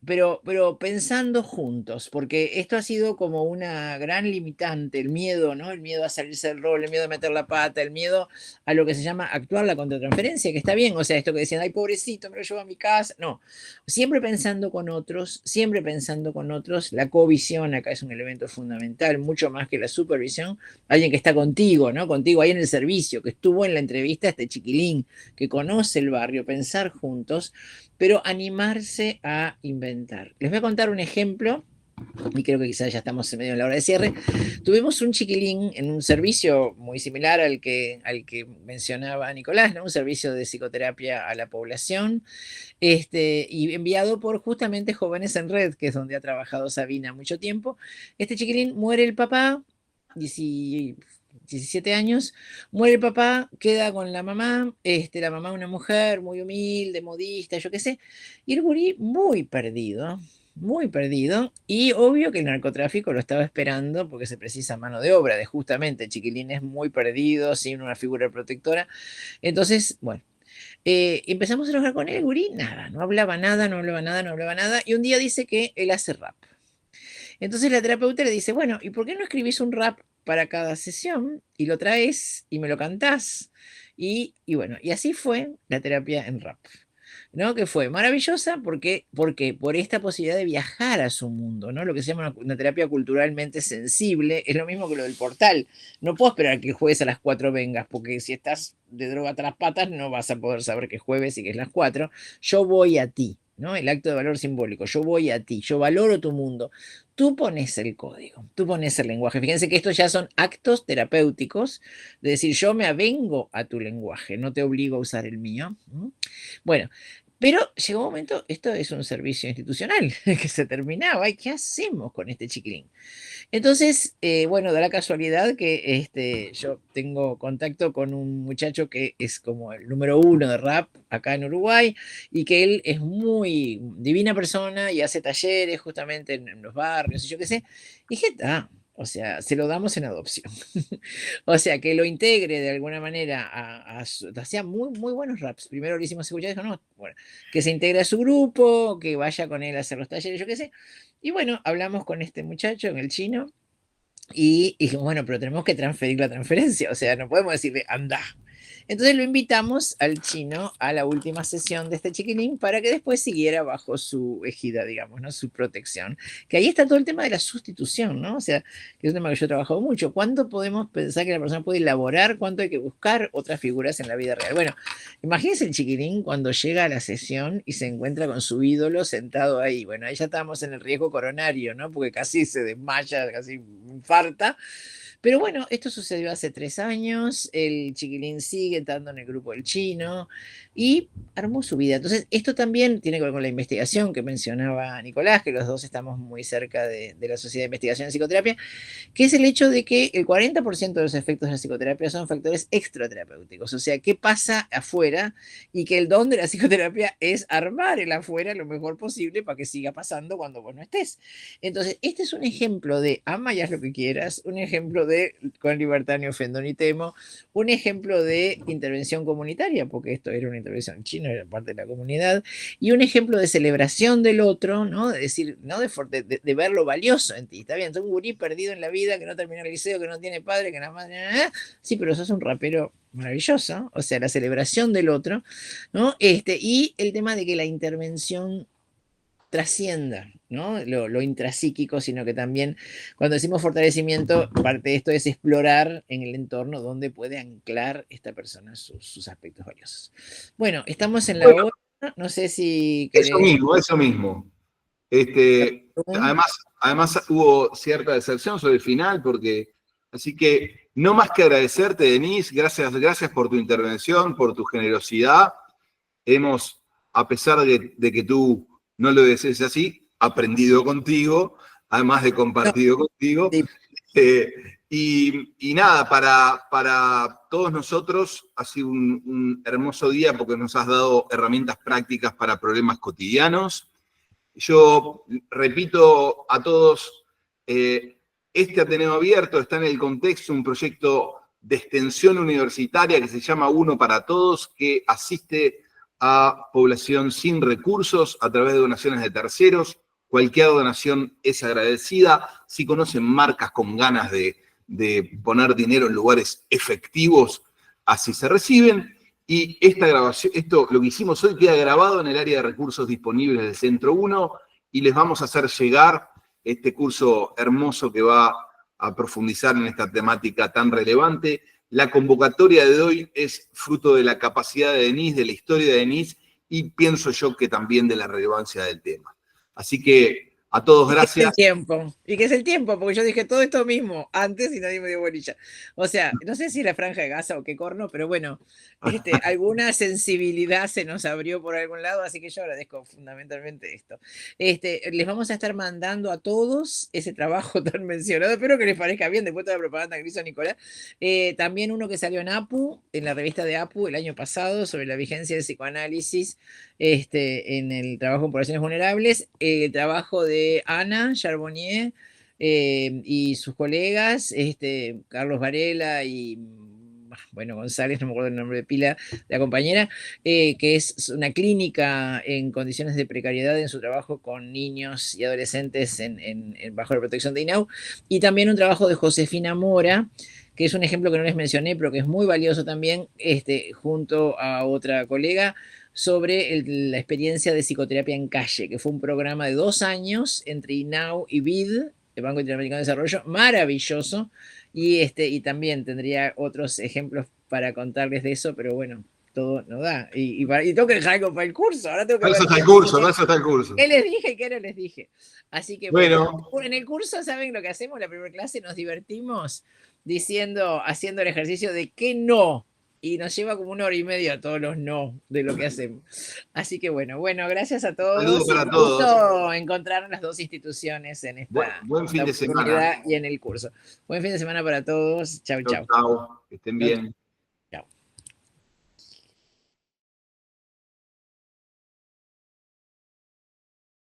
pero pensando juntos, porque esto ha sido como una gran limitante, el miedo, ¿no? El miedo a salirse del rol, el miedo a meter la pata, el miedo a lo que se llama actuar la contratransferencia, que está bien, o sea, esto que decían, ay, pobrecito, me lo llevo a mi casa. No, siempre pensando con otros, la covisión acá es un elemento fundamental, mucho más que la supervisión, alguien que está contigo, ¿no? Contigo ahí en el servicio, que estuvo en la entrevista a este chiquilín, que conoce el barrio, pensar juntos, pero animarse a inventar. Les voy a contar un ejemplo, y creo que quizás ya estamos en medio de la hora de cierre. Tuvimos un chiquilín en un servicio muy similar al que mencionaba Nicolás, ¿no? Un servicio de psicoterapia a la población, y enviado por justamente Jóvenes en Red, que es donde ha trabajado Sabina mucho tiempo. Este chiquilín, muere el papá, 17 años, muere el papá, queda con la mamá una mujer muy humilde, modista, yo qué sé, y el gurí muy perdido, y obvio que el narcotráfico lo estaba esperando porque se precisa mano de obra de justamente chiquilines muy perdidos, sin una figura protectora. Entonces, bueno, empezamos a trabajar con él, el gurí, nada, no hablaba nada, y un día dice que él hace rap. Entonces la terapeuta le dice, bueno, ¿y por qué no escribís un rap para cada sesión y lo traes y me lo cantás? Y bueno, y así fue la terapia en rap, ¿no? Que fue maravillosa porque por esta posibilidad de viajar a su mundo, ¿no? Lo que se llama una terapia culturalmente sensible, es lo mismo que lo del portal. No puedo esperar que el jueves a las 4 vengas, porque si estás de droga a las patas no vas a poder saber que es jueves y que es las 4. Yo voy a ti, ¿no? El acto de valor simbólico, yo voy a ti, yo valoro tu mundo. Tú pones el código, tú pones el lenguaje. Fíjense que estos ya son actos terapéuticos, de decir, yo me avengo a tu lenguaje, no te obligo a usar el mío. Bueno, pero llegó un momento, esto es un servicio institucional que se terminaba, ¿y qué hacemos con este chiquilín? Entonces, bueno, da la casualidad que yo tengo contacto con un muchacho que es como el número 1 de rap acá en Uruguay, y que él es muy divina persona y hace talleres justamente en los barrios y yo qué sé. Y dije, o sea, se lo damos en adopción. O sea, que lo integre de alguna manera hacía muy, muy buenos raps. Primero lo hicimos escuchar y dijo, no, bueno, que se integre a su grupo, que vaya con él a hacer los talleres, yo qué sé. Y bueno, hablamos con este muchacho, en el chino, y dijimos, bueno, pero tenemos que transferir la transferencia, o sea, no podemos decirle, anda. Entonces lo invitamos al chino a la última sesión de este chiquilín para que después siguiera bajo su ejida, digamos, ¿no? Su protección. Que ahí está todo el tema de la sustitución, ¿no? O sea, que es un tema que yo he trabajado mucho. ¿Cuánto podemos pensar que la persona puede elaborar? ¿Cuánto hay que buscar otras figuras en la vida real? Bueno, imagínense el chiquilín cuando llega a la sesión y se encuentra con su ídolo sentado ahí. Bueno, ahí ya estábamos en el riesgo coronario, ¿no? Porque casi se desmaya, casi infarta. Pero bueno, esto sucedió hace 3 años, el chiquilín sigue estando en el grupo del chino y armó su vida. Entonces, esto también tiene que ver con la investigación que mencionaba Nicolás, que los dos estamos muy cerca de la Sociedad de Investigación en Psicoterapia, que es el hecho de que el 40% de los efectos de la psicoterapia son factores extraterapéuticos, o sea, qué pasa afuera, y que el don de la psicoterapia es armar el afuera lo mejor posible para que siga pasando cuando vos no estés. Entonces, este es un ejemplo de ama y haz lo que quieras, un ejemplo de con libertad ni ofendo ni temo, un ejemplo de intervención comunitaria, porque esto era una intervención china, era parte de la comunidad, y un ejemplo de celebración del otro, ¿no? De decir, ¿no? De ver lo valioso en ti. Está bien, sos un gurí perdido en la vida, que no terminó el liceo, que no tiene padre, que nada más, sí, pero sos un rapero maravilloso, o sea, la celebración del otro, ¿no? Y el tema de que la intervención trascienda, ¿no? Lo intrapsíquico, sino que también, cuando decimos fortalecimiento, parte de esto es explorar en el entorno donde puede anclar esta persona sus aspectos valiosos. Bueno, estamos en la hora, no sé si querés... Eso mismo. Además hubo cierta decepción sobre el final, así que no más que agradecerte, Denise, gracias por tu intervención, por tu generosidad. Hemos, a pesar de que tú no lo desees así, aprendido contigo, además de compartido contigo. Sí. Y nada, para todos nosotros ha sido un hermoso día porque nos has dado herramientas prácticas para problemas cotidianos. Yo repito a todos, este Ateneo Abierto está en el contexto de un proyecto de extensión universitaria que se llama Uno para Todos, que asiste a población sin recursos a través de donaciones de terceros. Cualquier donación es agradecida. Si conocen marcas con ganas de poner dinero en lugares efectivos, así se reciben. Y esta grabación, lo que hicimos hoy queda grabado en el área de recursos disponibles del Centro 1 y les vamos a hacer llegar este curso hermoso que va a profundizar en esta temática tan relevante. La convocatoria de hoy es fruto de la capacidad de Denise, de la historia de Denise y pienso yo que también de la relevancia del tema. Así que a todos gracias. Y que es el tiempo, porque yo dije todo esto mismo antes y nadie me dio bolilla. O sea, no sé si es la Franja de Gaza o qué corno, pero bueno, alguna sensibilidad se nos abrió por algún lado, así que yo agradezco fundamentalmente esto. Les vamos a estar mandando a todos ese trabajo tan mencionado, espero que les parezca bien, después de la propaganda que hizo Nicolás. También uno que salió en APU, en la revista de APU el año pasado, sobre la vigencia del psicoanálisis en el trabajo con poblaciones vulnerables, el trabajo de Ana Charbonnier y sus colegas, Carlos Varela y bueno, González, no me acuerdo el nombre de pila de la compañera, que es una clínica en condiciones de precariedad en su trabajo con niños y adolescentes bajo la protección de INAU, y también un trabajo de Josefina Mora, que es un ejemplo que no les mencioné, pero que es muy valioso también, junto a otra colega, sobre la experiencia de psicoterapia en calle, que fue un programa de 2 años entre INAU y BID, el Banco Interamericano de Desarrollo, maravilloso, y también tendría otros ejemplos para contarles de eso, pero bueno, todo no da. Y tengo que dejar algo para el curso. Ahora tengo que Eso está el curso. ¿Qué les dije? ¿Qué no les dije? Así que bueno, en el curso, ¿saben lo que hacemos? La primera clase nos divertimos haciendo el ejercicio de qué no. Y nos lleva como 1 hora y media todos los no de lo que hacemos. Así que bueno, gracias a todos. Saludos para un todos. gusto encontrar las dos instituciones en esta buen fin de semana y en el curso. Buen fin de semana para todos. Chau, chau. Chau. Que estén bien.